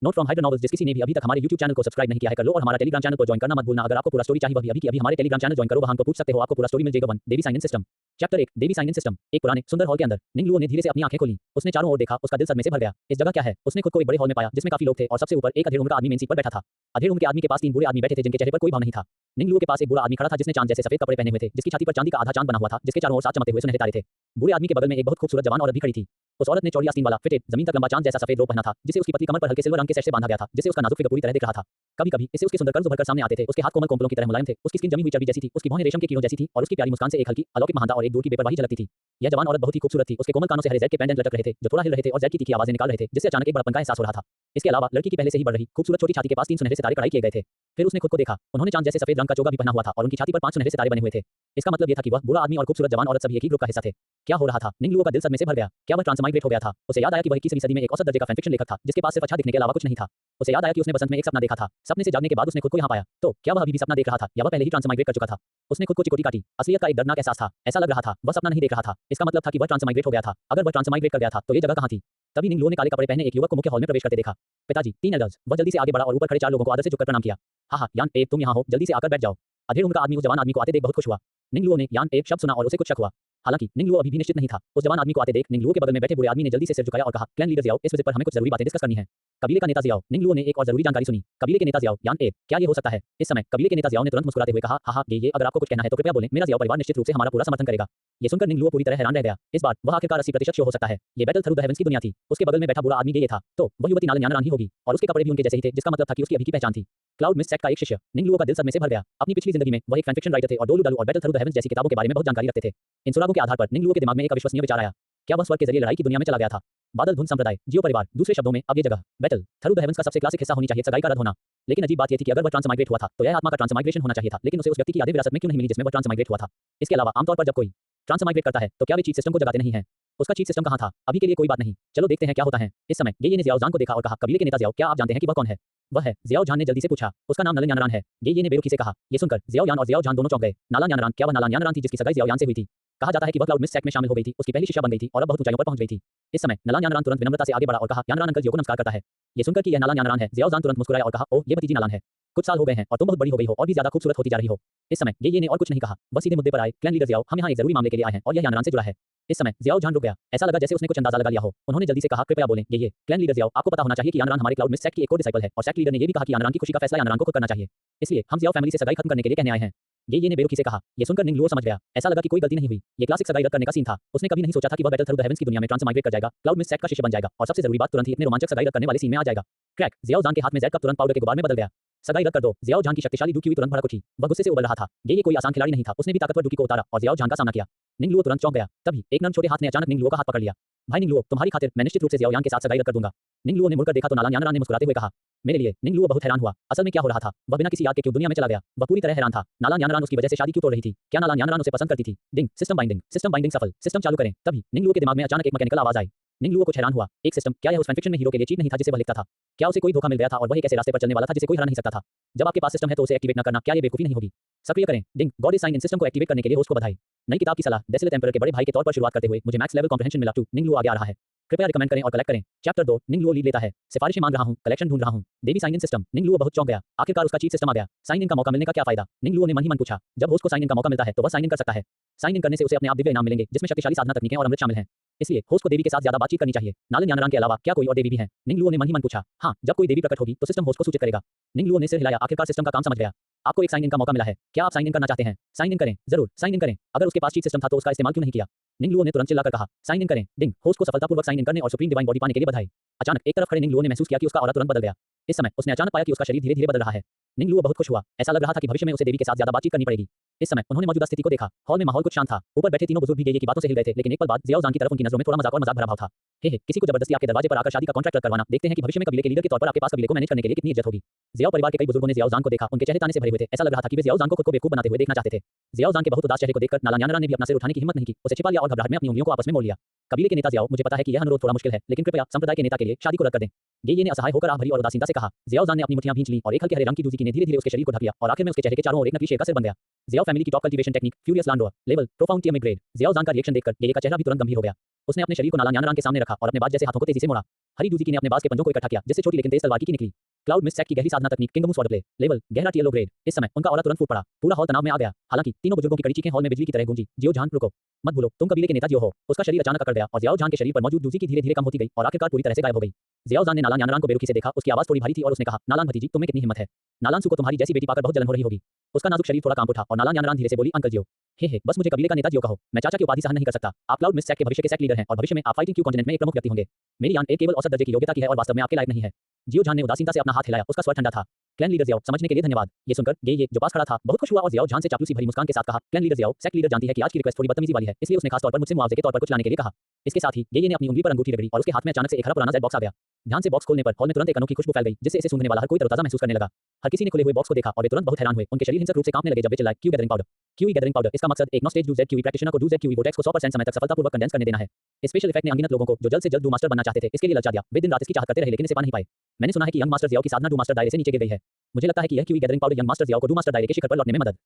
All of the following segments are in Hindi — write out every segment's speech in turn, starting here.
Note from hydra novels. जिस किसी ने भी अभी तक हमारे YouTube चैनल को सब्सक्राइब नहीं किया है कर लो और हमारा टेलीग्राम चैनल को ज्वाइन करना मत भूलना। अगर आपको पूरा स्टोरी चाहिए वह भी अभी हमारे टेलीग्राम चैनल ज्वाइन करो, वहां हमको पूछ सकते हो, आपको पूरा स्टोरी मिल जाएगा। 1 देवी साइन इन सिस्टम। चैप्टर 1 देवी साइन इन सिस्टम। एक पुराने सुंदर हॉल के अंदर निंगलुओ ने धीरे से अपनी आंखें खोली। उसने चारों ओर देखा, उसका दिल सदमे से भर गया। इस जगह क्या है? उसने खुद को एक बड़े हॉल में पाया जिसमें काफी लोग थे और सबसे ऊपर एक अधेड़ उम्र का आदमी मेन सीट पर बैठा था। अधेड़ उम्र के आदमी के पास 3 बूढ़े आदमी बैठे थे जिनके चेहरे पर कोई भाव नहीं था। निंगलुओ के पास एक बूढ़ा आदमी खड़ा था जिसने चांद जैसे सफेद कपड़े पहने हुए थे, जिसकी छाती पर चांदी का आधा चांद बना हुआ था, जिसके चारों ओर 7 चमकते हुए सुनहरे तारे थे। बूढ़े आदमी के बगल में एक बहुत खूबसूरत जवान औरत भी खड़ी थी। उस औरत ने चौड़ी आस्तीन वाला फिटेड जमीन तक लंबा चांद जैसा सफेद रोब पहना था, जिसे उसकी पतली कमर पर हल्के सिल्वर रंग के सेट से बांधा गया था, जिससे उसका नाजुक फिगर पूरी तरह दिख रहा था। कभी-कभी इससे उसके सुंदर कर्ज उभरकर सामने आते थे। उसके हाथ कोमल कोमलों की तरह मुलायम थे, उसकी स्किन जमी हुई चर्बी जैसी थी, उसकी भौहें रेशम के कीड़ों जैसी थी और उसकी प्यारी मुस्कान से एक हल्की अलौकिक महानता और एक दूर की बेपरवाही झलकती थी। यह जवान औरत बहुत ही खूबसूरत थी। उसके कोमल कानों से हरे ज़ैड के पेंडेंट लटक रहे थे जो थोड़ा हिल रहे थे और ज़ैड की तीखी आवाजें निकाल रहे थे, जिससे अचानक एक बड़प्पन का एहसास हो रहा था। इसके अलावा लड़की की पहले से ही बढ़ रही खूबसूरत छोटी छाती के पास 3 सुनहरे सितारे कढ़ाई किए गए थे। फिर उसने खुद को देखा। उन्होंने चांद जैसे सफेद रंग का चोगा भी पहना हुआ था और उनकी छाती पर 5 सुनहरे सितारे बने हुए थे। इसका मतलब यह था कि वह बूढ़ा आदमी और खूबसूरत जवान औरत सभी एक ही ग्रुप का हिस्सा थे। क्या हो रहा था? निंगलुओ का दिल सदमे से भर गया। क्या वह ट्रांसमाइग्रेट हो गया था? उसे याद आया कि वह 21वीं सदी में एक औसत दर्जे का फैन फिक्शन लेखक था जिसके पास सिर्फ अच्छा दिखने के अलावा कुछ नहीं था। उसे याद आया कि उसने बसंत में एक सपना देखा था। सपने से जागने के बाद उसने खुद को यहाँ पाया। तो क्या वह अभी भी सपना देख रहा था या वह पहले ही ट्रांसमाइग्रेट कर चुका था? उसने खुद को चिकोटी काटी। असलियत का एक दर्दनाक एहसास था। ऐसा लग रहा था वह सपना नहीं देख रहा था। इसका मतलब था कि वह ट्रांसमाइग्रेट हो गया था। अगर वह ट्रांसमाइग्रेट कर गया था तो ये जगह कहाँ थी? तभी निंगलुओ ने काले कपड़े पहने एक युवक को मुख्य हॉल में प्रवेश करते देखा। पिताजी, 3 एल्डर्स। वह जल्दी से आगे बढ़ा और ऊपर खड़े 4 लोगों को आदर से झुककर प्रणाम किया। हाँ, यान ए, तुम यहाँ हो, जल्दी से आकर बैठ जाओ। अधेड़ उम्र का आदमी उस जवान आदमी को आते देख बहुत खुश हुआ। निंगलुओ ने यान एक शब्द सुना और उसे कुछ शक हुआ। हालांकि निंगलुओ अभी भी निश्चित नहीं था। उस जवान आदमी को आते देख निंगलुओ के बगल में बैठे बूढ़े आदमी ने जल्दी से सिर झुकाया और कहा, क्लैन लीडर जियाओ, इस विजिट पर हमें कुछ जरूरी बातें डिस्कस करनी है। कबीले का नेता जियाओ। निंगलुओ ने एक और जरूरी जानकारी सुनी। कबीले के नेता जियाओ, यान ए, क्या ये हो सकता है? इस समय कबीले के नेता जियाओ ने तुरंत मुस्कुराते हुए कहा, हाँ, ये अगर आपको कुछ कहना है तो कृपया बोलें। मेरा जियाओ परिवार निश्चित रूप से हमारा पूरा समर्थन करेगा। ये सुनकर निंगलुओ पूरी तरह हैरान रह गया। इस बार वह आखिरकार 80% श्योर हो सकता है। ये बैटल थ्रू द हेवेंस की दुनिया थी। उसके बगल में बैठा बूढ़ा आदमी ये था। तो वह युवती नालन यानरान ही होगी और उसके कपड़े भी उनके जैसे ही थे, जिसका मतलब था कि उसकी अभी की पहचान थी। क्लाउड मिस्ट सेक्ट का एक शिष्य। निंगलुओ का दिल सदमे से भर गया। अपनी पिछली जिंदगी में वह एक फैन फिक्शन राइटर थे और डोलू डालू और बैटल थ्रू द हेवेंस जैसी किताबों के बारे में बहुत जानकारी रखते थे। इन सुरागों के आधार पर निंगलुओ के दिमाग में एक अविश्वसनीय विचार आया। क्या वह स्वर्ग के जरिए लड़ाई की दुनिया में चला गया था? बादल धुन संप्रदाय, जियो परिवार, दूसरे शब्दों में अब ये जगह बैटल थ्रू द हेवेंस का सबसे क्लासिक हिस्सा होनी चाहिए, सगाई का रद्द होना। लेकिन अजीब बात यह थी कि अगर वह ट्रांसमाइग्रेट हुआ था तो यह आत्मा का ट्रांसमाइग्रेशन होना चाहिए था, लेकिन उसे उस व्यक्ति की यादें विरासत में क्यों नहीं मिली जिसमें वह ट्रांसमाइग्रेट हुआ था? इसके अलावा आमतौर पर जब कोई ट्रांसमाइग्रेट करता है तो क्या वे चीट सिस्टम को जगाते नहीं हैं? उसका चीट सिस्टम कहाँ था? अभी के लिए कोई बात नहीं, चलो देखते हैं क्या होता है। इस समय ये ने जियाओ जान को देखा और कहा, कबीले के नेता जियाओ, क्या आप जानते हैं कि वह कौन है? वह है जियाओ जान ने जल्दी से पूछा। उसका नाम नालन यानरान है। ये ने बेरुखी से कहा। ये सुनकर जियाओ यान और जियाओ जान दोनों चौंक गए। नालन यानरान, क्या वह नालन यानरान थी जिसकी सगाई जियाओ यान से हुई थी? कहा जाता है कि वह क्लाउड मिस्ट सेक्ट में शामिल हो गई थी, उसकी पहली शिष्या बन गई थी और अब बहुत ऊंचाइयों पर पहुंच गई थी। इस समय नालन यानरान तुरंत विनम्रता से आगे बढ़ा और कहा, यानरान अंकल जी को नमस्कार करता है। ये सुनकर कि यह नालन यानरान है, जियाओ जान तुरंत मुस्कुराया और कहा, ओह, ये भतीजी नालन है। कुछ साल हो गए हैं और तुम बहुत बड़ी हो गई हो और भी ज्यादा खूबसूरत होती जा रही हो। इस समय ये ने और कुछ नहीं कहा, बस सीधे मुद्दे पर आए। क्लैन लीडर जियाओ, हम यहाँ एक जरूरी मामले के लिए आए हैं और यह यानरान से जुड़ा है। इस समय जियाओ जान रुक गया। ऐसा लगा जैसे उसने कुछ अंदाजा लगा लिया हो। उन्होंने जल्दी से कहा, कृपया बोलें। ये क्लैन लीडर जियाओ, आपको पता होना चाहिए कि यानरान हमारे क्लाउड मिस्ट सेक्ट की एक और डिसाइपल है और सेक्ट लीडर ने ये भी कहा कि यानरान की खुशी का फैसला यानरान को खुद करना चाहिए। इसलिए हम जियाओ फैमिली से सगाई खत्म करने के लिए कहने आए हैं। ये ने बेरुखी से कहा। ये सुनकर निंगलुओ समझ गया। ऐसा लगा कि कोई गलती नहीं हुई। ये क्लासिक सगाई रद्द करने का सीन था। उसने कभी नहीं सोचा था कि वह बैटल थ्रू द हेवेंस की दुनिया में ट्रांसमाइग्रेट कर जाएगा, क्लाउड मिस्ट सेक्ट का शिष्य बन जाएगा और सबसे जरूरी बात, तुरंत ही इतने रोमांचक सगाई रद्द करने वाले सीन में आ जाएगा। क्रैक, जियाओ जान के हाथ में ज़ैड कप तुरंत पाउडर के गुबार में बदल गया। सगाई रद्द कर दो। जियाओ जान की शक्तिशाली डुकी हुई तुरंत भड़क उठी। वह गुस्से से उबल रहा था। ये कोई आसान खिलाड़ी नहीं था। उसने भी ताकतवर डुकी को उतारा और जियाओ जान का सामना किया। निंगलुओ तुरंत चौंक गया। तभी एक नर्म छोटे हाथ ने अचानक निंगलुओ का हाथ पकड़ लिया। भाई निंगलुओ, तुम्हारी खातिर मैं निश्चित रूप से जियाओ यान के साथ सगाई रद्द कर दूंगा। निंगलुओ ने मुड़कर देखा तो नालन यानरान ने मुस्कुराते हुए कहा, मेरे लिए। निंगलुओ बहुत हैरान हुआ। असल में क्या हो रहा था? वह बिना किसी याद के क्यों दुनिया में चला गया? वह पूरी तरह हैरान था। नालन यानरान उसकी वजह से शादी क्यों तोड़ रही थी? क्या नालन यानरान उसे पसंद करती थी? डिंग, सिस्टम बाइंडिंग सफल। सिस्टम चालू करें। तभी निंगलुओ के दिमाग में अचानक एक मैकेनिकल आवाज आई। निंगलुओ कुछ हैरान हुआ। एक सिस्टम? क्या यह उस फैन फिक्शन में हीरो के लिए चीट नहीं था जिसे वह लिखता था? क्या उसे कोई धोखा मिल गया था और वह एक ऐसे रास्ते पर चलने वाला था जिसे कोई हरा नहीं सकता था? जब आपके पास सिस्टम है तो उसे एक्टिवेट न करना, क्या ये बेवकूफी नहीं होगी? सक्रिय करें। Ding, god is sign in system को एक्टिवेट करने के लिए होस्ट को बधाई। नई किताब की सलाह, डेसिलेट एम्परर के बड़े भाई के तौर पर शुरुआत करते हुए मुझे मैक्स लेवल कॉम्प्रिहेंशन मिला। 2 निंगलुओ आगे आ रहा है। कृपया रिकमेंड करें और कलेक्ट करें। चैप्टर 2 निंगलुओ लीड लेता है। सिफारिशें मांग रहा हूं, कलेक्शन ढूंढ रहा हूं। देवी साइन इन सिस्टम। निंगलुओ बहुत चौंक गया। आखिरकार उसका चीट सिस्टम आ गया। साइन इन का मौका मिलने का क्या फायदा? निंगलुओ ने मन ही मन पूछा। जब होस्ट को साइन इन का मौका मिलता है तो वह साइन इन कर सकता है। साइन इन करने से उसे अपने आप दिव्य इनाम मिलेंगे जिसमें शक्तिशाली साधना तकनीकें और अमृत शामिल हैं। इसलिए होस्ट को देवी के साथ ज्यादा बातचीत करनी चाहिए। नालन यानरान के अलावा क्या कोई और देवी भी है? निंगलुओ ने मन ही मन पूछा। हाँ, जब कोई देवी प्रकट होगी तो सिस्टम होस्ट को सूचित करेगा। निंगलुओ ने सिर हिलाया। आखिरकार सिस्टम का काम समझ गया। आपको एक साइन इन का मौका मिला है। क्या आप साइन इन करना चाहते हैं? साइन इन करें। जरूर, साइन इन करें। अगर उसके पास चीट सिस्टम था तो उसका इस्तेमाल क्यों नहीं किया? निंगलुओ ने तुरंत चिल्लाकर कहा, साइन इन करें। डिंग, होस्ट को सफलतापूर्वक साइन इन करने और सुप्रीम डिवाइन बॉडी पाने के लिए बधाई। अचानक एक तरफ खड़े निंगलुओ ने महसूस किया कि उसका ऑरा तुरंत बदल गया। इस समय उसने अचानक पाया कि उसका शरीर धीरे-धीरे बदल रहा है। निंगलुओ बहुत खुश हुआ। ऐसा लग रहा था कि भविष्य में उसे देवी के साथ ज्यादा बातचीत करनी पड़ेगी। इस समय उन्होंने मौजूदा स्थिति को देखा। हॉल में माहौल कुछ शांत था। ऊपर बैठे तीनों बुजुर्ग भी ये की बातों से हिल गए थे, लेकिन एक पल बाद जियाओ जान की तरफ उनकी नजरों में थोड़ा मजाक और मजाक भरा भाव था। हे, किसी को जबरदस्ती आपके दरवाजे पर आकर शादी का कॉन्ट्रैक्ट रद्द करवाना। देखते हैं कि भविष्य में कबीले के लीडर के तौर पर आपके पास कबीले को मैनेज करने के लिए कितनी इज्जत होगी। जियाओ परिवार के कई बुजुर्गों ने जियाओ जान को देखा। उनके चेहरे ताने से भरे हुए थे। ऐसा लग रहा था कि वे जियाओ जान को खुद को बेवकूफ बनाते हुए देखना चाहते थे। जियाओ जान के बहुत उदास चेहरे को देखकर नालन यानरान ने भी अपना सिर उठाने की हिम्मत नहीं की। उसे छिपा लिया और घबराहट में अपनी उंगलियों को आपस में मोड़ लिया। कबीले के नेता जियाओ, मुझे पता है कि यह अनुरोध थोड़ा मुश्किल है, लेकिन कृपया संप्रदाय के नेता के लिए शादी को रद्द कर दें। ये ने असहाय होकर आह भरी और उदासीनता से कहा। जियाओ ने अपनी मुट्ठियां भींच ली और एक हल्के हरे रंग की दूजी ने धीरे-धीरे उसके शरीर को ढक लिया और आखिर में उसके चेहरे के चारों ओर एक नकली शेर का सिर बन गया। जियाओ फैमिली की top cultivation technique, furious land roar, level, profound टियमिक ग्रेड। जियाओ का रिएक्शन देखकर ये का चेहरा भी तुरंत गंभीर हो गया। उसने अपने शरीर को नालान यानरान के सामने रखा और अपने बाज जैसे हाथों को तेजी से मोड़ा। हरी दूजी ने अपने बाज के पंजों को इकट्ठा किया, जिससे छोटी लेकिन तेज तलवार की निकली। क्लाउड मिस्ट सेट की गहरी साधना तकनीक, किंगडम स्वॉर्ड प्ले, लेवल, गहरा टीएलओ ग्रेड। इस समय उनका ऑरा तुरंत फूट पड़ा। पूरा हॉल तनाव में आ गया। हालांकि तीनों बुजुर्गों की कड़ी चीखें हॉल में बिजली की तरह गूंजी। जियो जान, रुको, मत भूलो, तुम कबीले के नेता जियो हो। उसका शरीर अचानक अकड़ गया और जियाओ जान के शरीर पर मौजूद दूजी की धीरे-धीरे कम होती गई और आखिरकार पूरी तरह से गायब हो गई। जियाओ जान ने नालान यानरान को बेरुखी से देखा। उसकी आवाज थोड़ी भारी थी और उसने कहा, नालान भतीजी, तुम में कितनी हिम्मत है। नालान सू को तुम्हारी जैसी बेटी पाकर बहुत जलन हो रही होगी। उसका नाजुक शरीर थोड़ा कांप उठा और नालान यानरान धीरे से बोली, अंकल जियो, हे, बस मुझे कबीले का नेता जियो कहो। मैं चाचा की उपाधि सहन नहीं कर सकता। आप क्लाउड मिस्ट सेट के भविष्य के सेट लीडर हैं और भविष्य में आप फाइटिंग क्यू कॉन्टिनेंट में एक प्रमुख व्यक्ति होंगे। मेरी यान एक केवल औसत दर्जे की योग्यता की है और वास्तव में आपके लायक नहीं है। जियो जान ने उदासीनता से अपना हाथ हिलाया। उसका स्वर ठंडा था। क्लैन लीडर जियाओ, समझने के लिए धन्यवाद। ये सुनकर ये जो पास खड़ा था बहुत खुश हुआ और जियाओ जान से चापलूसी भरी मुस्कान के साथ कहा, clan leader Xiao, sect leader जानती है कि आज की रिक्वेस्ट थोड़ी बदतमीजी वाली है, इसलिए उसने खास तौर पर मुझसे मुआवजे के तौर पर कुछ लाने के लिए कहा। इसके साथ ही ये ने अपनी उंगली पर अंगूठी रगड़ी और उसके हाथ में अचानक से एक हरा पुराना जेड बॉक्स आ गया। ध्यान से बॉक्स खोलने पर हॉल में तुरंत एक अनोखी खुशबू फैल गई, जिससे इसे सूंघने वाला हर कोई तरोताजा महसूस करने लगा। हर किसी ने खुले हुए बॉक्स को देखा और वे तुरंत बहुत हैरान हुए। उनके शरीर हिंसक रूप से कांपने लगे जब वे चिल्लाए, Q gathering powder, QE gathering powder. इसका मकसद एक नॉस्टेज डू जेड क्यूई प्रैक्टिशनर को डू जेड क्यूई वोटेक्स को 100% समय तक सफलतापूर्वक कंडेंस करने देना है। स्पेशल इफेक्ट ने अनगिनत लोगों को जो जल्द से जल्द डू मास्टर बनना चाहते थे इसके लिए ललचा दिया। वे दिन रात इसकी चाहत करते रहे लेकिन इसे पा नहीं पाए। मैंने सुना है कि यंग मास्टर जियाओ की साधना डू मास्टर दायरे से नीचे गिर गई है। मुझे लगता है कि यह qi gathering powder young master Xiao को डू मास्टर दायरे के शिखर पर लौटने में मदद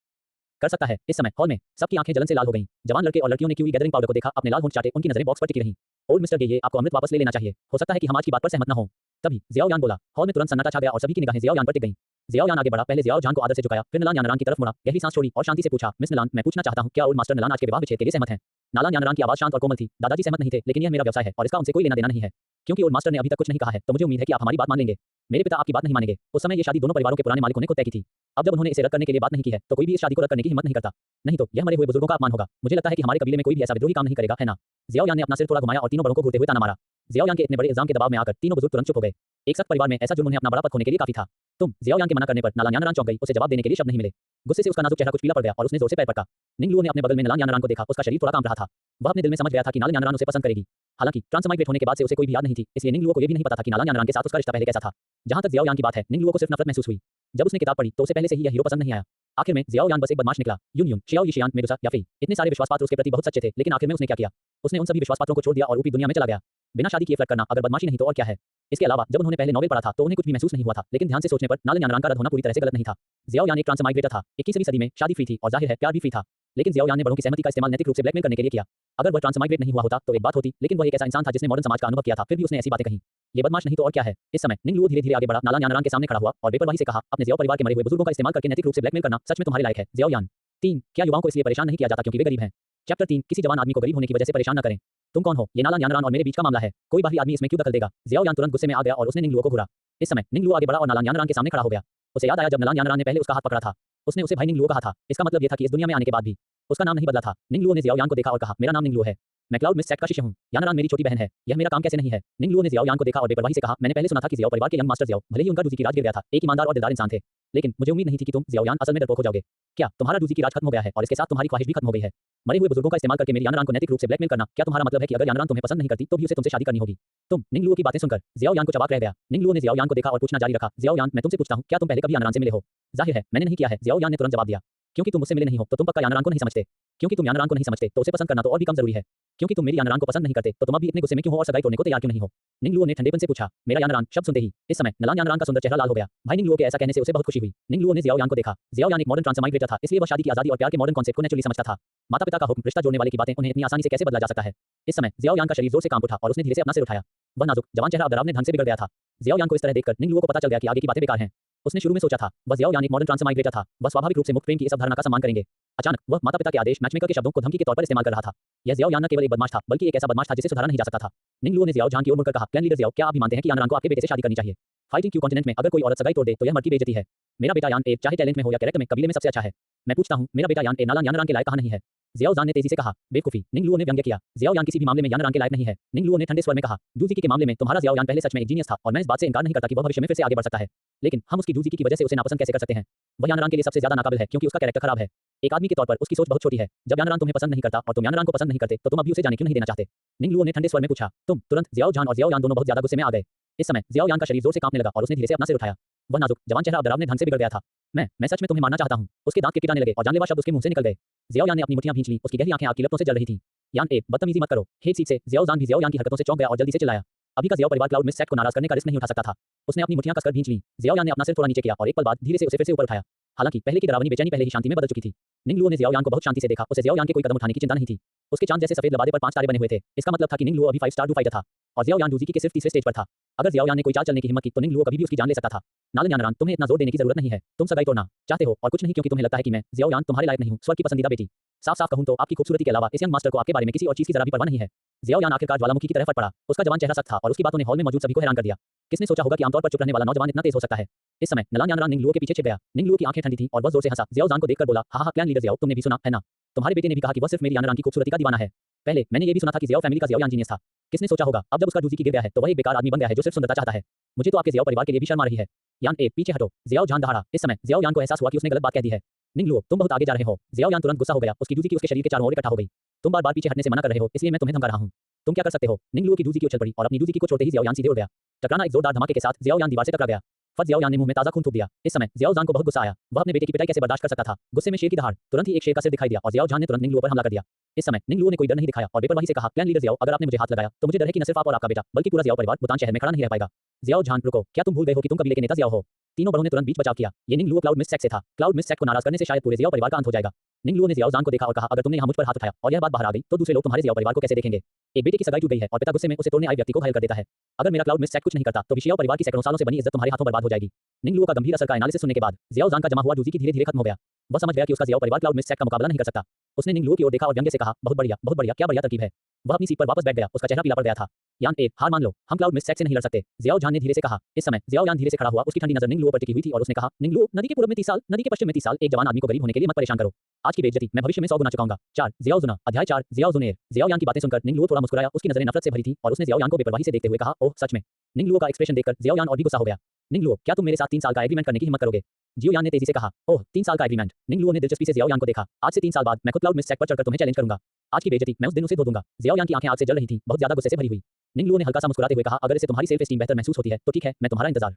कर सकता है। इस समय हॉल में सबकी आंखें जलन से लाल हो गईं। जवान लड़के और लड़कियों ने क्यूई गैदरिंग पाउडर को देखा, अपने लाल होंठ चाटे, उनकी नजरें बॉक्स पर टिकी रहीं। ओल्ड मिस्टर ये आपको अमृत वापस ले लेना चाहिए। हो सकता है कि हम आज की बात पर सहमत न हो। तभी जियाओ यान बोला। हॉल में तुरंत सन्नाटा छा गया और सभी की निगाहें जियाओ यान पर टिक गईं। जियाओ यान आगे बढ़ा, पहले जियाओ जान को आदर से झुकाया, फिर नलान यानरान की तरफ मुड़ा, गहरी सांस छोड़ी और शांति से पूछा, मिस नलान, मैं पूछना चाहता हूं, क्या ओल्ड मास्टर नलान आज के विवाह विच्छेद के लिए सहमत हैं? नालान यानरान की आवाज शांत और कोमल थी। दादाजी सहमत नहीं थे, लेकिन यह मेरा व्यवसाय है और इसका उनसे कोई लेना देना नहीं है। क्योंकि ओल्ड मास्टर ने अभी तक कुछ नहीं कहा है, तो मुझे उम्मीद है कि आप हमारी बात मान लेंगे। मेरे पिता आपकी बात नहीं मानेंगे। उस समय ये शादी दोनों परिवारों के पुराने मालिकों ने खुद तय की थी। अब जब उन्होंने इसे रद्द करने के लिए बात नहीं की है, तो कोई भी इस शादी को रद्द करने की हिम्मत नहीं करता। नहीं तो यह मरे हुए बुजुर्गों का अपमान होगा। मुझे लगता है कि हमारे कबीले में कोई भी ऐसा विद्रोही काम नहीं करेगा, है ना? जियाओ यान ने अपना सिर थोड़ा घुमाया और तीनों बड़ों को घूरते हुए ताना मारा। जियाओ यान के इतने बड़े इल्जाम के दबाव में आकर तीनों बुजुर्ग तुरंत चुप हो गए। एक सख्त परिवार में ऐसा जुर्म उन्हें अपना बड़ा पद खोने के लिए काफी था। तुम, जियाओ यान के मना करने पर नालान यानरान चौंक गई। उसे जवाब देने के लिए शब्द नहीं मिले। गुस्से से उसका नाजुक चेहरा कुछ पीला पड़ गया और उसने जोर से पैर पटका। निंगलुओ ने अपने बगल में नालान यानरान को देखा। उसका शरीर थोड़ा कांप रहा था। वह अपने दिल में समझ गया था कि नालान यानरान उसे पसंद करेगी। हालांकि ट्रांसमाइग्रेट होने के बाद से उसे कोई भी याद नहीं थी, इसलिए निंगलुओ को यह भी नहीं पता था कि नालान यानरान के साथ उसका रिश्ता पहले कैसा था। जहां तक जियाओ यान की बात है, निंगलुओ को सिर्फ नफरत महसूस हुई। जब उसने किताब पढ़ी तो उसे पहले से ही यह हीरो पसंद नहीं आया। आखिर में जियाओ यान बस एक बदमाश निकला। यून, शियाओ यिशियान, मेडुसा, याफई, इतने सारे विश्वास पात्र उसके प्रति बहुत सच्चे थे, लेकिन आखिर में उसने क्या किया? उसने उन सभी विश्वास पात्रों को छोड़ दिया और ऊपरी दुनिया में चला गया। बिना शादी किए फ्लर्ट करना अगर बदमाशी नहीं तो और क्या है? इसके अलावा जब उन्होंने पहले नॉवेल पढ़ा था तो उन्हें कुछ भी महसूस नहीं हुआ था, लेकिन ध्यान से सोचने पर नालान यानरान का रद्द होना पूरी तरह से गलत नहीं था। जियाओ यान एक ट्रांसमाइग्रेटर था। 21वीं सदी में शादी फ्री थी और जाहिर है प्यार भी फ्री था, लेकिन जियाओ यान ने बड़ों की सहमति का इस्तेमाल नैतिक रूप से ब्लैकमेल करने के लिए किया। अगर वह ट्रांसमाइग्रेट नहीं हुआ होता तो एक बात होती, लेकिन वह एक ऐसा इंसान था जिसने मॉडर्न समाज का अनुभव किया था, फिर भी उसने ऐसी बातें कहीं। ये बदमाश नहीं तो और क्या है? इस समय निंगलुओ धीरे-धीरे आगे बढ़ा, नालान यानरान के सामने खड़ा हुआ और बेपरवाही से कहा, अपने जियाओ परिवार के मरे हुए बुजुर्गों का इस्तेमाल करके नैतिक रूप से ब्लैकमेल करना सच में तुम्हारे लायक है, जियाओ यान। 3. क्या युवाओं को इसलिए परेशान नहीं किया जाता क्योंकि वे गरीब हैं? चैप्टर 3. किसी जवान आदमी को गरीब होने की वजह से परेशान न करें। तुम कौन हो? ये नालान यानरान और मेरे बीच का मामला है। कोई बाहरी आदमी इसमें क्यों दखल देगा? जियाओ यान तुरंत गुस्से में आ गया और उसने निंगलुओ को घूरा। इस समय निंगलुओ आगे बढ़ा और नालान यानरान के सामने खड़ा हो गया। उसे याद आया जब नालान यानरान ने पहले उसका हाथ पकड़ा था, उसने उसे भाई निंगलुओ कहा था। इसका मतलब यह था कि इस दुनिया में आने के बाद भी उसका नाम नहीं बदला था। निंगलुओ ने जियाओ यान को देखा और कहा, मेरा नाम निंगलुओ है। मैं क्लाउड मिस्ट सेट का शिष्य हूं। यानरान मेरी छोटी बहन है। यह मेरा काम कैसे नहीं है? निंगलुओ ने जियाओ यान को देखा और बेपरवाही से कहा, मैंने पहले सुना था कि जियाओ परिवार के यंग मास्टर जियाओ, भले ही उनका डूजी की राज गिर गया था, एक ईमानदार और दिलदार इंसान थे, लेकिन मुझे उम्मीद नहीं थी कि तुम जियाओ यान असल में डरपोक हो जाओगे। क्या तुम्हारा डूजी की राज खत्म हो गया है और इसके साथ तुम्हारी ख्वाहिश भी खत्म हो गई है? मरे हुए बुजुर्गों का इस्तेमाल करके मेरी यानरान को नैतिक रूप से ब्लैकमेल करना, क्या तुम्हारा मतलब है कि अगर यानरान तुम्हें पसंद नहीं करती तो भी उसे तुमसे शादी करनी होगी? तुम, निंगलुओ की बातें सुनकर जियाओ यान को चबाक रह गया। निंगलुओ ने जियाओ यान को देखा और पूछना जारी रखा, जियाओ यान, मैं तुमसे पूछता हूं, क्या तुम पहले कभी यानरान से मिले हो? जाहिर है मैंने नहीं किया है, जियाओ यान ने तुरंत जवाब दिया। क्योंकि तुम मुझसे मिले नहीं हो तो तुम पक्का यानरान को नहीं समझते। क्योंकि तुम यानरान को नहीं समझते तो उसे पसंद करना तो और भी कम जरूरी है। क्योंकि तुम मेरी यानरान को पसंद नहीं करते तो तुम अभी इतने गुस्से में क्यों हो और सगाई तोड़ने को तैयार क्यों नहीं हो? निंगलुओ ने ठंडेपन से पूछा। मेरा यानरान शब्द सुनते ही इस समय नालान यानरान का सुंदर चेहरा लाल हो गया। भाई निंगलुओ के ऐसा कहने से उसे बहुत खुशी हुई। निंगलुओ ने जियाओ यान को देखा। जियाओ यान एक मॉडर्न ट्रांसमाइग्रेटर था, इसलिए वह शादी की आजादी और प्यार के मॉडर्न कॉन्सेप्ट को नेचुरली समझता था। माता पिता का हुक्म, रिश्ता जोड़ने वाले की बातें उन्हें इतनी आसानी से कैसे बदला जा सकता है? इस समय जियाओ यान का शरीर जोर से कांप उठा और उसने धीरे से अपना सिर उठाया। वह नाजुक जवान चेहरा अब डरावने ढंग से बिगड़ गया था। जियाओ यान को इस तरह देखकर निंगलुओ को पता चल गया कि आगे की बातें बेकार हैं। उसने शुरू में सोचा था वह जियाओ यान एक मॉडर्न ट्रांसमाइग्रेटर था, वह स्वाभाविक रूप से मुक्त प्रेम की इस अवधारणा का सम्मान करेंगे। अचानक वह माता पिता के आदेश, मैचमेकर के शब्दों को धमकी के तौर पर इस्तेमाल कर रहा था। यह जियाओ यान न केवल एक बदमाश था, बल्कि एक ऐसा बदमाश था जिसे सुधारा नहीं जा सकता था। निंगलुओ ने जियाओ जान की ओर मुड़कर कहा, क्लैन लीडर जियाओ, क्या आप भी मानते हैं कि यानरान को आपके बेटे से शादी करनी चाहिए? फाइटिंग क्यू कॉन्टिनेंट में अगर कोई औरत सगाई तोड़ दे तो यह मर्द की बेइज्जती है। मेरा बेटा यान ए चाहे टैलेंट में हो या कैरेक्टर में कबीले में सबसे अच्छा है। मैं पूछता हूं, मेरा बेटा यान ए नालान यानरान के लायक कहां नहीं है? जियाओ जान ने तेजी से कहा। बेवकूफी, निंगलुओ ने व्यंग्य किया। जियाओ यान किसी भी मामले में यानरान के लायक नहीं है। निंगलुओ ने ठंडे स्वर में कहा, जूजी के मामले में तुम्हारा जियाओ यान पहले सच में एक जीनियस था और मैं इस बात से इनकार नहीं करता कि वह भविष्य में फिर से आगे बढ़ सकता है, लेकिन हम उसकी जूजी की वजह से उसे नापसंद कैसे कर सकते हैं? वह यानरान के लिए सबसे ज्यादा नाकाबिल है क्योंकि उसका कैरेक्टर खराब है। एक आदमी के तौर पर उसकी सोच बहुत छोटी है। जब यानरान तुम्हें पसंद नहीं करता और तुम यानरान को पसंद नहीं करते तो तुम अभी उसे जाने क्यों नहीं देना चाहते? निंगलुओ ने ठंडे स्वर में पूछा। तुम तुरंत जियाओ जान और जियाओ यान दोनों बहुत ज्यादा गुस्से में आ गए। इस समय जियाओ यान का शरीर जोर से कांपने लगा और उसने धीरे से अपना सिर उठाया। वह नाजुक जवान चेहरा अब डरावने ढंग से बिगड़ गया था। मैं सच में तुम्हें मारना चाहता हूं। उसके दांत किटकिटाने लगे और जानलेवा शब्द उसके मुंह से निकल गए। जियाओ यान ने अपनी मुट्ठियां भींच लीं, उसकी गहरी आंखें आग की लपटों से जल रही थीं। यान ए बदतमीजी मत करो। हेड सीट से जियाओ जान भी जियाओ यान की हरकतों से चौंक गया और जल्दी से चिल्लाया। अभी का जियाओ परिवार क्लाउड मिस्ट सेट को नाराज करने का रिस्क नहीं उठा सकता था। उसने अपनी मुट्ठियां कसकर भींच ली। जियाओ यान ने अपना सिर थोड़ा नीचे किया और एक पल बाद धीरे से उसे फिर से ऊपर उठाया। हालांकि पहले की डरावनी बेचैनी पहले ही शांति में बदल चुकी थी। निंगलुओ ने जियाओ यान को बहुत शांति से देखा। उसे जियाओ यान के कोई कदम उठाने की चिंता नहीं थी। उसके चांद जैसे सफेद लबादे पर 5 तारे बने हुए थे। इसका मतलब था कि निंगलुओ अभी 5 स्टार डू फाइटर था और जियाओ यान डूजी के सिर्फ तीसरे स्टेज पर था। अगर जियाओ यान ने कोई चाल चलने की हिम्मत की तो निंगलुओ कभी भी उसकी जान ले सकता था। नालन यानरान, तुम्हें इतना जोर देने की जरूरत नहीं है। तुम सगाई तोड़ना चाहते हो और कुछ नहीं क्योंकि तुम्हें लगता है कि मैं जियाओ यान तुम्हारे लायक नहीं हूं, स्वर्ग की पसंदीदा बेटी। साफ-साफ कहूं तो आपकी खूबसूरती के अलावा इस यंग मास्टर को आपके बारे में किसी और चीज की जरा भी परवाह नहीं है। जियाओ यान आखिरकार ज्वालामुखी की तरह फट पड़ा। उसका जवान चेहरा सख्त था और उसकी बातों ने हॉल में मौजूद सभी को हैरान कर दिया। किसने सोचा होगा कि आमतौर पर चुप रहने वाला नौजवान इतना तेज हो सकता है। इस समय नालन यानरान निंगलुओ के पीछे छिप गया। निंगलुओ की आंखें ठंडी थीं और वह जोर से हंसा। जियाओ जान को देखकर बोला, हा हा क्लैन लीडर जियाओ, तुमने भी सुना है ना? तुम्हारे बेटे ने भी कहा कि वह सिर्फ मेरी यानरान की खूबसूरती का दीवाना है। पहले मैंने ये भी सुना था कि जियाओ फैमिली का जियाओ यान जीनियस था। किसने सोचा होगा अब जब उसका डूजी की गिर गया है तो वह एक बेकार आदमी बन गया है जो सिर्फ सुंदरता चाहता है। मुझे तो आपके जियाओ परिवार के लिए भी शर्म आ रही है। यान ए पीछे हटो। जियाओ जान दहाड़ा। इस समय जियाओ यान को एहसास हुआ कि उसने गलत बात कह दी है। निंगलुओ, तुम बहुत आगे जा रहे हो। जियाओ यान तुरंत गुस्सा हो गया। उसकी डूजी की उसके शरीर के चारों ओर इकट्ठा हो गई। तुम बार-बार पीछे हटने से मना कर रहे हो, इसलिए मैं तुम्हें धमका रहा हूं। तुम क्या कर सकते हो? निंगलुओ की डूजी की उछल पड़ी और अपनी डूजी की को छोड़ते ही जियाओ यान सीधे उड़ गया। टकराना एक जोरदार धमाके के साथ जियाओ यान दीवार से टकरा गया। फट जियाओ यान ने मुंह में ताजा खून थूक दिया। इस समय जियाओ जान को बहुत गुस्सा आया। वह अपने बेटे की पिटाई कैसे बर्दाश्त कर सकता था? गुस्से में शेर की दहाड़। तुरंत ही एक शेर का सिर दिखाई दिया और जियाओ जान ने तुरंत निंगलुओ पर हमला कर दिया। इस समय निंगलुओ ने कोई डर नहीं दिखाया और बेपरवाही से कहा, क्लैन लीडर जियाओ, अगर आपने मुझे हाथ लगाया तो मुझे डर है कि न सिर्फ आप और आपका बेटा बल्कि पूरा जियाओ परिवार बुतान शहर में खड़ा नहीं रह पाएगा। जियाओ जान, रुको, क्या तुम भूल गए हो कि तुम कबीले के नेता जियाओ हो? तीनों बड़ों ने तुरंत बीच बचाव किया। ये निंगलुओ क्लाउड मिस्ट सेट से था। क्लाउड मिस्ट सेट को नाराज करने से शायद पूरे जियाओ परिवार का अंत हो जाएगा। निंगलुओ ने जियाओ जान को देखा और कहा, अगर तुमने यहाँ मुझ पर हाथ उठाया और यह बात बाहर आ गई तो दूसरे लोग तुम्हारे जियाओ परिवार को कैसे देखेंगे? एक बेटे की सगाई टूट गई है और पिता गुस्से में उसे तोड़ने आए व्यक्ति को घायल कर देता है। अगर मेरा क्लाउड मिस्ट सेट कुछ नहीं करता तो विशियाओ परिवार की सैकड़ों सालों से बनी इज्जत तुम्हारे हाथों बर्बाद हो जाएगी। निंगलुओ का गंभीर असर का एनालिसिस सुनने के बाद जियाओ जान का जमा हुआ डूजी की धीरे-धीरे खत्म हो गया। वह समझ गया कि उसका जियाओ परिवार क्लाउड मिस्ट सेट का मुकाबला नहीं कर सकता। उसने निंगलुओ की ओर देखा और व्यंग्य से कहा, बहुत बढ़िया, क्या बढ़िया तरकीब है। वह अपनी सीट पर वापस बैठ गया। उसका चेहरा पीला पड़ गया था। यान ए, हार मान लो, हम क्लाउड मिस्ट सेट से नहीं लड़ सकते। जियाओ जान ने धीरे से कहा। इस समय जियाओ यान धीरे से खड़ा हुआ। उसकी ठंडी नजर निंगलुओ पर टिकी हुई थी और उसने कहा, निंगलुओ, नदी के पूरब में 30 साल, नदी के पश्चिम में 30 साल, एक जवान आदमी को गरीब होने के लिए मत परेशान करो। आज की बेइज्जती मैं भविष्य में 100 गुना चुकाऊंगा। 4 जियाओ जुना, अध्याय 4 जियाओ जुनेर। जियाओ यान की बातें सुनकर निंगलुओ थोड़ा मुस्कुराया। उसकी नजरें नफरत से भरी थीं और उसने जियाओ यान को बेपरवाही से देखते हुए कहा, ओह सच में। निंगलुओ का एक्सप्रेशन देखकर जियाओ यान और भी गुस्सा हो गया। निंगलुओ, क्या तुम मेरे साथ 3 साल का एग्रीमेंट करने की हिम्मत करोगे? जियाओ यान ने तेजी से कहा, ओह 3 साल का एग्रीमेंट। निंगलुओ ने दिलचस्पी से जियाओ यान को देखा। आज से 3 साल बाद मैं खुद क्लाउड मिस्ट सेट पर चढ़कर तुम्हें चैलेंज करूंगा। आज की बेइज्जती मैं उस दिन उसे धो दूंगा। जियाओ यान की आंखें आग से जल रही थीं, बहुत ज्यादा गुस्से से भरी हुई। निंगलुओ ने हल्का सा मुस्कुराते हुए कहा, अगर इसे तुम्हारी सेल्फ एस्टीम बेहतर महसूस होती है तो ठीक है, मैं तुम्हारा इंतजार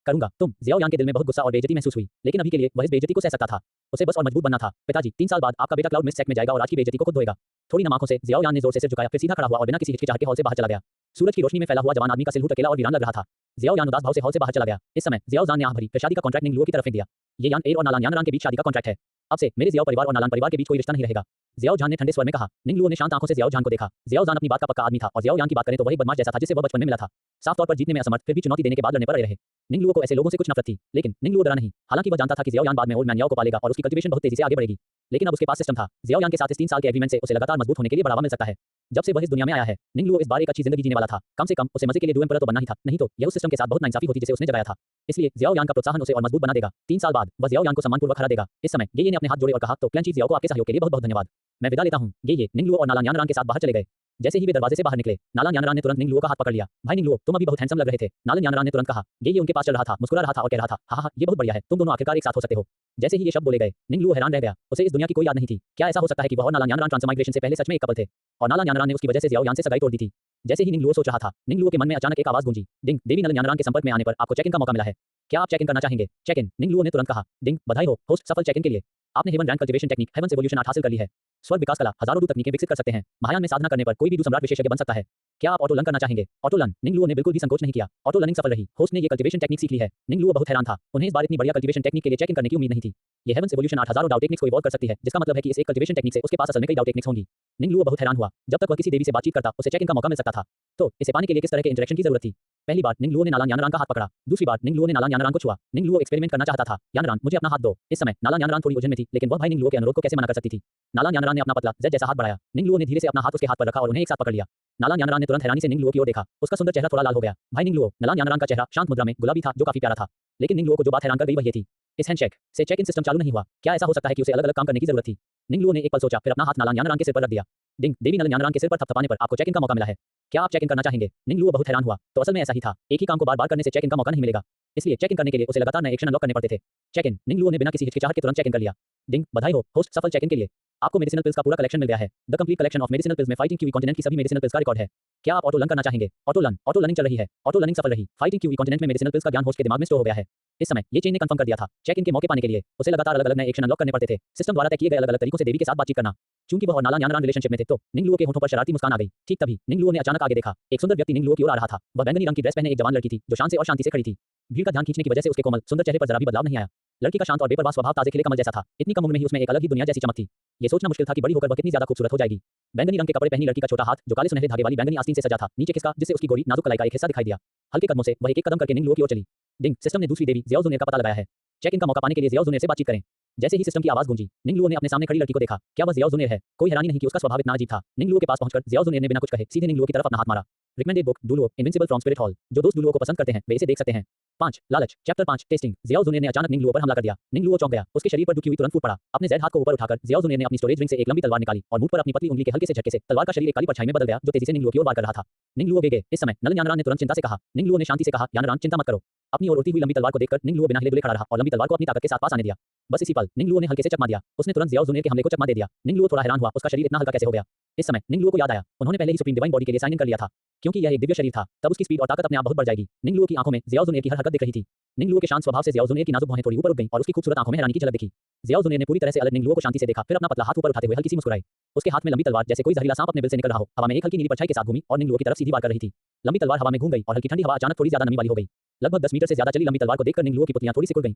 करूंगा। तुम जियाओ यान के दिल में बहुत गुस्सा और बेइज्जती महसूस हुई, लेकिन अभी के लिए वह इस बेइज्जती को सह सकता था। उसे बस और मजबूत बनना था। पिताजी, 3 साल बाद आपका बेटा क्लाउड मिस्ट सेट में जाएगा और आज की बेइज्जती को खुद धोएगा। थोड़ी नम आंखों से जियाओ यान ने जोर से सिर झुकाया, फिर सीधा खड़ा हुआ और बिना किसी हिचकिचाहट के हॉल से बाहर चला गया। सूरज की रोशनी में फैला हुआ जवान आदमी का सिलहूट अकेला और वीरान लग रहा था। जियाओ यान उदास भाव से हॉल से बाहर चला गया। इस समय जियाओ जान ने आंख भरी, फिर शादी का कॉन्ट्रैक्ट निंगलुओ की तरफ फेंक दिया। ये यान ए और नालान यानरान के बीच शादी का कॉन्ट्रैक्ट है। अब से मेरे जियाओ परिवार और नालान परिवार के बीच कोई रिश्ता नहीं रहेगा। जियाओ जान ने ठंडे स्वर में कहा। निंगलुओ ने शांत आंखों से जियाओ जान को देखा। जियाओ जान अपनी बात का पक्का आदमी था और जियाओ यान की बात करें तो वह एक बदमाश जैसा था जिससे वह बचपन में मिला था। साफ तौर पर जीतने में असमर्थ, फिर भी चुनौती देने के बाद लड़ने पर अड़े रहे। निंगलुओ को ऐसे लोगों से कुछ नफरत थी, लेकिन निंगलुओ डरा नहीं। हालांकि वह जानता था कि जियाओ यान बाद में ओल्ड मैन याओ को पालेगा और उसकी कल्टीवेशन बहुत तेजी से आगे बढ़ेगी। लेकिन अब उसके पास सिस्टम था। जियाओ यान के साथ इस 3 साल के एग्रीमेंट से उसे लगातार मजबूत होने के लिए बढ़ावा मिल सकता है। जब से वह इस दुनिया में आया है, निंगलुओ इस बार एक अच्छी जिंदगी जीने वाला था। कम से कम उसे मजे के लिए डू एम्परर तो बनना ही था, नहीं तो यह उस सिस्टम के साथ बहुत नाइंसाफी होती जिसे उसने जगाया था। इसलिए जियाओ यान का प्रोत्साहन उसे और मजबूत बना देगा। 3 साल बाद वह जियाओ यान को सम्मानपूर्वक हरा देगा। इस समय ये ने अपने हाथ जोड़े और कहा, तो क्लैन चीफ जियाओ को आपके सहयोग के लिए बहुत-बहुत धन्यवाद। मैं विदा लेता हूं। ये निंगलुओ और नालान यानरान के साथ बाहर चले गए। जैसे ही वे दरवाजे से बाहर निकले, नालान यानरान ने तुरंत निंगलुओ का हाथ पकड़ लिया। भाई निंगलुओ, तुम अभी बहुत हैंडसम लग रहे थे। नालन यानरान ने तुरंत कहा। ये उनके पास चल रहा था, मुस्कुरा रहा था और कह रहा था, हाँ, ये बहुत बढ़िया है, तुम दोनों आखिरकार एक साथ हो सकते हो। जैसे ही ये शब्द बोले गए, निंगलुओ हैरान रह गया। उसे इस दुनिया की कोई याद नहीं थी। क्या ऐसा हो सकता है कि वह और नालान यानरान ट्रांसमाइग्रेशन से पहले सच में एक कपल थे? और नालान यानरान ने उसकी वजह से जियाओ यान से सगाई तोड़ दी थी। जैसे ही निंगलुओ सोच रहा था, निंगलुओ के मन में अचानक एक आवाज गूंजी। डिंग, देवी नालन यानरान के संपर्क में आने पर आपको चेक इन का मौका मिला है। क्या आप चेक इन करना चाहेंगे? चेक इन, निंगलुओ ने तुरंत कहा। डिंग, बधाई हो होस्ट, सफल चेक इन के लिए। आपने heaven rank cultivation technique heaven's evolution art हासिल कर ली है। स्वर्ग विकास कला, हजारों डू तकनीकें विकसित कर सकते हैं। महायान में साधना करने पर कोई भी डू सम्राट विशेषज्ञ बन सकता है। क्या आप ऑटो लर्न करना चाहेंगे? ऑटो लर्न, निंगलुओ ने बिल्कुल भी संकोच नहीं किया। ऑटो लर्निंग सफल रही। होस्ट ने ये कल्टीवेशन टेक्निक सीख ली है। निंगलुओ बहुत हैरान था। उन्हें इस बार इतनी बढ़िया कल्टीवेशन टेक्निक के लिए चेक इन करने की उम्मीद नहीं थी। ये हेवंस एवोल्यूशन आर्ट हजारों डाउ टेक्निक्स को इवॉल्व कर सकती है, जिसका मतलब है कि इस एक कल्टीवेशन टेक्निक से उसके पास असल में कई डाउ टेक्निक्स होंगी। निंगलुओ बहुत हैरान हुआ। जब तक वह किसी देवी से बातचीत करता, उसे चेक इन का मौका मिल सकता था। तो इसे पाने के लिए किस तरह के इंटरेक्शन की जरूरत थी? पहली बार निंगलुओ ने नालान यानरान का हाथ पकड़ा। दूसरी बार निंगलुओ ने नालान यानरान को छुआ। निंगलुओ एक्सपेरिमेंट करना चाहता था। यानरान, मुझे अपना हाथ दो। इस समय नालान यानरान थोड़ी उलझन में थी, लेकिन वह भाई निंगलुओ के अनुरोध को कैसे मना कर सकती थी? नालान यानरान ने अपना पतला जेड जैसा हाथ बढ़ाया। निंगलुओ ने धीरे से अपना हाथ उसके हाथ पर रखा और उन्हें एक साथ पकड़ लिया। नालान यानरान ने तुरंत हैरानी से निंगलुओ की ओर देखा। उसका सुंदर चेहरा थोड़ा लाल हो गया। भाई निंगलुओ, नालान यानरान का चेहरा शांत मुद्रा में गुलाबी था, जो काफी प्यारा था। लेकिन निंगलुओ को जो बात हैरान कर गई वह ये थी, इस हैंडशेक से चेक इन सिस्टम चालू नहीं हुआ। क्या ऐसा हो सकता है कि उसे अलग-अलग काम करने की जरूरत थी? निंगलुओ ने एक पल सोचा, फिर अपना हाथ नालान यानरान के सिर पर रख दिया। डिंग, देवी नालान यानरान के सिर पर थपथपाने पर आपको चेक इन का मौका मिला है। क्या आप चेक इन करना चाहेंगे? निंगलुओ बहुत हैरान हुआ। तो असल में ऐसा ही था। एक ही काम को बार-बार करने से चेक इन का मौका नहीं मिलेगा। इसलिए चेक इन करने के लिए उसे लगातार नए एक्शन अनलॉक करने पड़ते थे। चेक इन, निंगलुओ ने बिना किसी हिचकिचाहट के तुरंत चेक इन कर लिया। डिंग, बधाई हो होस्ट, सफल चेक इन के लिए। आपको मेडिसिनल पिल्स का पूरा कलेक्शन मिल गया है। The complete collection of medicinal pills में फाइटिंग क्यूई कॉन्टिनेंट की सभी मेडिसिनल पिल्स का रिकॉर्ड है। क्या आप ऑटो लर्न करना चाहेंगे? ऑटो लर्निंग चल रही है। ऑटो लर्निंग सफल रही। फाइटिंग क्यूई कॉन्टिनेंट में मेडिसिनल पिल्स का ज्ञान होस्ट के दिमाग में स्टोर हो गया है। इस समय ये चेन ने कंफर्म कर दिया था। चेक इन के मौके पाने के लिए उसे लगातार अलग-अलग नए एक्शन अनलॉक करने पड़ते थे। सिस्टम द्वारा तय किए गए अलग-अलग तरीकों से देवी के साथ बातचीत करना। चूंकि वह और नाला न्यानरान रिलेशनशिप में थे तो निंगलुओ के होठों पर शरारती मुस्कान आ गई। ठीक तभी निंगलुओ ने अचानक आगे देखा। एक सुंदर व्यक्ति निंगलुओ की ओर आ रहा था। वह बैंगनी रंग की ड्रेस पहने एक जवान लड़की थी जो शान से और शांति से खड़ी थी। भीड़ का ध्यान खींचने की वजह से उसके कोमल सुंदर चेहरे पर जरा भी बदलाव नहीं आया। लड़की का शांत और बेपरवाह स्वभाव ताजे खिले कमल जैसा था। इतनी कम उम्र में ही उसमें एक अलग ही दुनिया जैसी चमक थी। ये सोचना मुश्किल था कि बड़ी होकर वह कितनी ज्यादा खूबसूरत हो जाएगी। बैंगनी रंग के कपड़े पहनी लड़की का छोटा हाथ जो काले सुनहरे धागे वाली बैंगनी आस्तीन से सजा था नीचे खिसका जिससे उसकी गोरी नाजुक कलाई का एक हिस्सा दिखाई दिया। हल्के कदमों से वह एक कदम करके निंगलुओ की ओर चली। डिंग, सिस्टम ने दूसरी देवी ज़ियाओ ज़ुनेर का पता लगाया है। चेक इन का मौका पाने के लिए ज़ियाओ ज़ुनेर से बातचीत करें। जैसे ही सिस्टम की आवाज गूंजी निंगलुओ ने अपने सामने खड़ी लड़की को देखा। क्या वह ज़ियाओ ज़ुनेर है? कोई हैरानी नहीं कि उसका स्वभाव इतना अजीब था। निंगलुओ के पास पहुंचकर ज़ियाओ ज़ुनेर ने बिना कुछ कहे सीधे निंगलुओ की तरफ अपना हाथ मारा। Recommended book Duluo invincible from spirit hall. जो दोस्त डुलुओ को पसंद करते हैं वे इसे देख सकते हैं। 5 लालच चैप्टर 5 टेस्टिंग। ज़ियाओ ज़ुनेर ने अचानक निंगलुओ पर हमला कर दिया। निंगलुओ चौंक गया। उसके शरीर पर दुखी हुई तुरंत फूट पड़ा। अपने ज़ैद हाथ को ऊपर उठाकर ज़ियाओ ज़ुनेर ने अपनी स्टोरेज रिंग से एक लंबी तलवार निकाली और मुंह पर अपनी पतली उंगली के हल्के से झटके से तलवार का शरीर एक काली परछाई में बदल गया जो तेजी से निंगलुओ की ओर वार कर रहा था। निंगलुओ बेगे। इस समय नल यानरान ने तुरंत चिंता से कहा। निंगलुओ ने शांति से कहा, यानरान चिंता मत करो। अपनी ओर उड़ती हुई लंबी तलवार को देखकर निंगलुओ बिना हिले डुले खड़ा रहा और लंबी तलवार को अपनी ताकत के साथ पास आने दिया। बस इसी पल निंगलुओ ने हल्के से चकमा दिया। उसने तुरंत ज़ियाओ ज़ुनेर के हमले को चकमा दे दिया। निंगलुओ थोड़ा हैरान हुआ, उसका शरीर इतना हल्का कैसे हो गया। इस समय निंगलुओ को याद आया उन्होंने पहले ही सुप्रीम डिवाइन बॉडी के लिए साइन इन कर लिया था। क्योंकि यह एक दिव्य शरीर था तब उसकी स्पीड और ताकत अपने आप बहुत बढ़ जाएगी। निंगलुओ की आंखों में ज़ियाओ ज़ुनेर की हर हरकत दिख रही थी। निंगलुओ के शांत स्वभाव से ज़ियाओ ज़ुनेर की नाजुक भौहें थोड़ी ऊपर उठ गईं और उसकी खूबसूरत आंखों में हैरानी की झलक दिखी। ज़ियाओ ज़ुनेर ने पूरी तरह से अलग निंगलुओ को शांति से देखा, फिर अपना पतला हाथ ऊपर उठाते हुए हल्की सी मुस्कुराई। उसके हाथ में लंबी तलवार जैसे कोई जहरीला सांप अपने बिल से निकल रहा हो हवा में एक हल्की नीली परछाई के साथ घूमी और निंगलुओ की तरफ सीधी वार कर रही थी। लंबी तलवार हवा में घूम गई और हल्की ठंडी हवा अचानक थोड़ी ज्यादा नमी वाली हो गई। लगभग 10 मीटर से ज्यादा चली लंबी तलवार को देखकर निंगलुओ की पुतलियां थोड़ी सिकुड़ गईं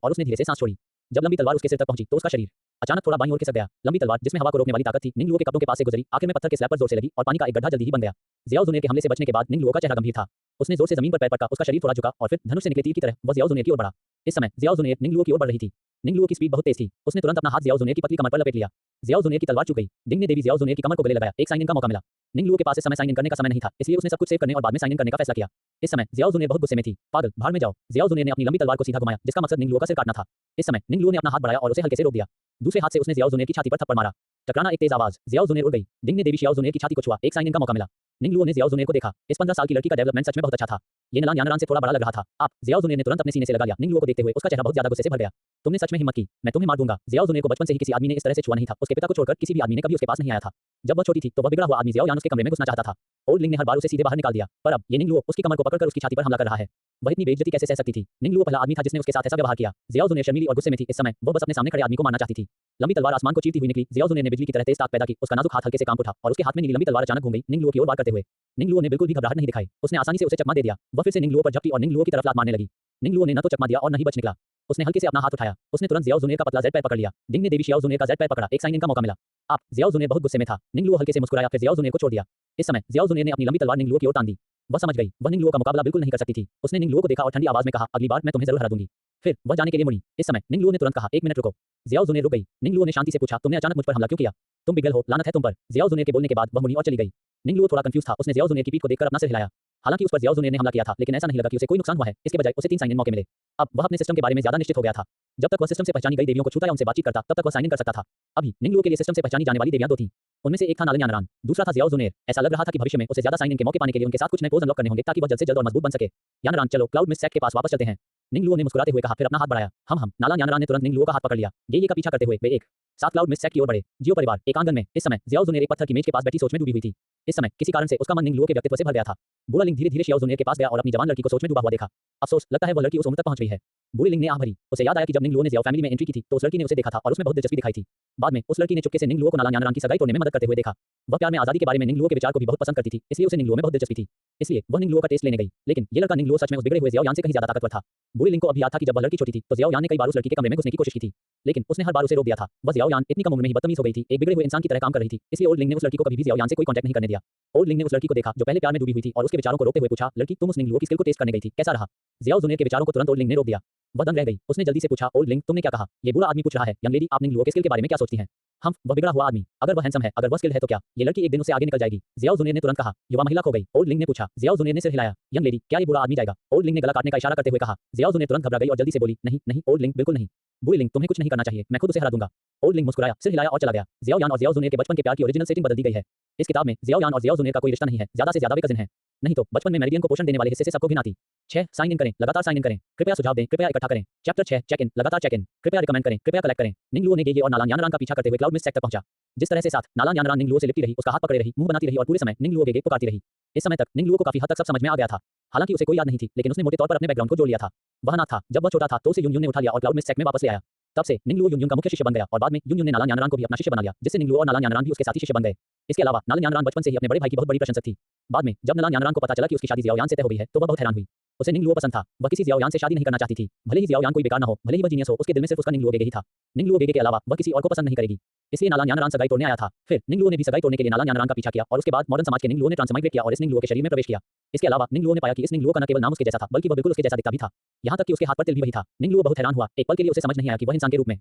और उसने धीरे से सांस छोड़ी। जब लंबी तलवार उसके सिर तक पहुंची तो उसका शरीर अचानक थोड़ा बाईं ओर खिसक गया। लंबी तलवार जिसमें हवा को रोकने वाली ताकत थी निंगलुओ के कपड़ों के पास से गुजरी, आखिर में पत्थर के स्लैब पर जोर से लगी और पानी का एक गड्ढा जल्दी ही बन गया। ज़ियाओ ज़ुनेर के हमले से बचने के बाद निंगलुओ का चेहरा गंभीर था। उसने जोर से जमीन पर पैर पटका, उसका शरीर थोड़ा झुका और फिर धनुष से निकले तीर की तरह वह ज़ियाओ ज़ुनेर की ओर बढ़ा। इस समय ज़ियाओ ज़ुनेर निंगलुओ की ओर बढ़ रही थी। निंगलुओ की स्पीड बहुत तेज थी। उसने तुरंत अपना हाथ ज़ियाओ ज़ुनेर की पतली कमर पर लपेट लिया। ज़ियाओ ज़ुनेर की तलवार चूक गई। डिंग ने देवी ज़ियाओ ज़ुनेर की कमर को गले लगाया। एक साइन इन का मौका मिला। निंगलुओ के पास इस समय साइन इन करने का समय नहीं था, इसलिए उसने सब कुछ सेव करने और बाद में साइन इन करने का फैसला किया। इस समय ज़ियाओ ज़ुनेर बहुत गुस्से में थी। पागल, भाड़ में जाओ। ज़ियाओ ज़ुनेर ने अपनी लंबी तलवार को सीधा घुमाया जिसका मकसद निंगलुओ का सिर काटना था। इस समय निंगलुओ ने अपना हाथ बढ़ाया और उसे हल्के से रोक दिया। दूसरे हाथ से उसने ज़ियाओ ज़ुनेर की छाती पर थप्पड़ मारा। टकराना, एक तेज आवाज। ज़ियाओ ज़ुनेर उड़ गई। डिंग ने देवी ज़ियाओ ज़ुनेर की छाती को छुआ। एक साइन इन का मौका मिला। निंगलुओ ने ज़ियाओ ज़ुनेर को देखा। इस 15 साल की लड़की का डेवलपमेंट सच में बहुत अच्छा था। ये नलान यानरान से थोड़ा बड़ा लग रहा था। आप ज़ियाओ ज़ुनेर ने तुरंत अपने सीने से लगा लिया। निंगलुओ को देखते हुए उसका चेहरा बहुत ज्यादा गुस्से से भर गया। तुमने सच में हिम्मत की, मैं तुम्हें मार दूंगा। ज़ियाओ ज़ुनेर को बचपन से ही किसी आदमी ने इस तरह से छुआ नहीं था। उसके पिता को छोड़कर किसी भी आदमी ने कभी उसके पास नहीं आया था। जब वह छोटी थी तो वह बिगड़ा हुआ आदमी ज़ियाओ यान उसके कमरे में घुसना चाहता था। ओल्ड लिंग ने हर बार उसे सीधे बाहर निकाल दिया, पर अब ये निंगलुओ उसकी कमर को पकड़कर उसकी छाती पर हमला कर रहा है। वह इतनी बेइज्जती कैसे सह सकती थी? निंगलुओ पहला आदमी था जिसने उसके साथ ऐसा व्यवहार किया। ज़ियाओ ज़ुनेर शर्मीली और गुस्से में थी। इस समय वह बस अपने सामने खड़े आदमी को मारना चाहती थी। लंबी तलवार आसमान को चीरती हुई निकली। ज़ियाओ ज़ुनेर ने बिजली की तरह तेज ताक पैदा की। उसका नाजुक हाथ हल्के से कांप उठा और उसके हाथ में नीली लंबी तलवार अचानक घूम गई निंगलुओ की ओर वार करते हुए। निंगलुओ ने बिल्कुल भी घबराहट नहीं दिखाई। उसने आसानी से उसे चकमा दे दिया। वह फिर से निंगलुओ पर झपटी और निंगलुओ की तरफ लात मारने लगी। निंगलुओ ने न तो चकमा दिया और न ही बच निकला। उसने हल्के से अपना हाथ उठाया। उसने तुरंत ज़ियाओ ज़ुनेर का पतला ज़ेड पैर पकड़ लिया। डिंग ने देवी ज़ियाओ ज़ुनेर का ज़ेड पैर पकड़ा। एक साइन इन का मौका मिला। आप। ज़ियाओ ज़ुनेर बहुत गुस्से में था। निंगलुओ हल्के से मुस्कुराया, फिर ज़ियाओ ज़ुनेर को छोड़ दिया। इस समय ज़ियाओ ज़ुनेर ने अपनी लंबी तलवार निंगलुओ की ओर तान दी। वह समझ गई वह निंगलुओ का मुकाबला बिल्कुल नहीं कर सकती थी। उसने निंगलुओ को देखा और ठंडी आवाज में कहा, अगली बार मैं तुम्हें जरूर हरा दूंगी। फिर वह जाने के लिए मुड़ी। इस समय निंगलुओ ने तुरंत कहा, 1 मिनट रुको। ज़ियाओ ज़ुनेर रुक गई। निंगलुओ ने शांति से पूछा, तुमने अचानक मुझ पर हमला क्यों किया? तुम बिगड़ल हो, लानत है तुम पर। ज़ियाओ ज़ुनेर के बोलने के बाद वह मुड़ी और चली गई। निंगलुओ थोड़ा कंफ्यूज था। उसने ज़ियाओ ज़ुनेर की पीठ को देखकर अपना सिर हिलाया। हालांकि उस पर ज़ियाओ ज़ुनेर ने हमला किया था, लेकिन ऐसा नहीं लगा कि उसे कोई नुकसान हुआ है। इसके बजाय उसे 3 साइन इन मौके मिले। अब वह अपने सिस्टम के बारे में ज्यादा निश्चित हो गया था। जब तक वह सिस्टम से पहचानी गई देवियों को छूता या उनसे बातचीत करता तब तक वह साइन इन कर सकता था। अभी निंगलुओ के लिए सिस्टम से पहचानी जाने वाली देवियां 2 थीं। उनमें से एक था नालन यानरान, दूसरा था ज़ियाओ ज़ुनेर। ऐसा लग रहा था कि भविष्य में उसे ज्यादा साइन इन के मौके पाने के लिए उनके साथ कुछ नए पोज अनलॉक करने होंगे ताकि वह जल्द से जल्द और मजबूत बन सके। यानरान, चलो क्लाउड मिस्ट सेक्ट के पास वापस चलते हैं। निंगलुओ ने मुस्कुराते हुए कहा, फिर अपना हाथ बढ़ाया। हम नालन यानरान ने तुरंत निंगलुओ का हाथ पकड़ लिया। ये का पीछा करते हुए वे एक साथ क्लाउड मिस्ट सेक्ट की ओर बढ़े। जियो परिवार एक आंगन में। इस समय ज़ियाओ ज़ुनेर एक पत्थर की मेज के पास बैठी सोच में डूबी हुई थी। इस समय किसी कारण से उसका मन निंगलुओ के व्यक्तित्व से भर गया था। बूढ़ा लिंग धीरे धीरे ज़ियाओ ज़ुनेर के पास गया और अपनी जवान लड़की को सोच में डूबा हुआ देखा। अफसोस, लगता है वह लड़की उस उम्र तक पहुंच गई है। बूढ़े लिंग ने आह भरी। उसे याद आया कि जब निंगलुओ ने ज़ियाओ फैमिली में एंट्री की थी तो उस लड़की ने उसे देखा था और उसमें बहुत दिलचस्पी दिखाई थी। बाद में उस लड़की ने चुपके से निंगलुओ को नालन यानरान की सगाई तोड़ने में मदद करते हुए देखा। वह प्यार में आजादी के बारे में निंगलुओ के विचार को भी बहुत पसंद करती थी, इसलिए उसे निंगलुओ में बहुत दिलचस्पी थी। इसलिए वह निंगलुओ का टेस्ट लेने गई। लेकिन ये लड़का निंगलुओ सच में उस बिगड़े हुए ज़ियाओ यान से कहीं ज्यादा ताकतवर था। बूढ़े लिंग को अभी याद था कि जब वह लड़की छोटी थी तो ज़ियाओ यान ने कई बार उस लड़की के कमरे में घुसने की कोशिश की थी, लेकिन उसने हर बार उसे रोक दिया था। वह ज़ियाओ यान इतनी कम उम्र में ही बदतमीज हो गई थी, एक बिगड़े हुए इंसान की तरह काम कर रही थी। इसलिए ओल्ड लिंग ने उस लड़की को कभी भी ज़ियाओ यान से कोई कांटेक्ट नहीं करने दिया। ओल्ड लिंग ने उस लड़की को देखा जो पहले प्यार में डूबी हुई थी और उसके विचारों को रोकते हुए पूछा, लड़की, तुम उस निंगलुओ की स्किल को टेस्ट करने गई थी, कैसा रहा? ज़ियाओ ज़ुनेर के विचारों को तुरंत ओल्ड लिंग ने रोक दिया। वह दंग रह गई। उसने जल्दी से पूछा, ओल्ड लिंग, तुमने क्या कहा? ये बूढ़ा आदमी पूछ रहा है, यंग लेडी, आप निंगलुओ के स्किल के बारे में क्या सोचती हैं? हम, वह बिगड़ा हुआ आदमी, अगर वह हैंडसम है, अगर वह स्किल्ड है तो क्या ये लड़की एक दिन उससे आगे निकल जाएगी? ज़ियाओ ज़ुनेर ने तुरंत कहा। युवा महिला खो गई। ओल्ड लिंग ने पूछा। ज़ियाओ ज़ुनेर ने सिर हिलाया। यंग लेडी, क्या ये बूढ़ा आदमी जाएगा? ओल्ड लिंग ने गला काटने का इशारा करते हुए कहा। ज़ियाओ ज़ुनेर तुरंत घबरा गई और जल्दी से बोली, नहीं नहीं ओल्ड लिंग, बिल्कुल नहीं। बूढ़े लिंग, तुम्हें कुछ नहीं करना चाहिए, मैं खुद उसे हरा दूंगा। ओल्ड लिंग मुस्कुराया, सिर हिलाया और चला गया। ज़ियाओ यान और ज़ियाओ ज़ुनेर के बचपन के प्यार की ओरिजिनल सेटिंग बदल दी गई है। इस किताब में ज़ियाओ यान और ज़ियाओ ज़ुनेर का कोई रिश्ता नहीं है, ज्यादा से ज्यादा वे कजिन हैं। नहीं तो बचपन में मेरिडियन को पोषण देने वाले हिस्से से सबको घिन आती। 6 साइन इन करें, लगातार साइन इन करें, कृपया सुझाव दें, कृपया इकट्ठा करें। चैप्टर 6 चेक इन, लगातार चेक इन, कृपया रिकमेंड करें, कृपया कलेक्ट करें। निंगलुओ ने गेगे और नालन यानरान का पीछा करते हुए क्लाउड मिस्ट सेक्ट तक पहुंचा। जिस तरह से साथ नालन यानरान निंगलुओ से लिपटी रही, उसका हाथ पकड़े रही, मुंह बनाती रही और पूरे समय निंगलुओ गेगे पुकारती रही। इस समय तक निंगलुओ को काफी हद तक सब समझ में आ गया था। हालांकि उसे कोई याद नहीं थी, लेकिन उसने मोटे तौर पर अपने बैकग्राउंड को जोड़ लिया था। वह ना था जब वह छोटा था तो उसे यून ने उठा लिया और क्लाउड मिस्ट सेक्ट में वापस ले आया। तब से निंगलुओ युनयुन का मुख्य शिष्य बन गया और बाद में युनयुन ने नालान यानरान को भी अपना शिष्य बना लिया, जिससे निंगलुओ और नालान यानरान भी उसके साथी शिष्य बन गए। इसके अलावा नालान यानरान बचपन से ही अपने बड़े भाई की बहुत बड़ी प्रशंसक थी। बाद में जब नालान यानरान को पता चला कि उसकी शादी जियाओयान से तय हो गई है, तो वह बहुत हैरान हुई। उसे निंगलुओ पसंद था, वह किसी जियाओयान से शादी नहीं करना चाहती थी। भले ही जियाओयान कोई बेकार न हो, भले ही वह जीनियस हो, उसके दिल में सिर्फ उसका निंगलुओ गेगे ही था। निंगलुओ गेगे के अलावा वह किसी और को पसंद नहीं करेगी। इसलिए नालान यानरान सगाई तोड़ने आया था। फिर निंगलुओ ने भी सगाई तोड़ने के लिए नालान यानरान का पीछा किया और उसके बाद मॉडर्न समाज के निंगलुओ ने ट्रांसमाइग्रेट किया और इस निंगलुओ के शरीर में प्रवेश किया। इसके अलावा निंगलुओ ने पाया कि इस निंगलुओ का न केवल नाम उसके जैसा था, बल्कि वह बिल्कुल उसके जैसा दिखता भी था। यहाँ तक कि उसके हाथ पर तिल भी वही था। निंगलुओ बहुत हैरान हुआ। एक पल के लिए उसे समझ नहीं आया कि वह इंसान के रूप में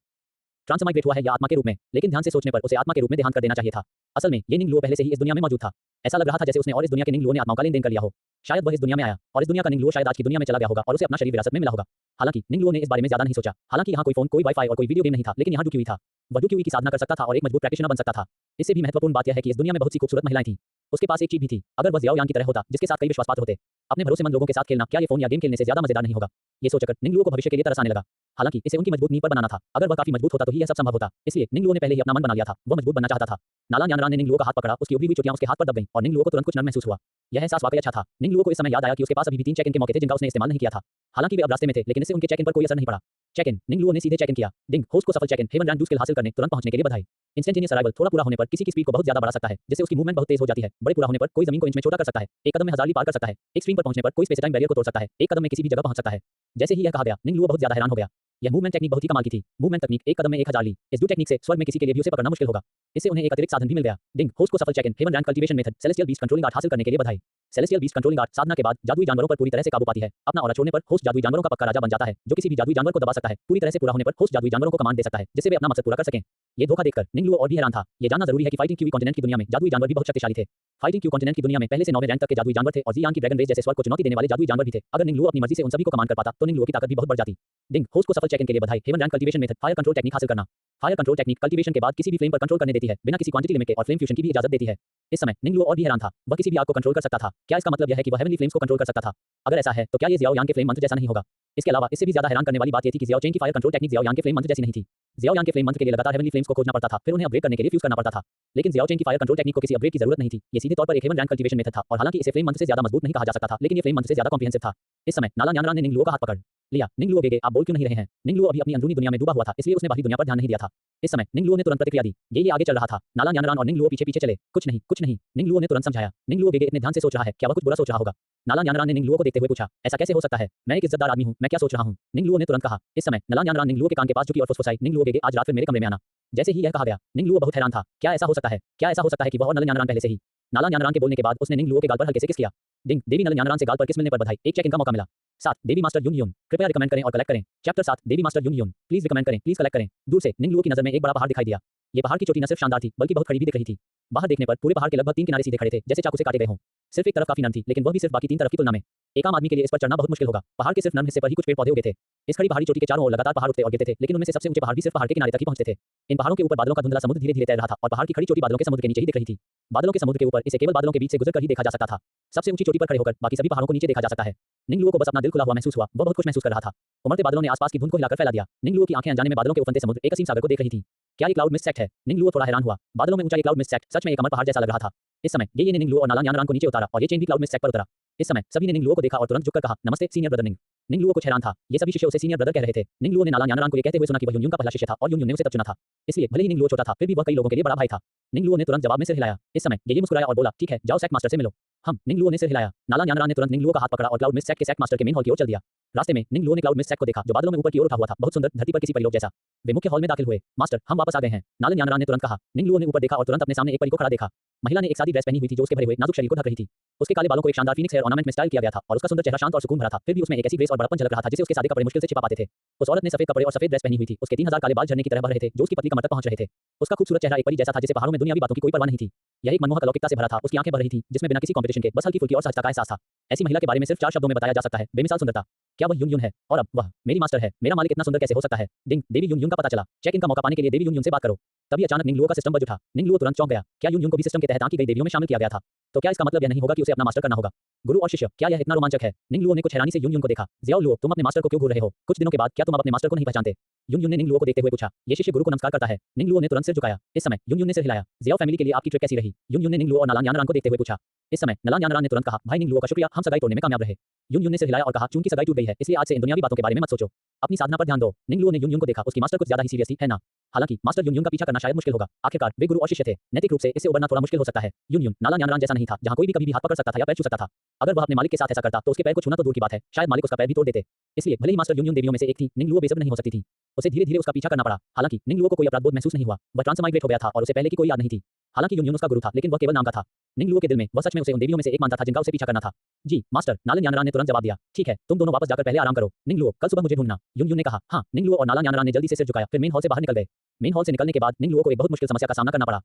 ट्रांसमाइग्रेट हुआ है या आत्मा के रूप में, लेकिन ध्यान से सोचने पर उसे आत्मा के रूप में देहांत कर देना चाहिए था। असल में ये निंगलुओ पहले से ही इस दुनिया में मौजूद था। ऐसा लग रहा था जैसे उसने और इस दुनिया के निंगलुओ ने आत्माओं का लेन देन कर लिया हो। शायद वह इस दुनिया में आया और इस दुनिया का निंगलुओ शायद आज की दुनिया में चला गया होगा और उसे अपना शरीर विरासत में मिला होगा। हालांकि निंगलुओ ने इस बारे में ज्यादा नहीं सोचा। हालांकि यहाँ कोई फोन, कोई वाईफाई और कोई वीडियो गेम नहीं था, लेकिन यहाँ डुक्यूई था। वह डुक्यूई की साधना कर सकता था और एक मजबूत प्रैक्टिशनर बन सकता था। इससे भी महत्वपूर्ण बात यह है कि इस दुनिया में बहुत सी खूबसूरत महिलाएं थीं। उसके पास एक चीज भी थी, अगर वह जियाओयान की तरह होता, जिसके साथ कई विश्वासपात होते। अपने भरोसेमंद लोगों के साथ खेलना क्या ये फोन या गेम खेलने से ज्यादा मजेदार नहीं होगा? ये सोचकर निंगलुओ को भविष्य के लिए तरस आने लगा। हालांकि इसे उनकी मजबूत नींव पर बनाना था। अगर वह काफी मजबूत होता तो ही यह सब संभव होता। इसलिए निंगलुओ ने पहले ही अपना मन बना लिया था। वह मजबूत बनना चाहता था। नालान यानरान ने निंगलुओ का हाथ पकड़ा, उसकी उभरी हुई चोटियां उसके हाथ पर दब गईं और निंगलुओ को तुरंत कुछ नर्म महसूस हुआ। यह एहसास वाकई अच्छा था। निंगलुओ को इस समय याद आया कि उसके पास अभी भी 3 चेक इन के मौके थे जिनका उसने इस्तेमाल नहीं किया था। हालांकि वे अब रास्ते में थे, लेकिन इससे उनके चेक इन पर कोई असर नहीं पड़ा। चेक इन, निंगलुओ ने सीधे चेक इन किया। डिंग, होस्ट को सफल check in, heaven rank skill हासिल करने, तुरंत पहुंचने के लिए बधाई। इंस्टेंटेनियस अराइवल, थोड़ा पूरा होने पर किसी की स्पीड को बहुत ज्यादा बढ़ा सकता है, जिससे उसकी मूवमेंट बहुत तेज हो जाती है। बड़े पूरा होने पर कोई जमीन को इंच में छोटा कर सकता है, एक कदम में 1000 ली पार कर सकता है, एक स्क्रीन पर पहुंचने पर कोई स्पेस टाइम बैरियर को तोड़ सकता है, एक कदम में किसी भी जगह पहुंच सकता है। जैसे ही यह कहा गया, निंगलुओ बहुत ज्यादा हैरान हो गया। यह मूवमेंट टेक्निक बहुत ही कमाल की थी। मूवमेंट तकनीक, एक कदम में 1000 ली। इस दो टेक्निक से स्वर्ग में किसी के लिए भी उसे पकड़ना मुश्किल होगा। इससे उन्हें एक अतिरिक्त साधन भी मिल गया। डिंग, होस्ट को सफल check in, heaven rank cultivation method, celestial beast controlling art हासिल करने के लिए बधाई। सेलेस्टियल बीस्ट कंट्रोलिंग आर्ट साधना के बाद जादुई जानवरों पर पूरी तरह से काबू पाती है। अपना ऑरा छोड़ने पर होस्ट जादुई जानवरों का पक्का राजा बन जाता है, जो किसी भी जादुई जानवर को दबा सकता है। पूरी तरह से पूरा होने पर होस्ट जादुई जानवरों को कमांड दे सकता है, जिससे वे अपना मकसद पूरा कर सकें। ये धोखा देखकर निंगलुओ और भी हैरान था। ये जानना जरूरी है कि फाइटिंग क्यूई कॉन्टिनेंट की दुनिया में जादुई जानवर भी बहुत शक्तिशाली थे। फाइटिंग क्यू कॉन्टिनेंट की दुनिया में पहले से 9वें रैंक तक के जादुई जानवर थे और जियान की ड्रैगन रेस जैसे स्वर्ग को चुनौती देने वाले जादुई जानवर भी थे। अगर निंगलुओ अपनी मर्जी से उन सभी को कमांड कर पाता तो निंगलुओ की ताकत भी बहुत बढ़ जाती। डिंग, होस्ट को सफल चेक इन के लिए बधाई। Heaven rank cultivation method, fire control technique हासिल करना। फायर कंट्रोल टेक्निक कल्टीवेशन के बाद किसी भी फ्लेम पर कंट्रोल करने देती है, बिना किसी क्वांटिटी लिमिट के, और फ्लेम फ्यूजन की भी इजाजत देती है। इस समय निंगलुओ और भी हैरान था। वह किसी भी आग को कंट्रोल कर सकता था। क्या इसका मतलब यह है कि वह हेवनली फ्लेम्स को कंट्रोल कर सकता था? अगर ऐसा है तो क्या ये जियाओयान के फ्लेम मंत्र जैसा नहीं होगा? इसके अलावा इससे भी ज्यादा हैरान करने वाली बात यह थी कि जियाओ चेन की फायर कंट्रोल टेक्निक जियाओयान के फ्लेम मंत्र जैसी नहीं थी। जियाओयान के फ्लेम मंत्र के लिए लगातार हेवनली फ्लेम्स को खोजना पड़ता था, फिर उन्हें अपग्रेड करने के लिए फ्यूज करना पड़ता था। लेकिन जियाओ चेन की फायर कंट्रोल टेक्निक को किसी अपग्रेड की जरूरत नहीं थी। ये सीधे तौर पर एक हेवन रैंक कल्टीवेशन मेथड था और हालांकि इसे फ्लेम मंत्र से ज्यादा मजबूत नहीं कहा जा सकता था, लेकिन ये फ्लेम मंत्र से ज्यादा कॉम्प्रिहेंसिव था। इस समय नालान यानरान ने निंगलुओ का हाथ पकड़ लिया। निंगलुओ गेगे, आप बोल क्यों नहीं रहे हैं? निंगलुओ अभी अपनी अंदरूनी दुनिया में डूबा हुआ था, इसलिए उसने बाहरी दुनिया पर ध्यान नहीं दिया था। इस समय निंगलुओ ने तुरंत प्रतिक्रिया दी। गेगे आगे चल रहा था। नालान यानरान और निंगलुओ पीछे पीछे चले। कुछ नहीं, कुछ नहीं, निंगलुओ ने तुरंत समझाया। निंगलुओ गेगे इतने ध्यान से सोच रहा है, क्या वह कुछ बुरा सोच रहा होगा? नालान यानरान ने निंगलुओ को देखते हुए पूछा, ऐसा कैसे हो सकता है? मैं एक इज्जतदार आदमी हूँ, मैं क्या सोच रहा हूँ? निंगलुओ ने तुरंत कहा। इस समय नालान यानरान निंगलुओ के कान के पास झुकी और फुसफुसाई, निंगलुओ गेगे, आज रात फिर मेरे कमरे में आना। जैसे ही यह कहा गया, निंगलुओ बहुत हैरान था। क्या ऐसा हो सकता है? क्या ऐसा हो सकता है कि वह और नलन यानरान पहले से ही? नालान यानरान के बोलने के बाद उसने निंगलुओ के गाल पर हल्के से किस किया। डिंग, देवी नलन यानरान से गाल पर किस मिलने पर बधाई। एक चेक इन का मौका मिला। 7 देवी मास्टर युन युन, कृपया रिकमेंड करें और कलेक्ट करें। चैप्टर 7 देवी master Yun Yun, please recommend करें, प्लीज कलेक्ट करें। दूर से निंगलुओ की नजर में एक बड़ा पहाड़ दिखाई दिया। ये पहाड़ की चोटी न सिर्फ शानदार थी, बल्कि बहुत खड़ी भी दिख रही थी। बाहर देखने पर पूरे पहाड़ के लगभग 3 किनारे सीधे खड़े थे, जैसे चाकू से काटे गए हों। सिर्फ एक तरफ काफी नरम थी, लेकिन वह भी सिर्फ बाकी 3 तरफ की तुलना में। एक आम आदमी के लिए इस पर चढ़ना बहुत मुश्किल होगा। पहाड़ के सिर्फ नरम हिस्से पर ही कुछ पेड़ पौधे उगे थे। इस खड़ी पहाड़ी चोटी के चारों ओर लगातार पहाड़ उठते और गिरते थे, लेकिन उनमें से सबसे ऊंचे पहाड़ भी सिर्फ पहाड़ के किनारे तक ही पहुंचते थे। इन पहाड़ों के ऊपर बादलों का धुंधला समुद्र धीरे धीरे तैर रहा था और पहाड़ की खड़ी चोटी बादलों के समुद्र के नीचे ही दिख रही थी। बादलों के समुद्र के ऊपर इसे केवल बादलों के बीच से गुजरकर ही देखा जा सकता था। सबसे ऊंची चोटी पर खड़े होकर बाकी सभी पहाड़ों को नीचे देखा जा सकता है। निंगलुओ को बस अपना दिल खुला हुआ महसूस हुआ। वह बहुत खुश महसूस कर रहा था। उमड़ते बादलों ने आसपास की धुंध को हिलाकर फैला दिया। निंगलुओ की आंखें अनजाने में बादलों के उफनते समुद्र, एक असीम सागर को देख रही थीं। क्या ये क्लाउड मिस्ट सेक्ट है? निंगलुओ थोड़ा हैरान हुआ। बादलों में ऊंचा ये क्लाउड मिस्ट सेक्ट सच में एक अमर पहाड़ जैसा लग रहा था। इस समय ये ने निंगलुओ और नालान यानरान को नीचे उतारा और ये चेन भी क्लाउड मिस्ट सेक्ट पर उतरा। इस समय सभी ने निंगलुओ को देखा और तुरंत झुककर कहा, नमस्ते सीनियर ब्रदर निंग। निंगलुओ कुछ हैरान था। ये सभी शिष्य उसे सीनियर ब्रदर कह रहे थे। निंगलुओ ने नालान यानरान को ये कहते हुए सुना कि वह युनयुन का पहला शिष्य था और युनयुन ने उसे तब चुना था। इसलिए भले ही निंगलुओ छोटा था, फिर भी वह कई लोगों के लिए बड़ा भाई था। निंगलुओ ने तुरंत जवाब में सिर हिलाया। इस समय ये मुस्कुराया और बोला, ठीक है, जाओ सेक्ट मास्टर से मिलो। हम निंगलुओ ने सिर हिलाया। नालान यानरान ने तुरंत निंगलुओ का हाथ पकड़ा और क्लाउड मिस्ट सेक्ट के सेक्ट मास्टर के मेन हॉल की ओर चल दिया। रास्ते में निंगलुओ ने क्लाउड मिस्ट सेक्ट को देखा, जो बादलों में ऊपर की ओर उठा हुआ था, बहुत सुंदर, धरती पर किसी परिलोक जैसा। वे मुख्य हॉल में दाखिल हुए। मास्टर, हम वापस आ गए हैं, नालान यानरान ने तुरंत कहा। निंगलुओ ने ऊपर देखा और तुरंत अपने सामने एक परी को खड़ा देखा। महिला ने एक सादी ड्रेस पहनी हुई थी जो उसके भरे हुए नाजुक शरीर को ढक रही थी। उसके काले बालों को एक शानदार फीनिक्स हेयर ऑर्नामेंट में स्टाइल किया गया था और उसका सुंदर चेहरा शांत और सुकून भरा था। फिर भी उसमें एक ऐसी ग्रेस और बड़प्पन झलक रहा था जिसे उसके सादे कपड़े मुश्किल से छिपा पाते थे। उस औरत ने सफेद कपड़े और सफेद ड्रेस पहनी हुई थी। उसके 3000 काले बाल झरने की तरह बह रहे थे, जो उसकी पतली कमर तक पहुंच रहे थे। उसका खूबसूरत चेहरा एक परी जैसा था जिसे पहाड़ों में दुनियावी बातों की कोई परवाह नहीं थी। यह एक मनमोहक अलौकिकता से भरा था। उसकी आंखें भर रही थी, जिसमें बिना किसी कंपटीशन के बस हल्की फुल्की और सहजता का एहसास था। ऐसी महिला के बारे में सिर्फ 4 शब्दों में बताया जा सकता है, बेमिसाल सुंदरता। क्या वह युन है? और अब वह मेरी मास्टर है। मेरा मालिक इतना सुंदर कैसे हो सकता है? डिंग, देवी युन का पता चला। चेक इन का मौका पाने के लिए देवी युन से बात करो। तभी अचानक निंगलुओ का सिस्टम बज उठा। निंगलुओ तुरंत चौंक गया। क्या युन को भी सिस्टम के तहत आंकी गई देवियों में शामिल किया गया था? तो क्या इसका मतलब यह नहीं होगा कि उसे अपना मास्टर करना होगा? गुरु और शिष्य, क्या यह इतना रोमांचक है? निंगलुओ ने कुछ हैरानी से युन को देखा। ज़ियाओ लुओ, तुम अपने मास्टर को क्यों घूर रहे हो? कुछ दिनों के बाद क्या तुम अब अपने मास्टर को नहीं पहचानते? युन युन ने निंग लुओ को देखते हुए पूछा। ये शिष्य गुरु को नमस्कार करता है। निंग लुओ ने तुरंत सिर झुकाया। इस समय युन युन ने सिर हिलाया। जियाओ फैमिली के लिए आपकी ट्रिक कैसी रही? युन युन ने निंग लुओ और नालान यानरान को देखते हुए पूछा। इस समय नालान यानरान ने तुरंत कहा, भाई निंग लुओ का शुक्रिया, हम सगाई तोड़ने में कामयाब रहे। युन युन ने सिर हिलाया और कहा, चूंकि सगाई टूट गई है इसलिए आज से इन दुनियावी बातों के बारे में मत सोचो। अपनी साधना पर ध्यान दो। निंग लुओ ने युन युन को देखा, उसकी मास्टर कुछ ज्यादा ही सीरियस थी, है ना? हालांकि मास्टर युन युन का पीछा करना शायद मुश्किल होगा। आखिरकार वे गुरु और शिष्य थे। नैतिक रूप से इससे उबरना थोड़ा मुश्किल हो सकता है। युन युन नालान यानरान जैसा नहीं था, जहां कोई भी कभी भी हाथ पकड़ सकता था या पैर छू सकता था। अगर वह अपने मालिक के साथ ऐसा करता तो उसके पैर को छूना तो दूर की बात है, शायद मालिक उसका पैर भी तोड़ देते। इसलिए भले ही मास्टर युन युन देवियों में से एक थी, निंग लुओ बेसब्र नहीं हो सकती थी। उसे धीरे-धीरे उसका पीछा करना पड़ा। हालांकि निंग लुओ को कोई अपराध बोध महसूस नहीं हुआ। वह ट्रांसमाइग्रेट हो गया था और उसे पहले की कोई याद नहीं थी। हालांकि युन युन उसका गुरु था, लेकिन वह केवल नाम का था। निंग लुओ के दिल में वह सच में उसे उन देवियों में से एक मानता था जिनका उसे पीछा करना था। जी मास्टर, नालान यानरान ने तुरंत जवाब दिया। ठीक है, तुम दोनों वापस जाकर पहले आराम करो। निंग लुओ, कल सुबह मुझे ढूंढना। युन युन ने कहा। हाँ। निंग लुओ और नालान यानरान ने जल्दी से सिर झुकाया, फिर मेन हॉल से बाहर निकल गए। मेन हॉल से निकलने के बाद निंग लुओ को एक बहुत मुश्किल समस्या का सामना करना पड़ा।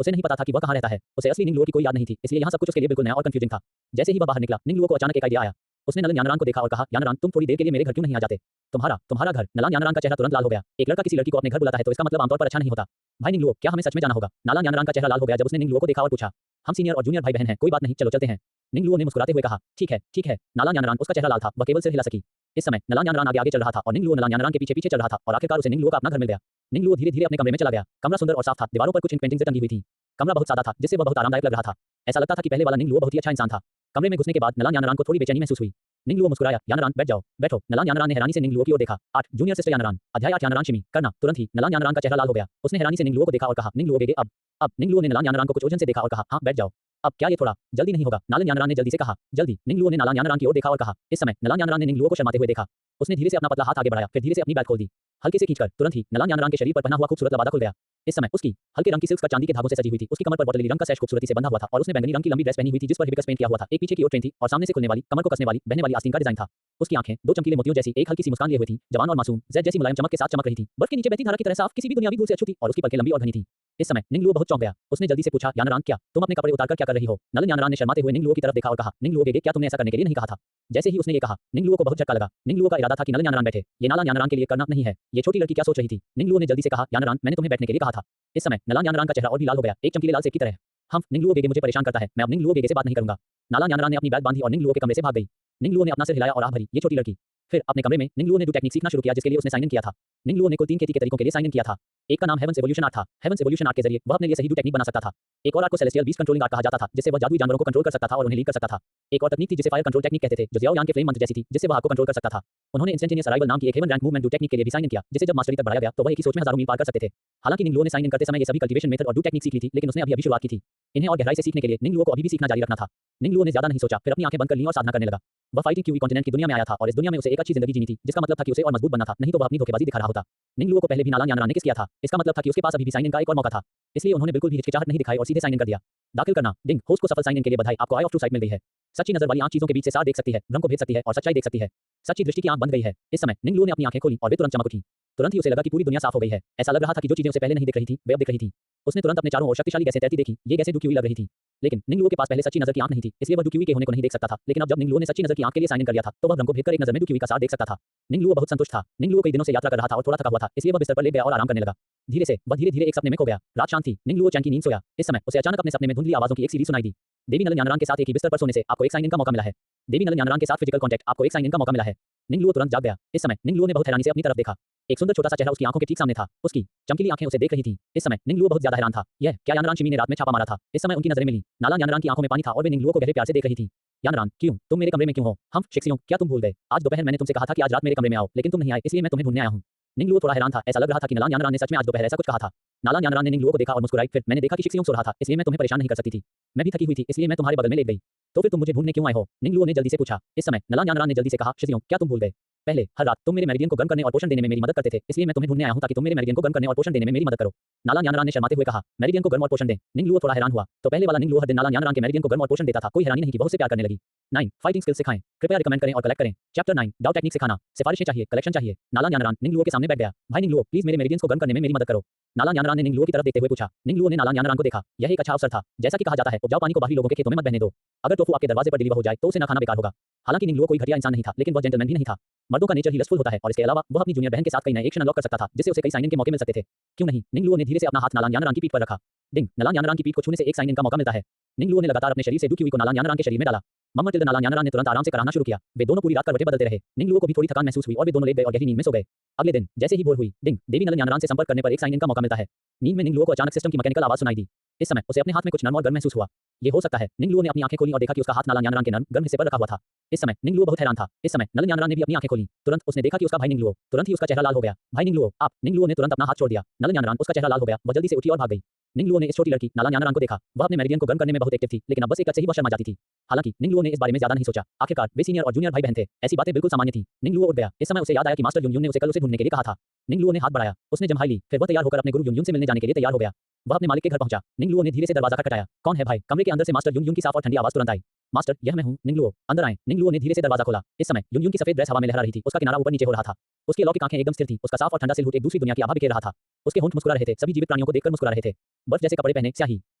उसे नहीं पता था कि वह कहाँ रहता है। उसे असली निंग लुओ की कोई याद नहीं थी, इसलिए यहाँ सब कुछ उसके लिए बिल्कुल नया और कंफ्यूजिंग था। जैसे ही वह बाहर निकला, निंग लुओ को अचानक एक आइडिया आया। उसने नलन यानरान को देखा और कहा, यानरान, तुम थोड़ी देर के लिए मेरे घर क्यों नहीं आ जाते? तुम्हारा घर? नलन यानरान का चेहरा तुरंत लाल हो गया। एक लड़का किसी लड़की को अपने घर बुलाता है तो इसका मतलब आमतौर पर अच्छा नहीं होता। भाई निंग लुओ, क्या हमें सच में जाना होगा? नलन यानरान का चेहरा लाल हो गया जब उसने निंग लुओ को देखा और पूछा। हम सीनियर और जूनियर भाई बहन हैं, कोई बात नहीं, चलो चलते हैं। निंग लुओ ने मुस्कुराते हुए कहा, ठीक है। नलन यानरान, उसका चेहरा लाल था, वह केवल सिर हिला सकी। इस समय नलन यानरान आगे चल रहा था और निंग लुओ नलन यानरान के पीछे चल रहा था और आखिरकार उसे निंग लुओ का अपना घर मिल गया। निंग लुओ धीरे-धीरे अपने कमरे में चला गया। कमरा सुंदर और साफ था, दीवारों पर कुछ पेंटिंग्स टंगी हुई थी। कमरा बहुत सादा था, जिससे वह बहुत आरामदायक लग रहा था। ऐसा लगता था कि पहले वाला निंग लुओ बहुत ही अच्छा इंसान था। कमरे में घुसने के बाद नलन यानरान को थोड़ी बेचैनी महसूस हुई। निंग लुओ मुस्कुराया, यानरान बैठ जाओ, बैठो। नलन यानरान ने हैरानी से निंग लुओ की ओर देखा। 8 जूनियर सिस्टर यानरान, अध्याय 8 यानरान शिमी करना। तुरंत ही नलन यानरान का चेहरा लाल हो गया। उसने हैरानी से निंग लुओ को देखा और कहा, निंग लुओ गेगे अब निंग लुओ ने नलन यानरान को कुछ उलझन से देखा और कहा, हाँ बैठ जाओ। अब क्या ये थोड़ा जल्दी नहीं होगा? नलन यानरान ने जल्दी से कहा। जल्दी? निंग लुओ ने नलन यानरान की ओर देखा और कहा। इस समय नलन यानरान ने निंग लुओ को शर्माते हुए देखा। उसने धीरे से अपना पतला हाथ आगे बढ़ाया, फिर धीरे से अपनी बैग खोल दी। हल्के से खींचकर तुरंत ही नलन यानरान के शरीर पर पहना हुआ खूबसूरत लबादा खुल गया। इस समय उसकी हल्के रंग की सिल्क स्कर्ट चांदी के धागों से सजी हुई थी। उसकी कमर पर बॉटली रंग का सैश खूबसूरती से बंधा हुआ था और उसने बैंगनी रंग की लंबी ड्रेस पहनी हुई थी जिस पर हिबिस्कस पेंट किया हुआ था। एक पीछे की ओर ट्रेन थी और सामने से खुलने वाली, कमर को कसने वाली, बहने वाली आस्तीन का डिजाइन था। उसकी आंखें दो चमकीले मोतियों जैसी एक हल्की सी मुस्कान लिए हुई थी, जवान और मासूम, ज़ेड जैसी मुलायम चमक के साथ चमक रही थी। बर्फ के नीचे बहती धारा की तरह साफ, किसी भी दुनियावी धूल से अछूती, और उसकी पलकें लंबी और घनी थी। इस समय निंग लुओ बहुत चौंक गया। उसने जल्दी से पूछा, यानरान, क्या तुम अपने कपड़े उतारकर क्या कर रही हो? नलन यानरान ने शर्माते हुए निंग लुओ की तरफ देखा और कहा, निंग लुओ गेगे, क्या तुमने ऐसा करने के लिए नहीं कहा था? जैसे ही उसने ये कहा, निंग लुओ को बहुत झटका लगा। निंग लुओ का इरादा था कि नलन यानरान बैठे। ये नलन यानरान के लिए करना नहीं है। ये छोटी लड़की क्या सोच रही थी? निंग लुओ ने जल्दी से कहा, यानरान, मैंने तुम्हें बैठने के लिए कहा था। इस समय नलन यानरान का चेहरा और भी लाल हो गया, एक चमकीले लाल सेब की तरह। हम निंग लुओ गेगे मुझे परेशान करता है, मैं अब निंग लुओ गेगे से बात नहीं करूंगा। नलन यानरान ने अपनी बैग बांधी और निंग लुओ के कमरे से भाग गई। निंग लुओ ने अपना सिर हिलाया और आह भरी, ये छोटी लड़की। फिर अपने कमरे में निंग लुओ ने डू टेक्निक सीखना शुरू किया जिसके लिए उसने साइन इन किया था। निंग लुओ ने कुल 3 खेती के तरीकों के लिए साइन इन किया था। एक का नाम हेवंस एवोल्यूशन आर्ट था। हेवंस एवोल्यूशन आर्ट के जरिए वह अपने लिए सही डू टेक्निक बना सकता था। एक और आर्ट को सेलेस्टियल बीस्ट कंट्रोलिंग आर्ट कहा जाता था, जिससे वह जादुई जानवरों को कंट्रोल कर सकता था और उन्हें लीड कर सकता था। एक और तकनीक थी जिसे फायर कंट्रोल टेक्निक कहते थे, जो जियाओ यान के फ्लेम मंत्र जैसी थी, जिससे वह आग को कंट्रोल कर सकता था। उन्होंने इंस्टेंटेनियस अराइवल नाम की एक heaven rank movement Dou technique के लिए भी साइन इन किया, जिसे जब मास्टरी तक बढ़ाया गया तो वह एक ही सोच में हजारों मील पार कर सकते थे। हालांकि निंग लुओ ने साइन इन करते समय ये सभी कल्टीवेशन मेथड और डू टेक्निक सीख ली थी, लेकिन उसने अभी शुरुआत की थी। इन्हें और गहराई से सीखने के लिए निंग लुओ को अभी भी सीखना जारी रखना था। निंग लुओ ने ज्यादा नहीं सोचा, फिर अपनी आंखें बंद कर ली और साधना करने लगा। वह फाइटिंग क्यूई कॉन्टिनेंट की दुनिया में आया था और इस दुनिया में उसे एक अच्छी जिंदगी जीनी थी, जिसका मतलब था कि उसे और मजबूत बनना था, नहीं तो वह अपनी धोखेबाजी दिखा रहा होता। निंग लुओ को पहले भी नलन यानरान ने किस किया था, इसका मतलब था कि उसके पास अभी भी साइन इन का एक और मौका था। इसलिए उन्होंने बिल्कुल भी हिचकिचाहट नहीं दिखाई और सीधे साइन इन कर दिया। दाखिल करना, डिंग, होस्ट को सफल साइन इन के लिए बधाई, आपको आई ऑफ ट्रू साइट मिल गई है। सच्ची नजर वाली आंख चीजों के बीच से सार देख सकती है, भ्रम को भेद सकती है और सच्चाई देख सकती है। सच्ची दृष्टि की आंख बंद गई है। इस समय निंग लुओ ने अपनी आंखें खोली और वे तुरंत चमक उठी। तुरंत ही उसे लगा कि पूरी दुनिया साफ हो गई है। ऐसा लग रहा था कि जो चीजें उसे पहले नहीं दिख रही थी, वे अब दिख रही थी। उसने तुरंत अपने चारों ओर शक्तिशाली गैसें तैरती देखी। ये गैसें डू क्यूई लग रही थी। लेकिन निंग लुओ के पास पहले सच्ची नजर की आंख नहीं थी, इसलिए वह डू क्यूई के होने को नहीं देख सकता था। लेकिन अब जब निंग लुओ ने सच्ची नजर की आंख के लिए साइन इन कर दिया था, तो वह भ्रम को भेदकर एक नजर में डू क्यूई का सार देख सकता था। निंग लुओ बहुत संतुष्ट था। निंग लुओ कई दिनों से यात्रा कर रहा था और थोड़ा थका हुआ था, इसलिए वह बिस्तर पर लेट गया और आराम करने लगा। धीरे से वह धीरे-धीरे एक सपने में खो गया। रात शांत थी। निंग लुओ चैन की नींद सोया। इस समय उसे अचानक अपने सपने में धुंधली आवाजों की एक सीरीज सुनाई दी। देवी नलन यानरान के साथ एक ही बिस्तर पर सोने से आपको एक साइन इन का मौका मिला है। देवी नलन यानरान के साथ फिजिकल कांटेक्ट, आपको एक साइन इन का मौका मिला है। निंग लुओ तुरंत जाग गया। इस समय निंग लुओ ने बहुत हैरानी से अपनी तरफ देखा। एक सुंदर छोटा सा चेहरा उसकी आंखों के ठीक सामने था। उसकी चमकीली आंखें उसे देख रही थीं। इस समय निंग लुओ बहुत ज्यादा हैरान था। यह क्या यानरान शिमी ने रात में छापा मारा था? इस समय उनकी नजरें मिली। नलन यानरान की आंखों में पानी था और वे निंग लुओ को गहरे प्यार से देख रही थी। यानरान, क्यों तुम मेरे कमरे में क्यों हो? हम शिक्सियों, क्या तुम भूल गए? आज दोपहर मैंने तुमसे कहा था कि आज रात मेरे कमरे में आओ, लेकिन तुम नहीं आए, इसलिए मैं तुम्हें ढूंढने आया हूं। निंग लुओ थोड़ा हैरान था। ऐसा लग रहा था कि नलन यानरान ने सच में आज दोपहर ऐसा कुछ कहा था। नलन यानरान ने निंग लुओ को देखा और मुस्कुराई। फिर मैंने देखा कि शिक्सियों सो रहा था, इसलिए मैं तुम्हें परेशान नहीं कर सकती थी। मैं भी थकी हुई थी, इसलिए मैं तुम्हारे बगल में लेट गई। तो फिर तुम मुझे ढूंढने क्यों आए हो? निंग लुओ ने जल्दी से पूछा। इस समय नलन यानरान ने जल्दी से कहा, शिक्सियों, क्या तुम भूल गए? पहले हर रात तुम मेरे मेरिडियन को गर्म करने और पोषण देने में मेरी मदद करते थे, इसलिए मैं तुम्हें ढूंढने आया हूं ताकि तुम मेरे मेरिडियन को गर्म करने और पोषण देने में मेरी मदद करो। नलन यानरान ने शर्माते हुए कहा, मेरिडियन को गर्म और पोषण दें? निंग लुओ थोड़ा हैरान हुआ। तो पहले वाला निंग लुओ हर दिन नलन यानरान के मेरिडियन को गर्म और पोषण देता था। कोई हैरानी नहीं कि वह उससे प्यार करने लगी। 9 फाइटिंग स्किल्स सिखाएं। कृपया रिकमेंड करें और कलेक्ट करें। चैप्टर 9 डाउ टेक्निक सिखाना। सिफारिशें चाहिए, कलेक्शन चाहिए। नलन यानरान निंग लुओ के सामने बैठ गया। भाई निंग लुओ, प्लीज मेरे मेरिडियंस को गर्म करने में मेरी मदद करो। नलन यानरान ने निंग लुओ की तरफ देखते हुए पूछा। निंग लुओ ने नलन यानरान को देखा। यह एक अच्छा अवसर था। जैसा कि कहा जाता है, उपजाऊ पानी को बाहरी लोगों के खेतों में मत बहने दो। अगर टोफू आपके दरवाजे पर डिलीवर हो जाए तो उसे न खाना बेकार होगा। हालांकि निंग लुओ कोई घटिया इंसान नहीं था, लेकिन वह जेंटलमैन भी नहीं था। मर्दों का नेचर ही लस्टफुल होता है और इसके अलावा वह अपनी जूनियर बहन के साथ कई नए एक्शन अनलॉक कर सकता था, जिससे उसे कई साइन इन के मौके मिल सकते थे। क्यों नहीं? निंग लुओ ने धीरे से अपना हाथ नलन यानरान की पीठ पर रखा। डिंग, नलन यानरान की पीठ को छूने से एक साइन इन का मौका मिलता है। निंगलुओ ने लगातार अपने शरीर से डूबी हुई को नालांग यानारान के शरीर में डाला। मम्मा टिल्डा नालांग यानारान ने तुरंत आराम से कराहना शुरू किया। वे दोनों पूरी रात करवटें बदलते रहे। निंगलुओ को भी थोड़ी थकान महसूस हुई और वे दोनों लेट गए और गहरी नींद में सो गए। अगले दिन जैसे ही भोर हुई, डिंग देवी नलन यानारान से संपर्क करने पर एक साइन इन का मौका मिलता है। नींद में निंगलुओ को अचानक सिस्टम की मैकेनिकल आवाज सुनाई दी। इस समय उसे अपने हाथ में कुछ नरम और गर्म महसूस हुआ। ये हो सकता है। निंगलुओ ने अपनी आंखें खोली और देखा कि उसका हाथ नालांग यानारान के नरम गर्म हिस्से पर रखा हुआ था। इस समय निंगलुओ बहुत हैरान था। इस समय नलन यानारान ने भी अपनी आंखें खोली। तुरंत उसने देखा कि उसका भाई निंगलुओ, तुरंत ही उसका चेहरा लाल हो गया। भाई निंगलुओ, आप। निंगलुओ ने तुरंत अपना हाथ छोड़ दिया। नलन यानारान, उसका चेहरा लाल हो गया। वह जल्दी से उठी और भाग गई। निंगलुओ ने इस छोटी लड़की नालांग यानारान को देखा। वह अपने मेरिडियन को गर्म करने में बहुत एक्टिव थी, लेकिन अब बस एक टच से ही वह शर्मा जाती थी। हालांकि निंगलुओ ने इस बारे में ज्यादा नहीं सोचा। आखिरकार वे सीनियर और जूनियर भाई बहन थे। ऐसी बातें बिल्कुल सामान्य थी। निंगलुओ उठ गया। इस समय उसे याद आया कि मास्टर युनयुन ने उसे कल उसे ढूंढने के लिए कहा था। निंगलुओ ने हाथ बढ़ाया। उसने जम्हाई ली। फिर वह तैयार होकर अपने गुरु युनयुन से मिलने जाने के लिए तैयार हो गया। वह अपने मालिक के घर पहुंचा। निंगलुओ ने धीरे से दरवाजा खटखटाया। कौन है भाई? कमरे के अंदर से मास्टर युनयुन की साफ और ठंडी आवाज तुरंत आई। मास्टर, यह मैं हूं, निंगलुओ, अंदर आएं। निंगलुओ ने धीरे से दरवाजा खोला। इस समय युनयुन की सफेद ड्रेस हवा में लहरा रही थी। उसका किनारा ऊपर नीचे हो रहा था। उसकी अलौकिक आंखें एकदम स्थिर थी। उसका साफ और ठंडा सिलहूट एक दूसरी दुनिया की आभा बिखेर रहा था। उसके होंठ मुस्कुरा रहे थे। सभी जीवित प्राणियों को देखकर मुस्कुरा रहे थे। बर्फ जैसे कपड़े पहने, स्याही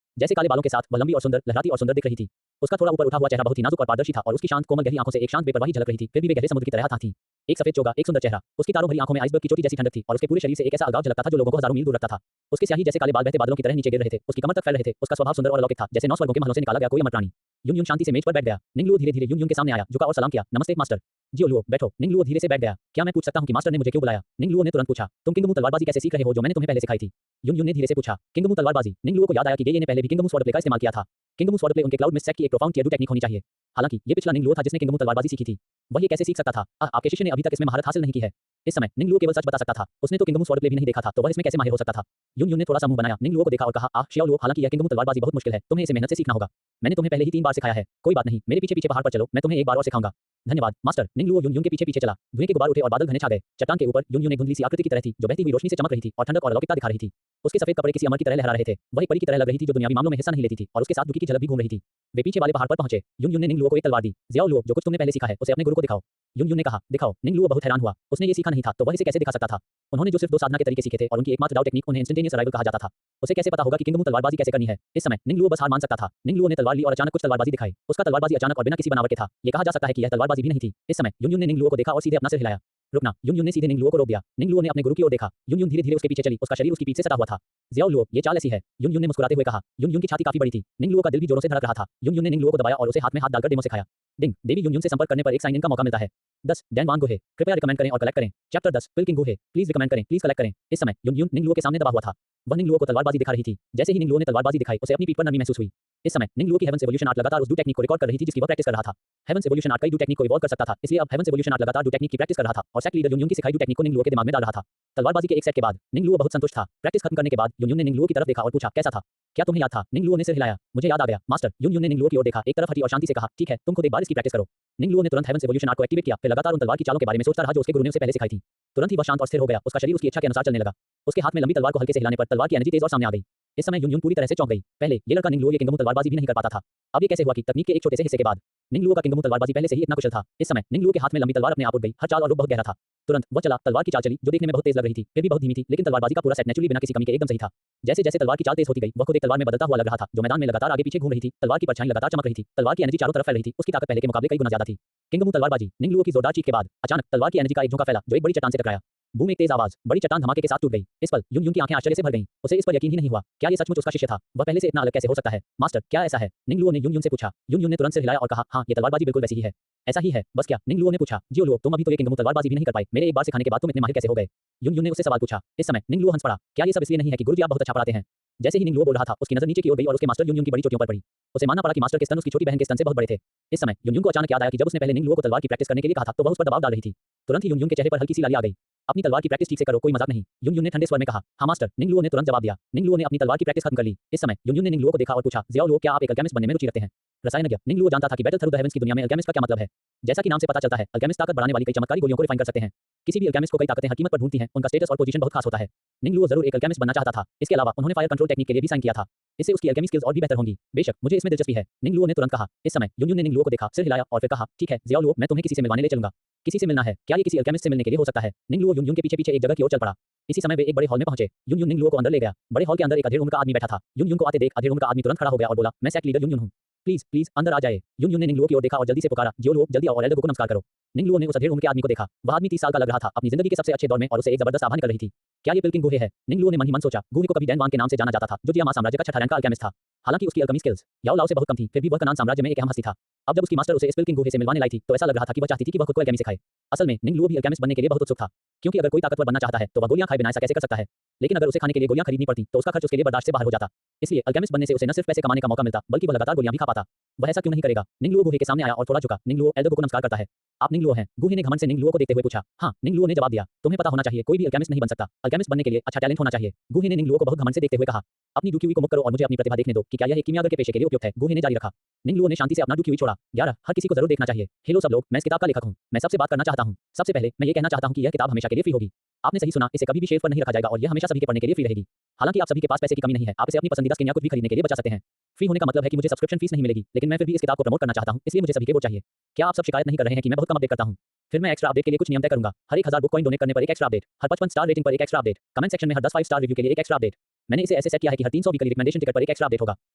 जैसे काले बालों के साथ वह लंबी और सुंदर, लहराती और सुंदर दिख रही थी। उसका थोड़ा ऊपर उठा हुआ चेहरा बहुत ही नाजुक और पारदर्शी था और उसकी शांत कोमल गहरी आंखों से एक शांत बेपरवाही झलक रही थी। फिर भी वे गहरे समुद्र की तरह था थी। एक सफेद चोगा, एक सुंदर चेहरा। उसकी तारों भरी आंखों में आइसबर्ग की चोटी जैसी ठंडक थी और उसके पूरे शरीर से एक ऐसा अलगाव झलकता था जो लोगों को हजारों मील दूर रखता था। उसके स्याही जैसे काले बाल बहते बादलों की तरह नीचे गिर रहे थे। उसकी कमर तक फैल रहे थे। उसका स्वभाव सुंदर और अलौकिक था, जैसे 9 स्वर्गों के महलों से निकाला गया कोई अमर प्राणी। युनयुन शांति से मेज पर बैठ गया। निंगलुओ धीरे-धीरे युनयुन के सामने आया, झुका और सलाम किया। नमस्ते मास्टर। जियो, बैठो। निंगलुओ धीरे से बैठ गया। क्या मैं पूछ सकता हूं कि मास्टर ने मुझे क्यों बुलाया? निंगलुओ ने तुरंत पूछा। तुम किंगमू तलवारबाजी कैसे सीख रहे हो जो मैंने तुम्हें पहले सिखाई थी? युनयुन ने धीरे से पूछा। किंगमू तलवारबाजी? निंगलुओ को याद आया कि गेये ने पहले भी किंगमू स्वॉर्ड प्ले का इस्तेमाल किया था। किंगमू स्वॉर्ड प्ले उनके क्लाउड मिस्ट सेट की एक प्रोफाउंड टियर 2 टेक्निक होनी चाहिए। हालांकि ये पिछला निंगलुओ था जिसने किंगमू तलवारबाजी सीखी थी। वह ये कैसे सीख सकता था? आपके शिष्य ने अभी तक इसमें महारत हासिल नहीं की है। इस समय निंगलुओ केवल सच बता सकता था। उसने तो किंगमू स्वॉर्ड प्ले भी नहीं देखा था, तो वह इसमें कैसे माहिर हो सकता था? युनयुन ने थोड़ा सा मुंह बनाया, निंगलुओ को देखा और कहा, शियाओलुओ, हालांकि यह किंगमू तलवारबाजी बहुत मुश्किल है। तुम्हें इसे मेहनत से सीखना होगा। मैंने तुम्हें पहले ही 3 बार सिखाया है। कोई बात नहीं, मेरे पीछे-पीछे पहाड़ पर चलो, मैं तुम्हें एक बार और सिखाऊंगा। धन्यवाद मास्टर। निंगलुओ युनयुन के पीछे-पीछे चला। धुएं के गुबार उठे और बादल घने छा गए। चट्टान के ऊपर युनयुन एक धुंधली सी आकृति की तरह थी जो बहती हुई रोशनी से चमक रही थी और ठंडक और अलौकिकता दिखा रही थी। उसके सफेद कपड़े किसी अमर की तरह लहरा रहे थे। वह एक परी की तरह लग रही थी जो दुनियावी मामलों में हिस्सा नहीं लेती थी और उसके साथ दुखी की झलक भी घूम रही थी। वे पीछे वाले पहाड़ पर पहुंचे। युनयुन ने निंगलुओ को एक तलवार दी। जियाओलुओ, जो कुछ तुमने पहले सीखा है उसे अपने गुरु को दिखाओ। युनयुन ने कहा, दिखाओ। निंगलुओ बहुत हैरान हुआ। उसने ये सीखा नहीं था तो वह इसे कैसे दिखा सकता था? उन्होंने जो सिर्फ 2 साधना के तरीके सीखे थे और उनकी एकमात्र दाव टेक्निक उन्हें इंस्टेंटेनियस अराइवल कहा जाता था। उसे कैसे पता होगा कि किंगमू तलवारबाजी कैसे करनी है? इस समय निंगलुओ बस हार मान सकता था। निंगलुओ ने तलवार ली और अचानक कुछ तलवारबाजी दिखाई। उसका तलवारबाजी अचानक और बिना किसी बनावट के था। ये कहा जा सकता है कि यह तलवारबाजी भी नहीं थी। इस समय युनयुन ने निंगलुओ को देखा और सीधे अपना सिर हिलाया। रुकना। युनयुन ने सीधे निंगलुओ को रोक दिया। निंगलुओ ने अपने गुरु की ओर देखा। युनयुन धीरे-धीरे उसके पीछे चली। उसका शरीर उसकी पीठ से सटा हुआ था। जियाओलुओ, ये चाल ऐसी है। युनयुन ने मुस्कुराते हुए कहा। युनयुन की छाती काफी बड़ी थी। निंगलुओ का दिल भी जोरों से धड़क रहा था। युनयुन ने निंगलुओ को दबाया और उसे हाथ में हाथ डालकर डेमो सिखाया। डिंग देवी युनयुन से संपर्क करने पर एक साइन इन का मौका मिलता है। 10 डैन वान गोहे, कृपया रिकमेंड करें और कलेक्ट करें। चैप्टर 10 पिल किंग गोहे, प्लीज रिकमेंड करें, प्लीज कलेक्ट करें। इस समय युनयुन निंगलुओ के सामने दबा हुआ था। वह निंगलुओ को तलवारबाजी दिखा रही थी। जैसे ही निंगलुओ ने तलवारबाजी दिखाई उसे अपनी पीठ पर नमी महसूस हुई। इस समय निंगलुओ की हेवंस एवोल्यूशन आर्ट लगातार उस डू टेक्निक को रिकॉर्ड कर रही थी जिसकी वह प्रैक्टिस कर रहा था। हेवंस एवोल्यूशन आर्ट कई डू टेक्निक को इवॉल्व कर सकता था, इसलिए अब हेवंस एवोल्यूशन आर्ट लगातार डू टेक्निक की प्रैक्टिस कर रहा था और सेक्ट लीडर युनयुन की सिखाई डू टेक्निक को निंगलुओ के दिमाग में डाल रहा था। तलवारबाजी के एक सेट के बाद निंगलुओ बहुत संतुष्ट था। प्रैक्टिस खत्म करने के बाद युनयुन ने निंगलुओ की तरफ देखा और पूछा, कैसा था? क्या तुम्हें याद था? निंगलुओ ने सिर हिलाया। मुझे याद आ गया मास्टर। युनयुन ने निंगलुओ की ओर देखा, एक तरफ हटी और शांति से कहा, ठीक है, तुम खुद एक बार इसकी प्रैक्टिस करो। निंगलुओ ने तुरंत हेवंस एवोल्यूशन आर्ट को एक्टिवेट किया, फिर लगातार उन तलवार की चालों के बारे में सोचता रहा जो उसके गुरु ने उसे पहले सिखाई थी। तुरंत ही वह शांत और स्थिर हो गया। उसका शरीर उसकी इच्छा के अनुसार चलने लगा। उसके हाथ में लंबी तलवार को हल्के से हिलाने पर तलवार की एनर्जी तेज और सामने आ गई। इस समय युनयुन पूरी तरह से चौंक गई। पहले ये लड़का निंगलुओ ये किंगमू तलवारबाजी भी नहीं कर पाता था। अब ये कैसे हुआ कि तकनीक के एक छोटे से हिस्से के बाद निंगलुओ का किंगमू तलवारबाजी पहले से ही इतना कुशल था? इस समय निंगलुओ के हाथ में लंबी तलवार अपने आप उठ गई। हर चाल और रुख बहुत गहरा था। तुरंत वह चला। तलवार की चाल चली जो देखने में बहुत तेज लग रही थी, फिर भी बहुत धीमी थी, लेकिन तलवारबाजी का पूरा सेट नेचुरली बिना किसी कमी के एकदम सही था। जैसे-जैसे तलवार की चाल तेज होती गई, वह खुद एक तलवार में बदलता हुआ लग रहा था जो मैदान में लगातार आगे पीछे घूम रही थी। तलवार की परछाई लगातार चमक रही थी। तलवार की एनर्जी चारों तरफ फैल रही थी। उसकी ताकत पहले के मुकाबले कई गुना ज्यादा थी। किंगमू तलवारबाजी। निंगलुओ की जोरदार चीख के बाद अचानक तलवार की एनर्जी का एक झोंका फैला जो एक बड़ी चट्टान से टकराया। बूम, एक तेज आवाज, बड़ी चट्टान धमाके के साथ टूट गई। इस पल युनयुन की आंखें आश्चर्य से भर गईं। उसे इस पर यकीन ही नहीं हुआ। क्या ये सचमुच उसका शिष्य था? वह पहले से इतना अलग कैसे हो सकता है? मास्टर, क्या ऐसा है? निंगलुओ ने युनयुन से पूछा। युनयुन ने तुरंत सिर हिलाया और कहा, हाँ, ये तलवारबाजी बिल्कुल वैसी ही है। ऐसा ही है, बस क्या? निंगलुओ ने पूछा। जियोलुओ, तुम अभी तो ये किंगमू तलवारबाजी भी नहीं कर पाए। मेरे एक बार सिखाने के बाद तुम इतने माहिर कैसे हो गए? युनयुन ने उससे सवाल पूछा। इस समय निंगलुओ हंस पड़ा। क्या ये सब इसलिए नहीं है कि गुरुजी आप बहुत अच्छा पढ़ाते हैं? जैसे ही निंगलुओ बोल रहा था उसकी नजर नीचे की ओर गई और उसके मास्टर युनयुन की बड़ी चोटियों पर पड़ी। उसे मानना पड़ा कि मास्टर के स्तन उसकी छोटी बहन के स्तन से बहुत बड़े थे। इस समय युनयुन को अचानक याद आया कि जब उसने पहले निंगलुओ को तलवार की प्रैक्टिस करने के लिए कहा था तो वह उस पर दबाव डाल रही थी। तुरंत ही युनयुन के चेहरे पर हल्की सी लाली आ गई। अपनी तलवार की प्रैक्टिस ठीक से करो, कोई मजाक नहीं। युनयुन ने ठंडे स्वर में कहा। हाँ मास्टर। निंगलुओ ने तुरंत जवाब दिया। निंगलुओ ने अपनी तलवार की प्रैक्टिस खत्म कर ली। इस समय युनयुन ने निंगलुओ को देखा और पूछा, जियाओलुओ, क्या आप एक अल्केमिस्ट बनने में रुचि रखते हैं? रसायनज्ञ। निंगलुओ जानता था कि बैटल थ्रू द हेवंस की दुनिया में अल्केमिस्ट का क्या मतलब है। जैसा कि नाम से पता चलता है, अल्केमिस्ट ताकत बढ़ाने वाली कई चमत्कारी गोलियों को रिफाइन कर सकते हैं। किसी भी अल्केमिस्ट को कई ताकतें हर कीमत पर ढूंढती हैं, उनका स्टेटस और पोजीशन बहुत खास होता है। निंगलुओ जरूर एक अल्केमिस्ट बनना चाहता था। इसके अलावा उन्होंने फायर कंट्रोल टेक्निक के लिए भी साइन किया था। इससे उसकी अल्केमी स्किल्स और भी बेहतर होंगी। बेशक, मुझे इसमें दिलचस्पी है, निंगलुओ ने तुरंत कहा। इस समय युनयुन ने निंगलुओ को देखा, सिर हिलाया और फिर कहा, ठीक है जियाओलुओ, मैं तुम्हें किसी से मिलवाने ले चलूंगा। किसी से मिलना है? क्या ये किसी अल्केमिस्ट से मिलने के लिए हो सकता है? निंगलुओ युनयुन के पीछे-पीछे एक जगह की ओर चल पड़ा। इसी समय वे एक बड़े हॉल में पहुंचे। युनयुन निंगलुओ को अंदर ले गया। बड़े हॉल के अंदर एक अधेड़ उम्र का आदमी बैठा था। युनयुन को आते देख अधेड़ उम्र का आदमी तुरंत खड़ा हो गया और बोला, मैं सेक्ट लीडर युनयुन हूं। प्लीज प्लीज अंदर आ जाए। युनयुन ने निंगलुओ की ओर देखा और जल्दी से पुकारा, जियोलुओ, जल्दी आओ और एल्डर को नमस्कार करो। निंगलुओ ने उस अधेड़ उम्र के आदमी को देखा। वह आदमी 30 साल का लग रहा था, अपनी जिंदगी के सबसे अच्छे दौर में, और उसे एक जबरदस्त आभा निकल रही थी। क्या ये पिल किंग गुहे है? निंगलुओ ने मन ही मन सोचा। गुहे को कभी डैन वान के नाम से जाना जाता था, जो जियामा साम्राज्य का छठा रैंक का अल्केमिस्ट था। हालांकि उसकी अल्केमी स्किल्स याओ लाओ से बहुत कम थी, फिर भी वह कनान साम्राज्य में एक अहम हस्ती था। अब जब उसकी मास्टर उसे स्पिल किंग गुहे से मिलवाने लाई थी, तो ऐसा लग रहा था कि वह चाहती थी कि वह खुद को अल्केमी सिखाए। असल में निंग लुओ भी अल्केमिस्ट बनने के लिए बहुत उत्सुक था, क्योंकि अगर कोई ताकतवर बनना चाहता है तो वह गोलियां खाए बिना ऐसा कैसे कर सकता है। लेकिन अगर उसे खाने के लिए गोलियां खरीदनी पड़ती तो उसका खर्च उसके लिए बर्दाश्त से बाहर हो जाता। इसलिए अल्केमिस्ट बनने से उसे न सिर्फ पैसे कमाने का मौका मिलता, बल्कि वह लगातार गोलियां भी खा पाता। वह ऐसा क्यों नहीं करेगा? निंग लुओ गुहे के सामने आया और थोड़ा झुका। निंग लुओ एल्डर को नमस्कार करता है। आप निंग लुओ हैं? गुहे ने घमंड से निंग लुओ को देखते हुए पूछा। हाँ, निंग लुओ ने जवाब दिया। तुम्हें पता होना चाहिए, कोई भी अल्केमिस्ट नहीं बन सकता। अल्केमिस्ट बनने के लिए अच्छा टैलेंट होना चाहिए। गुहे ने निंग लुओ को बहुत घमंड से देखते हुए कहा। अपनी डुक्यूई को मुक्त करो और मुझे अपनी प्रतिभा देखने दो कि क्या यह एक कीमियागर के पेशे के लिए उपयुक्त है। गुहे ने जारी रखा। निंग लुओ ने शांति से अपना डुक्यूई छोड़ा। 11 हर किसी को जरूर देखना चाहिए। हेलो सब लोग, मैं इस किताब का लेखक हूं। मैं सबसे बात करना चाहता हूं। सबसे पहले मैं ये कहना चाहता हूं कि यह किताब हमेशा के लिए फ्री होगी। आपने सही सुना, इसे कभी भी शेल्फ पर नहीं रखा जाएगा और यह हमेशा सभी के पढ़ने के लिए फ्री रहेगी। हालांकि आप सभी के पास पैसे की कमी नहीं है, आप इसे अपनी पसंदीदा स्किन या कुछ भी खरीदने के लिए बचा सकते हैं। फ्री होने का मतलब है कि मुझे सब्सक्रिप्शन फीस नहीं मिलेगी, लेकिन मैं फिर भी इस किताब को प्रमोट करना चाहता हूं, इसलिए मुझे सभी के वोट चाहिए। क्या आप सब शिकायत नहीं कर रहे हैं कि मैं बहुत कम अपडेट करता हूं? फिर मैं एक्स्ट्रा अपडेट के लिए कुछ नियम तय करूंगा। हर 1000 बुक कॉइन डोनेट करने पर एक एक्स्ट्रा अपडेट, हर 55 स्टार रेटिंग पर एक एक्स्ट्रा अपडेट, कमेंट सेक्शन में हर 10 5 स्टार रिव्यू के लिए एक एक्स्ट्रा अपडेट। मैंने इसे ऐसे सेट किया है कि हर 300 वीकली रिकमेंडेशन टिकट पर एक एक्स्ट्रा अपडेट होगा।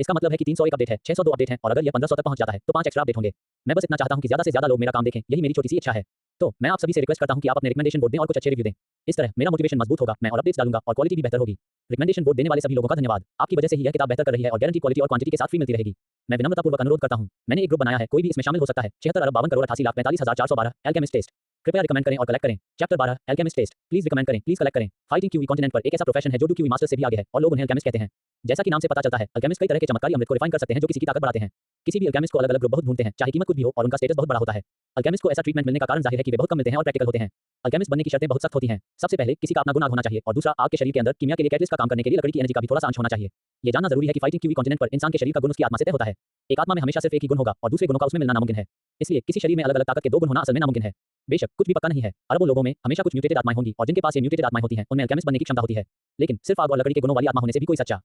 इसका मतलब है कि 301 अपडेट है, 602 अपडेट है और अगर यह 1500 तक पहुंच जाता है तो 5 एक्स्ट्रा अपडेट होंगे। मैं बस इतना चाहता हूं कि ज्यादा से ज्यादा लोग मेरा काम देखें, यही मेरी छोटी सी इच्छा है। तो मैं आप सभी से रिक्वेस्ट करता हूं कि आप अपने रिकमेंडेशन वोट दें और कुछ अच्छे रिव्यू दें। इस तरह मेरा मोटिवेशन मजबूत होगा, मैं और अपडेट्स डालूंगा और क्वालिटी भी बेहतर होगी। रिकमेंडेशन वोट देने वाले सभी लोगों का धन्यवाद। आपकी वजह से ही यह किताब बेहतर कर रही है और गारंटी क्वालिटी और क्वांटिटी के साथ फ्री मिलती रहेगी। मैं विनम्रतापूर्वक अनुरोध करता हूं। मैंने एक ग्रुप बनाया है, कोई भी इसमें शामिल हो सकता है। 76 अरब 52 करोड़ 88,45,412 अल्केमिस्ट टेस्ट। कृपया रिकमेंड करें और कलेक्ट करें। Chapter 12 alchemist test. Please recommend करें, प्लीज कलेक्ट करें। फाइटिंग क्यूई कॉन्टिनेंट पर एक ऐसा प्रोफेशन है जो डुक्यूई मास्टर से भी आगे है और लोग उन्हें अल्केमिस्ट कहते हैं। जैसा कि नाम से पता चलता है, अल्केमिस्ट कई तरह के चमत्कारी अमृत को रिफाइन कर सकते हैं जो किसी की ताकत बढ़ाते हैं। किसी भी अल्केमिस्ट को अलग-अलग ग्रुप बहुत ढूंढते हैं, चाहे कीमत कुछ भी हो और उनका स्टेटस बहुत बड़ा होता है। अल्केमिस्ट को ऐसा ट्रीटमेंट मिलने का कारण जाहिर है कि वे बहुत कम मिलते हैं और प्रैक्टिकल होते हैं। अल्केमिस्ट बनने की शर्तें बहुत सख्त होती हैं। सबसे पहले किसी का अपना गुण आग होना चाहिए और दूसरा आग के शरीर के अंदर कीमिया के लिए कैटलिस्ट का काम करने के लिए लकड़ी की एनर्जी का भी थोड़ा सा अंश होना चाहिए। ये जानना जरूरी है कि फाइटिंग क्यूई कॉन्टिनेंट पर इंसान के शरीर का गुण उसकी आत्मा से तय होता है। एक आत्मा में हमेशा सिर्फ एक ही गुण होगा और दूसरे गुणों का उसमें मिलना नामुमकिन है। इसलिए किसी शरीर में अलग-अलग ताकत के दो गुण होना असल में नामुमकिन है। बेशक कुछ भी पक्का नहीं है। अरबों लोगों में हमेशा कुछ म्यूटेटेड आत्माएं होंगी और जिनके पास ये म्यूटेटेड आत्माएं होती हैं, उनमें अल्केमिस्ट बनने की क्षमता होती है। लेकिन सिर्फ आग और लकड़ी के गुणों वाली आत्मा होने से भी कोई सच्चा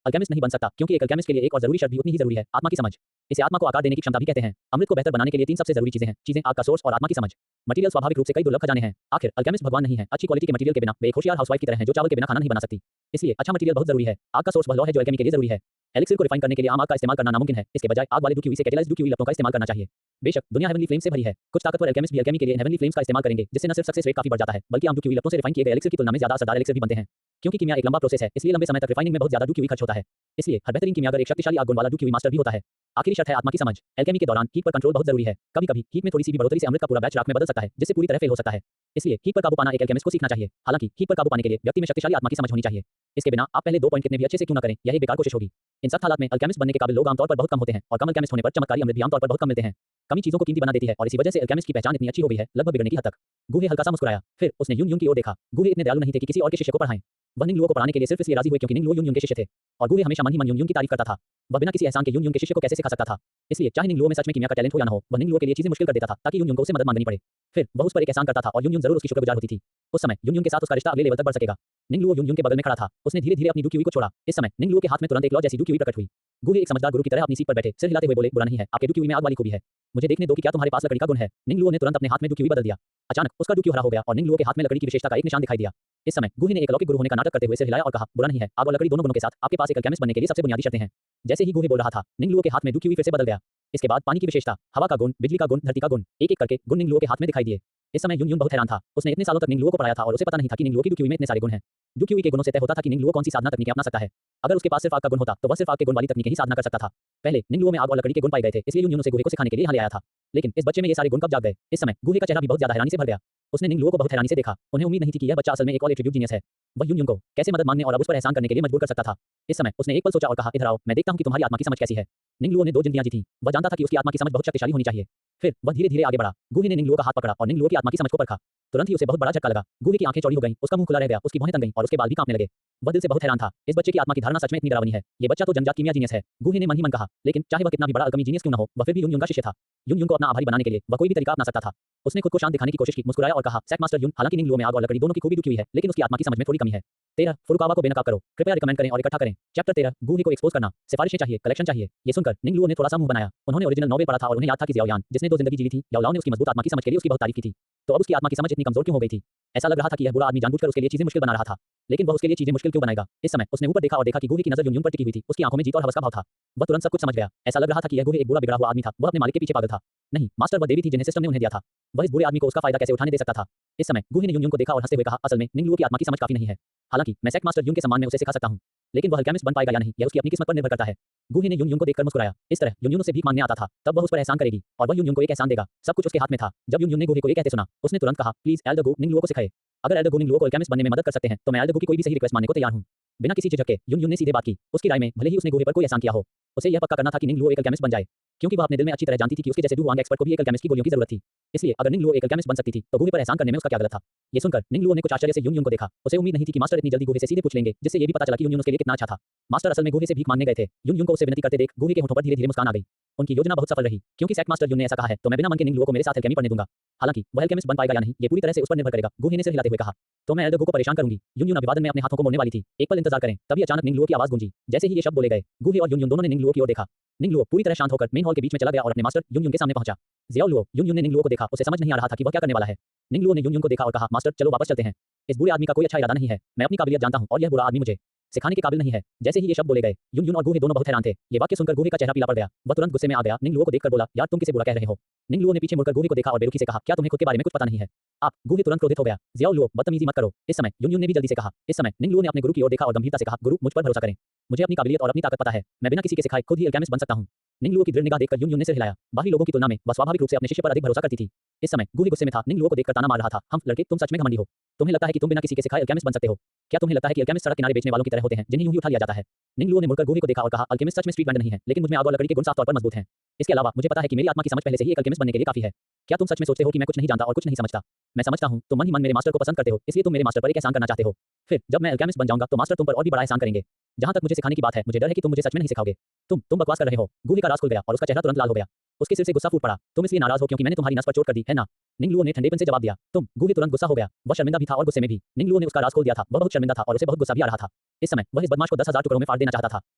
अल्केमिस्ट नहीं बन सकता, क्योंकि एक अल्केमिस्ट के लिए एक और जरूरी शर्त भी उतनी ही जरूरी है, आत्मा की समझ। इसे आत्मा को आकार देने की क्षमता भी कहते हैं। अमृत को बेहतर बनाने के लिए 3 सबसे जरूरी चीजें हैं। चीजें आग का सोर्स और आत्मा की समझ। मटेरियल स्वाभाविक रूप से कई दुर्लभ खजाने हैं। आखिर अल्केमिस्ट भगवान नहीं है। अच्छी क्वालिटी के मटेरियल के बिना वे एक होशियार हाउसवाइफ की तरह हैं जो चावल के बिना खाना नहीं बना सकती। इसलिए अच्छा मटेरियल बहुत जरूरी है। आग का सोर्स वह लौ है जो अल्केमी के लिए जरूरी है। एलिक्सिर को रिफाइन करने के लिए आम आग का इस्तेमाल करना नामुमकिन है। इसके बजाय आग वाले डुक्यूई से कैटेलाइज्ड डुक्यूई लपटों का इस्तेमाल करना चाहिए। बेशक दुनिया हेवनली फ्लेम से भरी है। कुछ ताकतवर अल्केमिस्ट भी अल्केमी के लिए हेवनली फ्लेम्स का इस्तेमाल करेंगे, जिससे न सिर्फ सक्सेस रेट काफी बढ़ जाता है, बल्कि आम डुक्यूई लपटों से रिफाइन किए गए एलिक्सिर की तुलना में ज्यादा असरदार एलिक्सिर भी बनते हैं। क्योंकि कीमिया एक लंबा प्रोसेस है, इसलिए लंबे समय तक रिफाइनिंग में बहुत ज्यादा डुक्यूई खर्च होता है। इसलिए हर बेहतरीन कीमियागर एक शक्तिशाली आग गुण वाला डुक्यूई मास्टर भी होता है। आखिरी शर्त है आत्मा की समझ। एल्केमी के दौरान हीट पर कंट्रोल बहुत जरूरी है। कभी-कभी हीट में थोड़ी सी भी बढ़ोतरी से अमृत का पूरा बैच राख में बदल सकता है, जिससे पूरी तरह फेल हो सकता है। इसलिए हीट पर काबू पाना एक एल्केमिस्ट को सीखना चाहिए। हालांकि हीट पर काबू पाने के लिए व्यक्ति में शक्तिशाली आत्मा की समझ होनी चाहिए। इसके बिना आप पहले 2 पॉइंट कितने भी अच्छे से क्यों न करें, यह एक बेकार कोशिश होगी। इन सख्त हालात में अल्केमिस्ट बनने के काबिल लोग आमतौर पर बहुत कम होते हैं और कम अल्केमिस्ट होने पर चमत्कारी अमृत भी आमतौर पर बहुत कम मिलते हैं। कमी चीजों को कीमती बना देती है और इसी वजह से अल्केमिस्ट की पहचान इतनी अच्छी हो गई है, लगभग बिगड़ने की हद तक। गुहे हल्का सा मुस्कुराया, फिर उसने यून यून की ओर देखा। गुहे इतने दयालु नहीं थे कि किसी और के शिष्य को पढ़ाएं। वह निंग लुओ को पढ़ाने के लिए सिर्फ इसलिए राजी हुए क्योंकि निंग लुओ यून यून के शिष्य थे और गुहे हमेशा मन ही मन यून यून की तारीफ करता था। वह बिना किसी एहसान के यून यून के शिष्य को कैसे सिखा सकता था? इसलिए चाहे निंग लुओ में सच में कीमिया का टैलेंट हो या न हो, वह निंग लुओ के लिए चीजें मुश्किल कर देता था ताकि यून यून को उसे मदद मांगनी पड़े। फिर वह उस पर एक एहसान करता था और यून यून जरूर उसकी शुक्रगुजार होती थी। उस समय यून यून के साथ उसका रिश्ता अगले लेवल तक बढ़ सकेगा। निंग लुओ यून यून के बगल में खड़ा था। उसने धीरे-धीरे अपनी डुक्यूई को छोड़ा। इस समय निंग लुओ के हाथ में तुरंत एक लौ जैसी डुक्यूई प्रकट हुई। गुहे एक समझदार गुरु की तरह अपनी सीट पर बैठे सिर हिलाते हुए बोले, बुरा नहीं है, आपके डुक्यूई में आग वाली खूबी है। मुझे देखने दो कि क्या तुम्हारे पास लकड़ी का गुण है। निंग लुओ ने तुरंत अपने हाथ में डुक्यूई बदल दिया। अचानक उसका डुक्यू हरा हो गया और निंग लुओ के हाथ में लकड़ी की विशेषता का एक निशान दिखाई दिया। इस समय गुहे ने एक अलौकिक गुरु होने का नाटक करते हुए सिर हिलाया और कहा, बुरा नहीं है, आग और लकड़ी दोनों गुणों के साथ आपके पास एक अल्केमिस्ट बनने के लिए सबसे बुनियादी शर्तें हैं। जैसे ही गुहे बोल रहा था, निंग लुओ के हाथ में डुक्यूई फिर से बदल गया। इसके बाद पानी की विशेषता, हवा का गुण, बिजली का गुण, धरती का गुण, एक-एक करके गुण निंग लुओ के हाथ में दिखाई दिए। इस समय यून यून बहुत हैरान था। उसने इतने सालों तक निंग लुओ को पढ़ाया था और उसे पता नहीं था कि निंग लुओ की डुक्यूई में इतने सारे गुण हैं। डुक्यूई के गुणों से तय होता था कि निंग लुओ कौन सी साधना तकनीकें अपना सकता है। अगर उसके पास सिर्फ आग का गुण होता तो वह सिर्फ आग के गुण वाली तकनीकें ही साधना कर सकता था। पहले निंग लुओ में आग और लकड़ी के गुण पाए गए थे, इसलिए यून यून उसे गुहे को सिखाने के लिए यहाँ ले आया था। लेकिन इस बच्चे में ये सारे गुण कब जाग गए? इस समय गुहे का चेहरा भी बहुत ज्यादा हैरानी से भर गया। उसने निंग लुओ को बहुत हैरानी से देखा। उन्हें उम्मीद नहीं थी कि यह बच्चा असल में एक और एट्रिब्यूट जीनियस है। वह यून यून को कैसे मदद मांगने और अब उस पर एहसान करने के लिए मजबूर कर सकता था। इस समय उसने एक पल सोचा और कहा, इधर आओ, मैं देखता हूं कि तुम्हारी आत्मा की समझ कैसी है। निंग लुओ ने 2 जिंदगियां जीती। वह जानता था कि उसकी आत्मा की समझ बहुत शक्तिशाली होनी चाहिए। फिर वह धीरे-धीरे आगे बढ़ा। गुहे ने निंग लुओ का हाथ पकड़ा और निंग लुओ की आत्मा की समझ को परखा। तुरंत ही उसे बहुत बड़ा झटका लगा। गुहे की आंखें चौड़ी हो गईं, उसका मुंह खुला रह गया, उसकी भौहें तन गईं और उसके बाल भी कांपने लगे। वह दिल से बहुत हैरान था। इस बच्चे की आत्मा की धारणा सच में इतनी डरावनी है। ये बच्चा तो जन्मजात कीमिया जीनियस है। गुहे ने मन ही मन कहा। लेकिन चाहे वह कितना भी बड़ा अल्केमी जीनियस क्यों न हो, वह फिर भी यून यून का शिष्य था। यून यून को अपना आभारी बनाने के लिए वह कोई भी तरीका अपना सकता था। उसने खुद को शांत दिखाने की कोशिश की, मुस्कुराया और कहा, सेक मास्टर यून, हालांकि निंग लुओ में आग और लकड़ी दोनों की खूबी डुकी हुई है, लेकिन उसकी आत्मा की समझ में थोड़ी कमी है। 13 फुरुकावा को बेनकाब करो। कृपया रिकमेंड करें और इकट्ठा करें। चैप्टर 13 गुहे को एक्सपोज करना। सिफारिशें चाहिए, कलेक्शन चाहिए। ये सुनकर निंग लुओ ने थोड़ा सा मुंह बनाया। उन्होंने ओरिजिनल नॉवेल पढ़ा था और उन्हें याद था कि ज़ियाओ यान, जिसने 2 जिंदगी जी ली थी, याओ लाओ ने उसकी मजबूत आत्मा की समझ के लिए उसकी बहुत तारीफ की थी। तो अब उसकी आत्मा की समझ इतनी कमजोर क्यों हो गई थी? ऐसा लग रहा था कि यह बुरा आदमी जानबूझकर उसके लिए चीजें मुश्किल बना रहा था। लेकिन वह उसके लिए चीजें मुश्किल क्यों बनाएगा? इस समय उसने ऊपर देखा और देखा कि गुहे की नजर यून यून पर टिकी हुई थी। उसकी आंखों में जीत और हवस का भाव था। वह तुरंत सब कुछ समझ गया। ऐसा लग रहा था कि यह गुहे एक बुरा बिगड़ा हुआ आदमी था। वह अपने मालिक के पीछे पागल था। नहीं, मास्टर वह देवी थी जिन्हें सिस्टम ने उन्हें दिया था। वह इस बुरे आदमी को उसका फायदा कैसे उठाने दे सकता था? इस समय गुहे ने यून यून को देखा और हंसते हुए कहा, असल में निंग लुओ की आत्मा की समझ काफी नहीं है। हालांकि मैं सेक्ट मास्टर यून के सम्मान में उसे सिखा सकता हूं, लेकिन वह अल्केमिस्ट बन पाएगा या नहीं, यह उसकी अपनी किस्मत पर निर्भर करता है। गूहे ने यून को देखकर मुस्कुराया। इस तरह यून उससे भीख मांगने आता था, तब वह उस पर एहसान करेगी और वह यून को एक एहसान देगा। सब कुछ उसके हाथ में था। जब यून ने गूहे को ये कहते सुना, उसने तुरंत कहा, प्लीज एल्डर गो निंगलुओ को सिखाए। अगर एल्डर गो निंगलुओ को अल्केमिस्ट बनने में मदद कर सकते हैं तो मैं एल्डर गो की कोई भी सही रिक्वेस्ट मानने को तैयार हूं। बिना किसी झिझक के यून ने सीधे बात की। उसकी राय में भले ही उसने गूहे पर कोई एहसान किया हो, उसे यह पक्का करना था कि निंगलुओ एक अल्केमिस्ट बन जाए, क्योंकि वह अपने दिल में अच्छी तरह जानती थी कि उसके जैसे डू वांग एक्सपर्ट को भी एक अल्केमिस्ट की गोलियों की जरूरत थी। इसलिए अगर निंगलुओ एक अल्केमिस्ट बन सकती थी तो गूहे पर एहसान करने में उसका क्या गलत था। ये सुनकर निंगलुओ ने कुछ आश्चर्य से यून को देखा। उसे उम्मीद नहीं थी कि मास्टर इतनी जल्दी गूहे से सीधे पूछ लेंगे, जिससे ये भी पता चला कि यून उसके लिए कितना अच्छा था। मास्टर असल में गूहे से भीख मांगने गए थे। यून को उससे विनती करते देख गूहे के होठों पर धीरे-धीरे मुस्कान आ गई। उनकी योजना बहुत सफल रही, क्योंकि सेक्ट मास्टर यून ने ऐसा कहा है तो मैं बिना मन के निंगलुओ को मेरे साथ एल्केमी पढ़ने दूंगा। हालांकि वह एल्केमिस्ट बन पाएगा या नहीं, ये पूरी तरह से उस पर निर्भर करेगा। गूहे ने सिर हिलाते हुए कहा, तो मैं एल्डर गो को परेशान करूंगी। यून अभिवादन में अपने हाथों को मोड़ने वाली थी। एक पल इंतजार करें। तभी अचानक निंगलुओ की आवाज गूंजी। जैसे ही ये शब्द बोले गए, गूहे और यून दोनों ने निंगलुओ की ओर देखा। निंगलुओ पूरी तरह शांत होकर मेन हॉल के बीच में चला गया और अपने मास्टर यून के सामने पहुंचा। ज़ियाओलुओ, यून ने निंगलुओ को देखा। उसे समझ नहीं आ रहा था कि वह क्या करने वाला है। निंगलुओ ने यून को देखा और कहा, मास्टर चलो वापस चलते हैं। इस बुरे आदमी का कोई अच्छा इरादा नहीं है। मैं अपनी काबिलियत जानता हूं और यह बुरा आदमी मुझे सिखाने के काबिल नहीं है। जैसे ही ये शब्द बोले गए, यून और गूहे दोनों बहुत हैरान थे। ये वाक्य सुनकर गूहे का चेहरा पीला पड़ गया। वह तुरंत गुस्से में आ गया। निंगलुओ को देखकर बोला, यार तुम किसे बुरा कह रहे हो। निंगलुओ ने पीछे मुड़कर गूहे को देखा और बेरुखी से कहा, क्या तुम्हें खुद के बारे में कुछ पता नहीं है। आप। गूहे तुरंत क्रोधित हो गया। ज़ियाओलुओ, बदतमीजी मत करो। इस समय यून ने भी जल्दी से कहा। इस समय निंगलुओ ने अपने गुरु की ओर देखा और गंभीरता से कहा, गुरु मुझ पर भरोसा करें। मुझे अपनी काबिलियत और अपनी ताकत पता है। मैं बिना किसी के सिखाए खुद ही अल्केमिस्ट बन सकता हूं। निंगलुओ की दृढ़ निगाह देखकर यून ने सिर हिलाया। बाकी लोगों की तुलना में वह स्वाभाविक रूप से अपने शिष्य पर अधिक भरोसा करती थी। इस समय गूहे गुस्से में था। निंगलुओ को देखकर ताना मार रहा था, हम लड़के तुम सच में घमंडी हो। तुम्हें लगता है कि तुम बिना किसी के सिखाए अल्केमिस्ट बन सकते हो। क्या तुम्हें लगता है कि अल्केमिस्ट सड़क किनारे बेचने वालों की तरह होते हैं जिन्हें यूं ही उठा लिया जाता है। निंगलुओ ने मुड़कर गूहे को देखा और कहा, अल्केमिस्ट सच में स्ट्रीट वेंडर नहीं है, लेकिन मुझमें आग और लकड़ी के गुण साफ तौर पर मजबूत हैं। इसके अलावा मुझे पता है कि मेरी आत्मा की समझ पहले से ही एक अल्केमिस्ट बनने के लिए काफी है। क्या तुम सच में सोचते हो कि मैं कुछ नहीं जानता और कुछ नहीं समझता। मैं समझता हूं, तुम मन ही मन मेरे मास्टर को पसंद करते हो, इसलिए तुम मेरे मास्टर पर एक एहसान करना चाहते हो। फिर जब मैं अल्केमिस्ट बन जाऊंगा तो मास्टर तुम पर और भी बड़ा एहसान करेंगे। जहां तक मुझे सिखाने की बात है, मुझे डर है कि तुम मुझे सच में नहीं सिखाओगे। तुम बकवास कर रहे हो। गूहे का राज खुल गया और उसका चेहरा तुरंत लाल हो गया। उसके सिर से गुस्सा फूट पड़ा। तुम इसलिए नाराज हो क्योंकि मैंने तुम्हारी नस पर चोट कर दी है ना। निंगलुओ ने ठंडेपन से जवाब दिया। तुम। गूहे तुरंत गुस्सा हो गया। वह शर्मिंदा भी था और गुस्से में भी। निंगलुओ ने उसका राज खोल दिया था। वह बहुत शर्मिंदा था और उसे बहुत गुस्सा भी आ रहा था। इस समय वह इस बदमाश को 10,000 टुकड़ों में फाड़ देना चाहता था।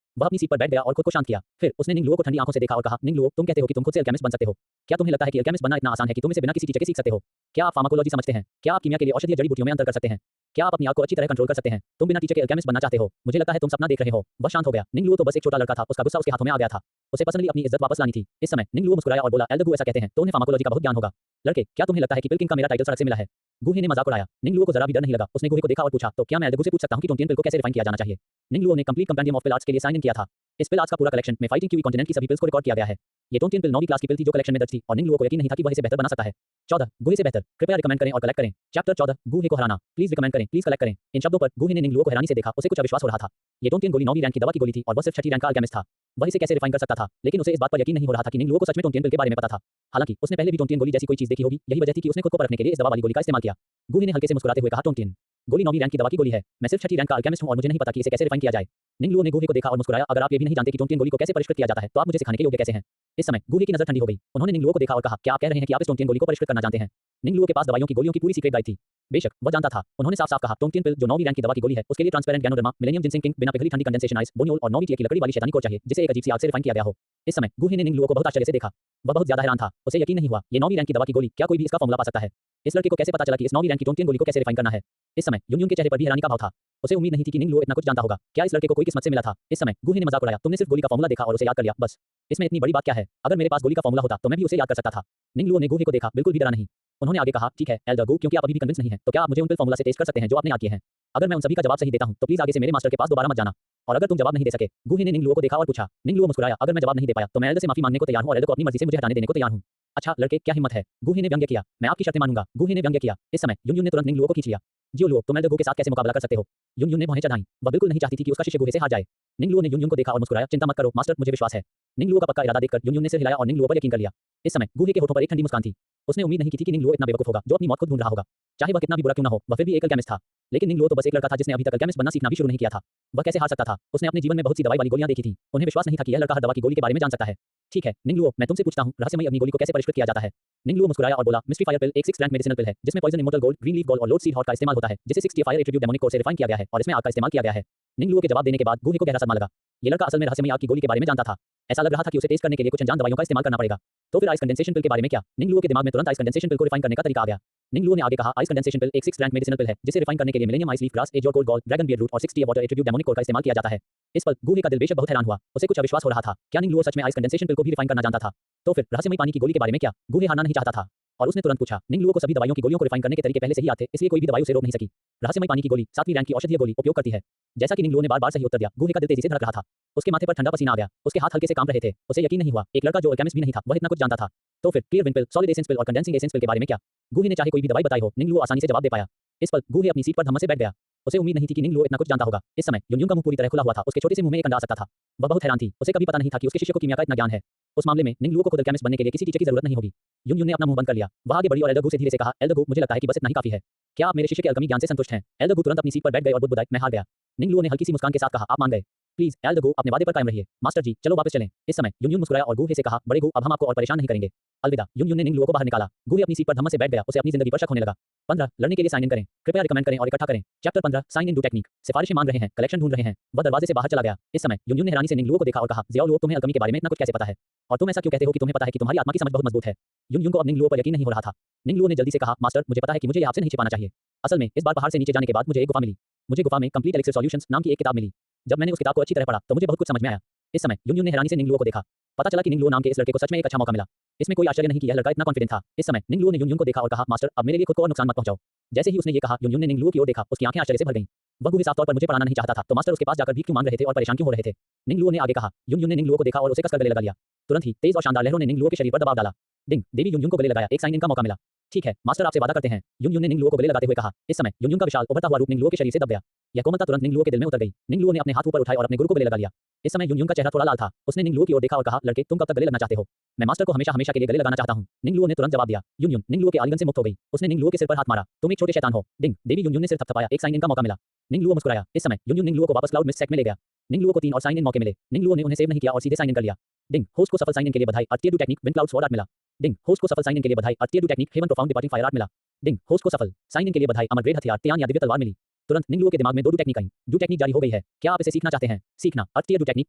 वह अपनी सीट पर बैठ गया और खुद को शांत किया। फिर उसने निंगलुओ को ठंडी आंखों से देखा और कहा, निंगलुओ तुम कहते हो कि तुम खुद से अल्केमिस्ट बन सकते हो। क्या तुम्हें लगता है कि अल्केमिस्ट बनना इतना आसान है कि तुम इसे बिना किसी टीचर के सीख सकते हो। क्या आप फार्माकोलॉजी समझते हैं। क्या आप कीमिया के लिए औषधीय जड़ी बूटियों में अंतर कर सकते हैं। क्या आप अपनी आग को अच्छी तरह कंट्रोल कर सकते हैं। तुम बिना टीचर के अल्केमिस्ट बनना चाहते हो। मुझे लगता है तुम सपना देख रहे हो। वह शांत हो गया। निंगलुओ तो बस एक छोटा लड़का था। उसका गुस्सा उसके हाथों में आ गया था। उसे पर्सनली अपनी इज्जत वापस लानी थी। इस समय निंगलुओ मुस्कुराया और बोला, एल्डर गू ऐसा कहते हैं तो उन्हें फार्माकोलॉजी का बहुत ज्ञान होगा। लड़के, क्या तुम्हें लगता है कि पिलकिंग का मेरा टाइटल सड़क से मिला है। गूहे ने मजाक उड़ाया। निंगलुओ को जरा भी डर नहीं लगा। उसने गूहे को देखा और पूछा, तो क्या मैं एल्डर गू से पूछ सकता हूं कि टोंटियन पिल को कैसे रिफाइन किया जाना चाहिए। निंगलुओ ने complete compendium of pill arts के लिए साइन इन किया था। इस पिल आर्ट्स का पूरा कलेक्शन में फाइटिंग क्यूई कॉन्टिनेंट की सभी पिल्स को रिकॉर्ड किया गया है। ये टोंटियन पिल 9वीं क्लास की पिल थी जो कलेक्शन में दर्ज थी और निंगलुओ को यकीन नहीं था कि वह इसे बेहतर बना सकता है। 14 गूहे से बेहतर। कृपया रिकमेंड करें और कलेक्ट करें। चैप्टर 14 गूहे को हराना। प्लीज रिकमेंड करें, प्लीज कलेक्ट करें। इन शब्दों पर गूहे ने निंगलुओ को हैरानी से देखा। उसे कुछ अविश्वास हो रहा था। ये टोंटियन गोली 9वीं रैंक की दवा की गोली थी और वह सिर्फ 6ठी रैंक का अल्केमिस्ट था। वह इसे कैसे रिफाइन कर सकता था, लेकिन उसे इस बात पर यकीन नहीं हो रहा था कि निंगलुओ को सच में टोंटियन पिल के बारे में पता था। हालांकि उसने पहले भी टोंटियन गोली जैसी कोई चीज देखी होगी। यही वजह थी कि उसने खुद को परखने के लिए इस दवा वाली गोली का इस्तेमाल किया। गूहे ने हल्के से मुस्कुराते हुए कहा, टोंटियन गोली 9वीं रैंक की दवा की गोली है। मैं सिर्फ 6ठी रैंक का अल्केमिस्ट हूं और मुझे नहीं पता कि इसे कैसे रिफाइन किया जाए। निंगलुओ ने गूहे को देखा और मुस्कुराया, अगर आप ये भी नहीं जानते कि टोंटियन गोली को कैसे परिष्कृत किया जाता है तो आप मुझे सिखाने के योग्य कैसे हैं। इस समय गूहे की नजर ठंडी हो गई। उन्होंने निंगलुओ को देखा और कहा, क्या आप कह रहे हैं कि आप इस टोंटियन गोली को परिष्कृत करना जानते हैं। निंगलुओ के पास दवाइयों की गोलियों की पूरी सीक्रेट गाइड थी। बेशक वह जानता था। उन्होंने साफ-साफ कहा, टोंटियन पिल जो 9वीं रैंक की दवा की गोली है, उसके लिए transparent ganoderma, millennium ginseng king, बिना पिघली ठंडी कंडेंसेशन आइस, बोनियोल और 9वीं टीए की लकड़ी वाली शैतानी कोर चाहिए, जिसे एक अजीब सी आग से रिफाइन किया गया हो। इस समय गूहे ने निंगलुओ को बहुत आश्चर्य से देखा। वह बहुत ज्यादा हैरान था। उसे यकीन नहीं हुआ, ये 9वीं रैंक की दवा की गोली, क्या कोई भी इसका फॉर्मूला पा सकता है। इस लड़के को कैसे पता चला कि इस 9वीं रैंक की टोंटियन गोली को कैसे रिफाइन करना है। इस समय यून के चेहरे पर भी हैरानी का भाव था। उसे उम्मीद नहीं थी कि निंगलुओ इतना कुछ जानता होगा। क्या इस लड़के को कोई किस्मत से मिला था। इस समय गूहे ने मजाक उड़ाया, तुमने सिर्फ गोली का फॉर्मूला देखा और उसे याद कर लिया, बस। इसमें इतनी बड़ी बात क्या है। अगर मेरे पास गोली का फॉर्मूला होता तो मैं भी उसे याद कर सकता था। निंगलुओ ने गूहे को देखा, बिल्कुल भी डरा नहीं। उन्होंने आगे कहा, ठीक है एल्डर गू, क्योंकि आप अभी भी कन्विंस नहीं है तो क्या आप मुझे उन पिल फॉर्मूला से टेस्ट कर सकते हैं जो आपने याद किए हैं। अगर मैं उन सभी का जवाब सही देता हूं तो प्लीज आगे से मेरे मास्टर के पास दोबारा मत जाना। और अगर तुम जवाब नहीं दे सके। गूहे ने निंगलुओ को देखा और पूछा। निंगलुओ मुस्कुराया, अगर मैं जवाब नहीं दे पाया तो मैं एल्डर से माफी मांगने को तैयार हूं और एल्डर को अपनी मर्जी से मुझे हटाने देने को तैयार हूं। अच्छा लड़के, क्या हिम्मत है। गूहे ने व्यंग्य किया। मैं आपकी शर्तें मानूंगा। गूहे ने व्यंग्य किया। इस समय यून ने तुरंत निंगलुओ को खींच लिया। ज़ियाओलुओ, तुम एल्डर गू के साथ कैसे मुकाबला कर सकते हो। यून ने भौहें चढ़ाईं। वह बिल्कुल नहीं चाहती थी कि उसका शिष्य गूहे से हार जाए। निंगलुओ ने यून को देखा और मुस्कुराया, चिंता मत करो मास्टर, मुझे विश्वास है। निंगलुओ का पक्का इरादा देखकर यून ने सिर हिलाया और निंगलुओ पर यकीन कर लिया। इस समय गूहे के होठों पर एक ठंडी मुस्कान थी। उसने उम्मीद नहीं की थी कि निंगलुओ इतना बेवकूफ होगा जो अपनी मौत खुद ढूंढ रहा होगा। चाहे वह कितना भी बुरा क्यों ना हो, वह फिर भी एक अल्केमिस्ट था। लेकिन निंगलुओ तो बस एक लड़का था जिसने अभी तक अल्केमिस्ट बनना सीखना भी शुरू नहीं किया था। वह कैसे हार सकता था। उसने अपने जीवन में बहुत सी दवाई वाली गोलियां देखी थी। उन्हें विश्वास नहीं था कि यह लड़का हर दवा की गोली के बारे में जान सकता है। ठीक है निंगलुओ, मैं तुमसे पूछता हूं, रहस्यमयी अग्नि गोली को कैसे परिष्कृत किया जाता है। निंगलुओ मुस्कुराया और बोला, मिस्ट्री फायर पिल एक 6th रैंक मेडिसिनल पिल है जिसमें poison immortal gold, green leaf gold और लोड सीड हॉट का इस्तेमाल होता है, जिसे 6 फायर एट्रिब्यूट डेमोनिक कोर से रिफाइन किया गया है और इसमें आग का इस्तेमाल किया गया है। निंगलुओ के जवाब देने के बाद गूहे को गहरा सदमा लगा। ये लड़का असल में रहस्यमयी आग की गोली के बारे में जानता था। ऐसा लग रहा था कि उसे टेस्ट करने के लिए कुछ अनजान दवाइयों का इस्तेमाल करना पड़ेगा। तो फिर आइस कंडेंसेशन पिल के बारे में क्या। निंगलुओ के दिमाग में तुरंत आइस कंडेंसेशन पिल को रिफाइन करने का तरीका आ गया। निंगलुओ ने आगे कहा, आइस कंडेंसेशन पिल एक 6th रैंक मेडिसिनल पिल है जिसे रिफाइन करने के लिए millennium ice leaf grass, age और cold gall, dragon beard root और 60 वाटर एट्रिब्यूट डेमोनिक कोर का इस्तेमाल किया जाता है। इस पर गूहे का दिल बेशक बहुत हैरान हुआ। उसे कुछ अविश्वास हो रहा था। क्या निंगलुओ सच में आइस कंडेंसेशन पिल को भी रिफाइन करना जानता था। तो फिर रहस्यमयी पानी की गोली के बारे में क्या। गूहे हारना नहीं चाहता था। और उसने तुरंत पूछा। निंगलुओ को सभी दवाइयों की गोलियों को रिफाइन करने के तरीके पहले से ही याद थे, इसलिए कोई भी दवाई उसे रोक नहीं सकी। रहस्यमय पानी की गोली 7वीं रैंक की औषधीय गोली उपयोग करती है। जैसा कि निंगलुओ ने बार-बार सही उत्तर दिया, गुहे का दिल तेजी से धड़क रहा था। उसके माथे पर ठंडा पसीना आ गया, उसके हाथ हल्के से कांप रहे थे। उसे यकीन नहीं हुआ, एक लड़का जो केमिस्ट भी नहीं था, वह इतना कुछ जानता था। तो फिर क्लियर विंड पिल, सॉलिड एसेंस पिल और कंडेंसिंग एसेंस पिल के बारे में क्या? गुहे ने चाहे कोई भी दवाई बताई हो, निंगलुओ आसानी से जवाब दे पाया। इस पल गुहे अपनी सीट पर धम्म से बैठ गया। उसे उम्मीद नहीं थी कि निंगलुओ इतना कुछ जानता होगा। इस समय युनयुन का मुंह पूरी तरह खुला हुआ था, उसके छोटे से मुंह में एक अंडा आ सकता था। वह बहुत हैरान थी, उसे कभी पता नहीं था कि उसके शिष्य को कीमिया का इतना ज्ञान है। उस मामले में निंगलुओ को खुद केमिस्ट बनने के लिए किसी टीचर की जरूरत नहीं होगी। युनयुन ने अपना मुंह बंद कर लिया। वह आगे बढ़ी और एल्डर गु से धीरे से कहा, एल्डर गु, मुझे लगता है कि बस इतना ही काफी है। क्या आप मेरे शिष्य के अलगमी ज्ञान से संतुष्ट हैं? एल्डर गु तुरंत अपनी सीट पर बैठ गए और बुदबुदाए, मैं हार गया। निंगलुओ ने हल्की सी मुस्कान के साथ कहा, आप मान गए। प्लीज एल्डर गु, अपने वादे पर कायम रहिए। मास्टर जी, चलो वापस चलें। इस समय युनयुन मुस्कुराया और गुहे से कहा, बड़े गु, अब हम आपको और परेशान नहीं करेंगे। अलविदा। युनयुन ने निंगलुओ को बाहर निकाला। गुहे अपनी सीट पर धम्म से बैठ गया, उसे अपनी जिंदगी पर शक होने लगा। 15 लड़ने के लिए साइन इन करें। कृपया रिकमेंड करें और इकट्ठा करें। Chapter 15 sign in Dou technique. सिफारिशें मांग रहे हैं, कलेक्शन ढूंढ रहे हैं। वह दरवाजे से बाहर चला गया। इस समय युनयुन ने हैरानी से निंगलुओ को देखा और कहा, ज़ियाओ लुओ, तुम्हें अलकमी के बारे में इतना कुछ कैसे पता है? और तुम ऐसा क्यों कहते हो कि तुम्हें पता है कि तुम्हारी आत्मा की समझ बहुत मजबूत है? युनयुन को अब निंगलुओ पर यकीन नहीं हो रहा था। निंगलुओ ने जल्दी से कहा, मास्टर, मुझे पता है कि मुझे आपसे नहीं छिपाना चाहिए। असल में इस बार पहाड़ से नीचे जाने के बाद मुझे एक गुफा मिली। मुझे गुफा में कंप्लीट एलिक्सिर सॉल्यूशंस नाम की एक किताब मिली। जब मैंने उस किताब को अच्छी तरह पढ़ा तो मुझे बहुत कुछ समझ में आया। इस समय युनयुन ने हैरानी से निंगलुओ को देखा। पता चला कि निंगलुओ नाम के इस लड़के को सच में एक अच्छा मौका मिला। इसमें कोई आश्चर्य नहीं कि यह लड़का इतना कॉन्फिडेंट था। इस समय निंगलुओ ने युनयुन को देखा और कहा, मास्टर, अब मेरे लिए खुद को और नुकसान मत पहुंचाओ। जैसे ही उसने ये कहा, युनयुन ने निंगलुओ की ओर देखा, उसकी आंखें आश्चर्य से भर गईं। वह गुहे साफ तौर पर मुझे पढ़ाना नहीं चाहता था, तो मास्टर उसके पास जाकर भीख क्यों मांग रहे थे और परेशान क्यों हो रहे थे? निंगलुओ ने आगे कहा। युनयुन ने निंगलुओ को देखा और उसे कसकर गले लगा लिया। तुरंत ही तेज और शानदार लहरों ने निंगलुओ के शरीर पर दबाव डाला। डिंग, देवी युनयुन को गले लगाया, एक साइन इन का मौका मिला। ठीक है, मास्टर, आपसे वादा करते हैं। युनयुन ने निंगलुओ को गले लगाते हुए कहा। इस समय युनयुन का विशाल उभरता हुआ रूप निंगलुओ के शरीर से दब गया। यह कोमलता तुरंत निंगलुओ के दिल में उतर गई। निंगलुओ ने अपने हाथ ऊपर उठाए और अपने गुरु को गले लगा लिया। इस समय युनयुन का चेहरा थोड़ा लाल था। उसने निंगलुओ की ओर देखा और कहा, लड़के, तुम कब तक गले लगना चाहते हो? मैं मास्टर को हमेशा हमेशा के लिए गले लगाना चाहता हूं। निंगलुओ ने तुरंत जवाब दिया। युनयुन निंगलुओ के आलिंगन से मुक्त हो गई। उसने निंगलुओ के सिर पर हाथ मारा। तुम एक छोटे शैतान हो। डिंग, देवी युनयुन ने सिर थपथपाया, एक साइन इन का मौका मिला। निंगलुओ मुस्कुराया। इस समय युनयुन निंगलुओ को वापस क्लाउड मिस्ट सेक्ट में ले गया। निंगलुओ को 3 और साइन इन मौके मिले। निंगलुओ ने उन्हें सेव नहीं किया और सीधे साइन इन कर लिया। डिंग, होस्ट को सफल साइन इन के लिए बधाई, earth do technique wind cloud sword art मिला। डिंग, होस्ट को सफल साइन इन के लिए बधाई, earth do technique heaven profound departing fire art मिला। डिंग, होस्ट को सफल साइन इन के लिए बधाई, अमर ग्रेड हथियार त्यान या दिव्य तलवार मिली। तुरंत निंगलुओ के दिमाग में 2 do technique I. Do technique जारी हो गई है। क्या आप इसे सीखना चाहते हैं? सीखना, अर्थ डू टेक्निक।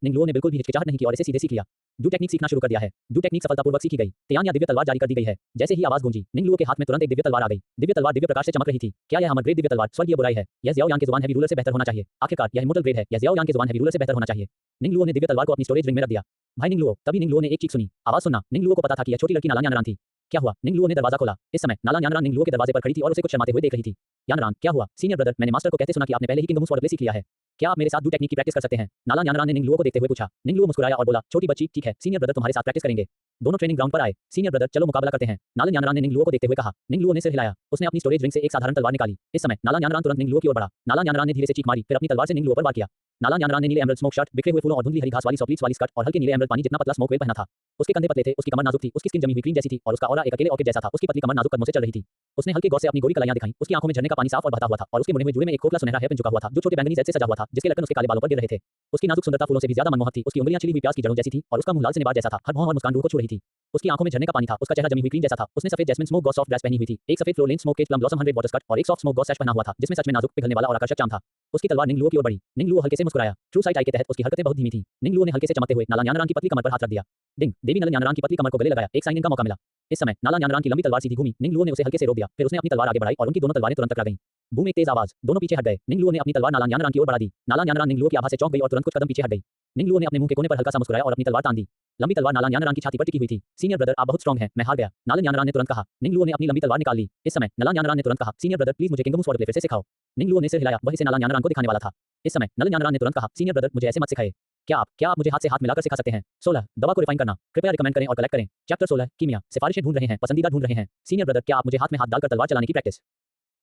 निंगलुओ ने बिल्कुल भी हिचकिचाहट नहीं की और इसे सीधे सीख लिया। डू टेक्निक सीखना शुरू कर दिया है। डू टेक्निक सफलतापूर्वक सीखी गई। त्यान या दिव्य तलवार जारी कर दी गई है। जैसे ही आवाज गूंजी, निंगलुओ के हाथ में तुरंत एक दिव्य तलवार आ गई। दिव्य तलवार दिव्य प्रकाश से चमक रही थी। क्या यह अमर ग्रेड दिव्य तलवार स्वर्गीय बुराई है? यह ज़ियाओ यान के जुबान हैवी रूलर से बेहतर होना चाहिए। आखिरकार यह इमोर्टल ग्रेड है। यह ज़ियाओ यान के जुबान हैवी रूलर से बेहतर होना चाहिए। निंगलुओ ने दिव्य तलवार को अपनी स्टोरेज रिंग में रख दिया। भाई निंगलुओ, तभी निंगलुओ ने एक चीख सुनी। आवाज सुनना। निंगलुओ को पता था कि यह छोटी लड़की नालान यानरान थी। क्या हुआ? निंगलुओ ने दरवाजा खोला। इस समय नालान यानरान निंगलुओ के दरवाजे पर खड़ी थी और उसे कुछ शर्माते हुए देख रही थी। यानरान, क्या हुआ? सीनियर ब्रदर, मैंने मास्टर को कहते सुना कि आपने पहले ही किंगडम स्वॉर्ड प्ले सीख लिया है। क्या आप मेरे साथ डू टेक्निक की प्रैक्टिस कर सकते हैं? नालान यानरान ने निंगलुओ को देखते हुए पूछा। निंगलुओ मुस्कुराया और बोला, छोटी बच्ची, ठीक है, सीनियर ब्रदर तुम्हारे साथ प्रैक्टिस करेंगे। दोनों ट्रेनिंग ग्राउंड पर आए। सीनियर ब्रदर, चलो मुकाबला करते हैं। नालान यानरान ने निंगलुओ को देखते हुए कहा। निंगलुओ ने सिर हिलाया। उसने अपनी स्टोरेज रिंग से एक साधारण तलवार निकाली। इस समय नालान यानरान तुरंत निंगलुओ की ओर बढ़ा। नालान यानरान ने धीरे से चीख मारी, फिर अपनी तलवार से निंगलुओ पर वार किया। नालान यानरान ने नीले एमराल्ड स्मोक शर्ट, बिखरे हुए फूलों और धुंधली हरी घास वाली सॉफ्ट वाली स्कर्ट और हल्के नीले एमराल्ड पानी जितना पतला स्मोक वेल पहना था। उसके कंधे पतले थे, उसकी कमर नाजुक थी, उसकी स्किन जमी हुई क्रीम जैसी थी और उसका ऑरा एक अकेले ऑर्किड जैसा था। उसकी पतली कमर नाजुक कदमों से चल रही थी। उसने हल्के गौर से अपनी गोरी कलाइयां दिखाई। उसकी आंखों में झरने का पानी साफ और बहता हुआ था और उसके मुड़े हुए जूड़े में एक खोखला सुनहरा हेयरपिन झुका हुआ था जो छोटे बैंगनी जैसे सजा हुआ था, जिसके लटकन उसके काले बालों पर गिर रहे थे। उसकी नाजुक सुंदरता फूलों से भी ज्यादा मनमोहक थी। उसकी उंगलियां छिली हुई प्याज की जड़ों जैसी थी और उसका मुंह लाल से निबार जैसा था। हर भौं और मुस्कान रूह को छू रही थी। उसकी आंखों में झरने का पानी था। उसका चेहरा जमी हुई क्रीम जैसा था। उसने सफेद jasmine smoke gauze soft dress पहनी हुई थी, एक सफेद floor lane smoke cage plum blossom 100 water skirt और एक सॉफ्ट स्मोक गॉस सैश पहना हुआ था जिसमें सच में नाजुक पिघलने वाला और आकर्षक चाम था। उसकी तलवार निंगलुओ की ओर बढ़ी। निंगलुओ हल्के से मुस्कुराया। ट्रू साइट आई के तहत उसकी हरकतें बहुत धीमी थीं। निंगलुओ ने हल्के से चमकते हुए नालान यानरान की पतली कमर पर हाथ रख दिया। डिंग, देवी नलन यानरान की पतली कमर को गले लगाया, एक साइन इन का मौका मिला। इस समय नालान यानरान की लंबी तलवार सीधी घूमी। निंगलुओ ने उसे हल्के से रोक दिया, फिर उसने अपनी तलवार आगे बढ़ाई और उनकी दोनों तलवारें तुरंत टकरा गईं। बूम, एक तेज आवाज, दोनों पीछे हट गए। निंगलुओ ने अपनी तलवार नालान यानरान की ओर बढ़ा दी। नालान यानरान निंगलुओ की आभा से चौंक गई और तुरंत कुछ कदम पीछे हट गई। निंगलुओ ने अपने मुंह के कोने पर हल्का सा मुस्कुराया और अपनी तलवार तान दी। लंबी तलवार नालान यानरान की छाती पर टिकी हुई थी। सीनियर ब्रदर, आप बहुत स्ट्रांग हैं, मैं हार गया। नालान यानरान ने तुरंत कहा। निंगलुओ ने अपनी लंबी तलवार निकाल ली। इस समय नालान यानरान ने तुरंत कहा, सीनियर ब्रदर, प्लीज मुझे किंगडम स्वॉर्ड प्ले फिर से सिखाओ। निंगलुओ ने सिर हिलाया, वह इसे नालान यानरान को दिखाने वाला था। इस समय नालान यानरान ने तुरंत कहा, सीनियर ब्रदर, मुझे ऐसे मत सिखाइए। क्या आप मुझे हाथ से हाथ मिलाकर सिखा सकते हैं? 16 दवा को रिफाइन करना। कृपया रिकमेंड करें और कलेक्ट करें। चैप्टर 16 कीमिया। सिफारिशें ढूंढ रहे हैं, पसंदीदा ढूंढ रहे हैं। सीनियर ब्रदर, क्या आप मुझे हाथ में हाथ डालकर तलवार चलाने की प्रैक्टिस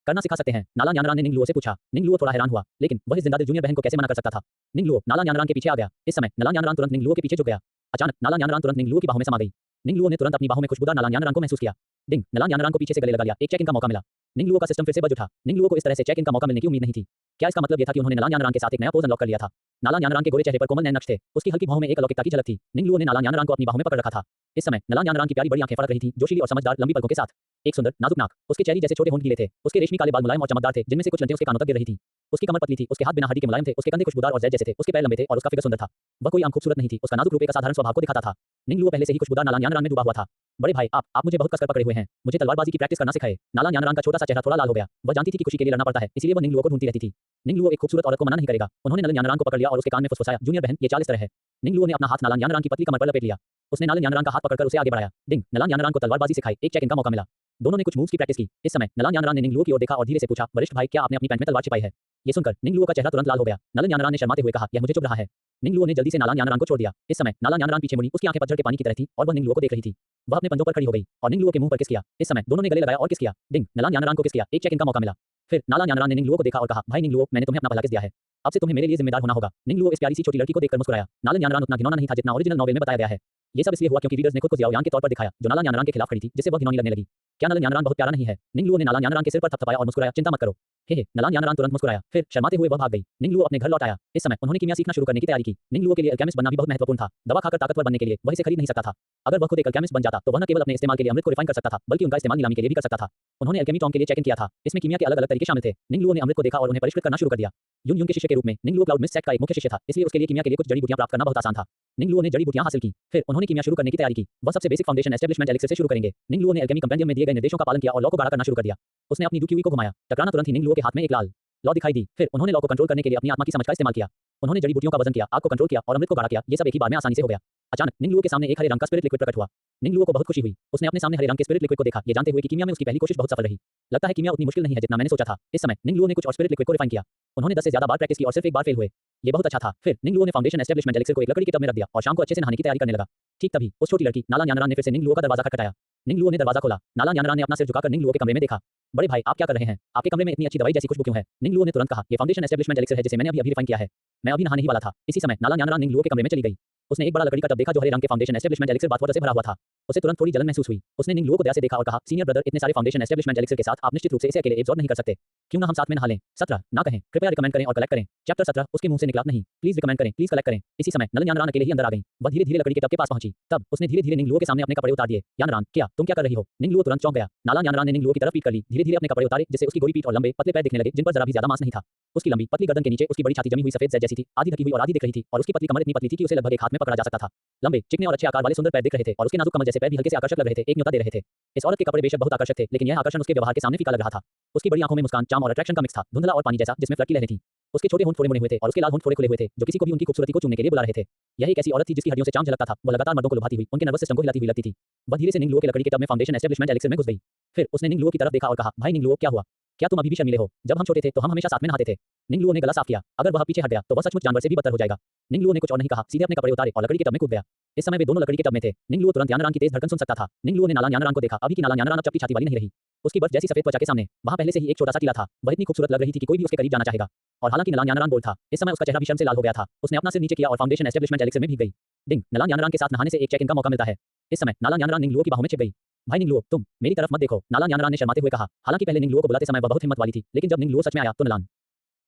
करना सिखा सकते हैं? नालान यानरान ने निंगलुओ से पूछा। निंगलुओ थोड़ा हैरान हुआ, लेकिन वह इस जिंदादिल जूनियर बहन को कैसे मना कर सकता था? निंगलुओ नालान यानरान के पीछे आ गया। इस समय नालान यानरान तुरंत निंगलुओ के पीछे झुक गया। अचानक नालान यानरान तुरंत निंगलुओ की बाहों में समा गई। निंगलुओ ने तुरंत अपनी बाहों में खुशबूदार नालान यानरान को महसूस किया। डिंग, नालान यानरान को पीछे से गले लगा लिया, एक चेक इन का मौका मिला। निंगलुओ का सिस्टम फिर से बज उठा। निंगलुओ को इस तरह से चेक इन का मौका मिलने की उम्मीद नहीं थी। क्या इसका मतलब यह था कि उन्होंने नालान यानरान के साथ एक नया पोज अनलॉक कर लिया था? नालान यानरान के गोरे चेहरे पर कोमल नैन नक्श थे। उसकी हल्की बाहों में एक अलौकिकता की झलक थी। निंगलुओ ने नालान यानरान को अपनी बाहों में पकड़ रखा था। इस समय नालान यानरान की प्यारी बड़ी आंखें फड़क रही थीं, जोशीली और समझदार लंबी पलकों के साथ। एक सुंदर नाजुक नाक, उसके चेहरे जैसे छोटे होंठ गीले थे। उसके रेशमी काले बाल मुलायम और चमकदार थे, जिनमें से कुछ लंटें उसके कानों तक गिर रही थीं। उसकी कमर पतली थी, उसके हाथ बिना हड्डी के मुलायम थे, उसके कंधे खुशबूदार और जैद जैसे थे, उसके पैर लंबे थे और उसका फिगर सुंदर था। वह कोई आम खूबसूरत नहीं थी, उसका नाजुक रूप एक असाधारण स्वभाव को दिखाता था। निंगलुओ पहले से ही खुशबूदार नालान यानरान में डूबा हुआ था। बड़े भाई, आप मुझे बहुत कसकर पकड़े हुए हैं। मुझे तलवारबाजी की प्रैक्टिस करना सिखाए। नालान यानरान का छोटा सा चेहरा थोड़ा लाल हो गया। वह जानती थी कि खुशी के लिए लड़ना पड़ता है, इसलिए वह निंगलुओ को ढूंढती रहती थी। निंगलुओ एक खूबसूरत औरत को मना नहीं करेगा। उन्होंने नालान यानरान को पकड़ लिया और उसके कान में फुसफुसाया, जूनियर बहन, ये चाल इस तरह है। निंगलुओ ने अपना हाथ नालान यानरान की पतली कमर पर लपेट लिया। उसने नालान यानरान का हाथ पकड़कर उसे आगे बढ़ाया। डिंग, नालान यानरान को तलवारबाजी सिखाई, एक चेक इन का मौका मिला। दोनों ने कुछ मूव्स की प्रैक्टिस की। इस समय नलान यानरान ने निंगलुओ की ओर देखा और धीरे से पूछा, वरिष्ठ भाई, क्या आपने अपनी पैंट में तलवार छिपाई है? ये सुनकर निंगलुओ का चेहरा तुरंत लाल हो गया। नलन यानरान ने शर्माते हुए कहा, यह मुझे चुभ रहा है। निंगलुओ ने जल्दी से नालान यानरान को छोड़ दिया। इस समय नालान यानरान पीछे मुड़ी, उसकी आंखें पतझड़ के पानी की तरह थी और वह निंगलुओ को देख रही थी। वह अपने पंजों पर खड़ी हो गई और निंगलुओ के मुंह पर किस किया। इस समय दोनों ने गले लगाया और किस किया। डिंग, नलान यानरान को किस किया। एक चेक इन का मौका मिला। फिर नालान यानरान ने निंगलुओ को देखा और कहा, भाई निंगलुओ, मैंने तुम्हें अपना भला किस दिया है। अब से तुम्हें मेरे लिए जिम्मेदार होना होगा। निंगलुओ इस प्यारी सी छोटी लड़की को देखकर मुस्कुराया। नालन यानरान उतना घिनौना नहीं था जितना ओरिजिनल नॉवेल में बताया गया है। ये सब इसलिए हुआ क्योंकि रीडर्स ने खुद को जियाओ यान के तौर पर दिखाया, जो नालन यानरान के खिलाफ खड़ी थी, जिससे वह घिनौनी लगने लगी। क्या नलन यानरान बहुत प्यारा नहीं है? निंगलुओ ने नालन यानरान के सिर पर थपथपाया और मुस्कुराया, चिंता मत करो। हे नलान यानरान तुरंत मुस्कुराया। फिर शर्माते हुए वह भाग गई। निंगलुओ अपने घर लौट आया। इस समय उन्होंने कीमिया सीखना शुरू करने की तैयारी की। निंगलुओ के लिए अल्केमिस्ट बनना भी बहुत महत्वपूर्ण था। दवा खाकर ताकतवर बनने के लिए वह इसे खरीद नहीं सकता था। अगर वह खुद एक अल्केमिस्ट बन जाता तो वह न केवल अपने इस्तेमाल के लिए अमृत को रिफाइन कर सकता था, बल्कि उनका इस्तेमाल नीलामी के लिए भी कर सकता था। उन्होंने अल्केमी टॉम के लिए चेक इन किया था। इसमें कीमिया के अलग अलग तरीके शामिल थे। निंगलुओ ने अमृत को देखा और उन्हें परिष्कृत करना शुरू कर दिया। युन युन के शिष्य के रूप में निंगलुओ क्लाउड मिस्ट सेक्ट का एक मुख्य शिष्य था, इसलिए उसके लिए कीमिया के लिए कुछ जड़ी बूटियां प्राप्त करना बहुत आसान था। निंगलुओ ने जड़ी बूटियां हासिल की। फिर उन्होंने कीमिया शुरू करने की तैयारी की। वह सबसे बेसिक फाउंडेशन एस्टेब्लिशमेंट एलिक्सिर से शुरू करेंगे। निंगलुओ ने अल्केमी कंपेंडियम में दिए गए निर्देशों का पालन किया और लॉ को गाढ़ा करना शुरू कर दिया। उसने अपनी डुक्यूई को घुमाया। टकराना तुरंत ही निंगलुओ के हाथ में एक लाल लॉ दिखाई दी। फिर उन्होंने लॉ को कंट्रोल करने के लिए अपनी आत्मा की समझ का इस्तेमाल किया। उन्होंने जड़ी बूटियों का वजन किया, आग को कंट्रोल किया और अमृत को गाढ़ा किया। ये सब एक ही बार में आसानी से हो गया। अचानक निंगलुओ के सामने एक हरे रंग का स्पिरिट लिक्विड प्रकट हुआ। निंगलुओ को बहुत खुशी हुई। उसने अपने सामने हरे रंग के स्पिरिट लिक्विड को देखा, ये जानते हुए कि कीमिया में उसकी पहली कोशिश बहुत सफल रही। लगता है कीमिया उतनी मुश्किल नहीं है जितना मैंने सोचा था। इस समय निंगलुओ ने कुछ और स्पिरिट लिक्विड को रिफाइन किया। उन्होंने 10 से ज्यादा बार प्रैक्टिस की और सिर्फ एक बार फेल हुए। ये बहुत अच्छा था। फिर निंगलुओ ने फाउंडेशन एस्टेब्लिशमेंट एलिक्सिर को एक लकड़ी के टब में रख दिया और शाम को अच्छे से नहाने की तैयारी करने लगा। ठीक तभी उस छोटी लड़की नालान यानरान ने फिर से निंगलुओ का दरवाजा खटखटाया। निंगलुओ ने दरवाजा खोला। नालान यानरान ने अपना सिर झुकाकर निंगलुओ के कमरे में देखा। बड़े भाई, आप क्या कर रहे हैं? आपके कमरे में इतनी अच्छी दवाई जैसी खुशबू क्यों है? निंगलुओ ने तुरंत कहा, ये फाउंडेशन एस्टेब्लिशमेंट एलिक्सिर है जिसे मैंने अभी रिफाइन किया है। मैं अभी नहाने ही वाला था। इसी समय नालान यानरान निंगलुओ के कमरे में चली गई। उसने एक बड़ा लकड़ी का टब देखा जो हरे रंग के foundation establishment elixir bath water से भरा हुआ था। उसे तुरंत थोड़ी जलन महसूस हुई। उसने निंगलुओ को दया से देखा और कहा, सीनियर ब्रदर, इतने सारे फाउंडेशन एस्टेब्लिशमेंट एलिक्सिर के साथ आप निश्चित रूप से इसे अकेले एब्सॉर्ब नहीं कर सकते। क्यों ना हम साथ में नहा लें? 17 ना कहें, कृपया रिकमेंड करें और कलेक्ट करें। चैप्टर 17 उसके मुंह से निकला नहीं। प्लीज रिकमेंड करें, प्लीज कलेक्ट करें। इसी समय नलन यानरान अकेले ही अंदर आ गई। वह धीरे धीरे लकड़ी के टब के पास पहुंची। तब उसने धीरे धीरे निंगलुओ के सामने अपने कपड़े उतार दिए। यानरान, क्या तुम क्या कर रही हो? निंगलुओ तुरंत चौंक गया। नालान यानरान ने निंगलुओ की तरफ पीट कर ली। धीरे धीरे अपने कपड़े उतारे जिससे उसकी गोरी पीठ और लंबे पतले पैर दिखने लगे जिन पर जरा भी ज्यादा मांस नहीं था। उसकी लंबी पतली गर्दन के नीचे उसकी बड़ी छाती जमी हुई सफेद जैद जैसी थी, आधी ढकी हुई और आधी दिख रही थी, और उसकी पतली कमर इतनी पतली थी कि उसे लगभग एक हाथ में पकड़ा जा सकता था। लंबे, चिकने और अच्छे आकार वाले सुंदर पैर दिख रहे थे और उसके नाजुक कमर जैसे पैर भी हल्के से आकर्षक लग रहे थे, एक न्योता दे रहे थे। इस औरत के कपड़े बेशक बहुत आकर्षक थे, लेकिन यह आकर्षण उसके व्यवहार के सामने फीका लग रहा था। उसकी बड़ी आंखों में मुस्कान, चार्म और अट्रैक्शन का मिक्स था, धुंधला और पानी जैसा जिसमें फ्लड की लहरें थीं। उसके छोटे होंठ थोड़े मुड़े हुए थे और उसके लाल होंठ थोड़े खुले हुए थे, जो किसी को भी उनकी खूबसूरती को चूमने के लिए बुला रहे थे। यह एक ऐसी औरत थी जिसकी हड्डियों से चाम झलकता था। वह लगातार मर्दों को लुभाती हुई उनके नर्वस सिस्टम को हिलाती हुई लगती थी। वह धीरे से निंगलुओ के लकड़ी के टब में फाउंडेशन एस्टेब्लिशमेंट एलिक्सिर में घुस गई। फिर उसने निंगलुओ की तरफ देखा और कहा, भाई निंगलुओ, क्या हुआ? क्या तुम अभी भी शर्मीले हो? जब हम छोटे थे तो हम हमेशा साथ में नहाते थे। निंगलुओ ने गला साफ किया। अगर वह पीछे हट गया तो वह सचमुच जानवर से भी बदतर हो जाएगा। निंगलुओ ने कुछ और नहीं कहा, सीधे अपने कपड़े उतारे और लकड़ी के टब में कूद गया। इस समय वे दोनों लकड़ी के टब में थे। निंगलुओ तुरंत यानरान की तेज धड़कन सुन सकता था। निंगलुओ ने नालान यानरान को देखा। अभी की नालान यानरान अब चपटी छाती वाली नहीं रही। उसकी बर्फ जैसी सफेद त्वचा के सामने वहां पहले से ही एक छोटा सा टीला था। वह इतनी खूबसूरत लग रही थी कि कोई भी उसके करीब जाना चाहेगा। और हालांकि नलान यानरान बोल्ड था, इस समय उसका चेहरा भी शर्म से लाल हो गया था। उसने अपना सिर नीचे किया और फाउंडेशन एस्टेब्लिशमेंट एलिक्सिर में भीग गई। डिंग, नलान यानरान के साथ नहाने से एक चेक इन का मौका मिलता है। इस समय नालान यानरान निंगलुओ की बाहों में छिप गई। भाई निंगलुओ, तुम मेरी तरफ मत देखो, नालान यानरान ने शर्माते हुए कहा। हालांकि पहले निंगलुओ को बुलाते समय वह बहुत हिम्मत वाली थी, लेकिन जब निंगलुओ सच में आया तो नलान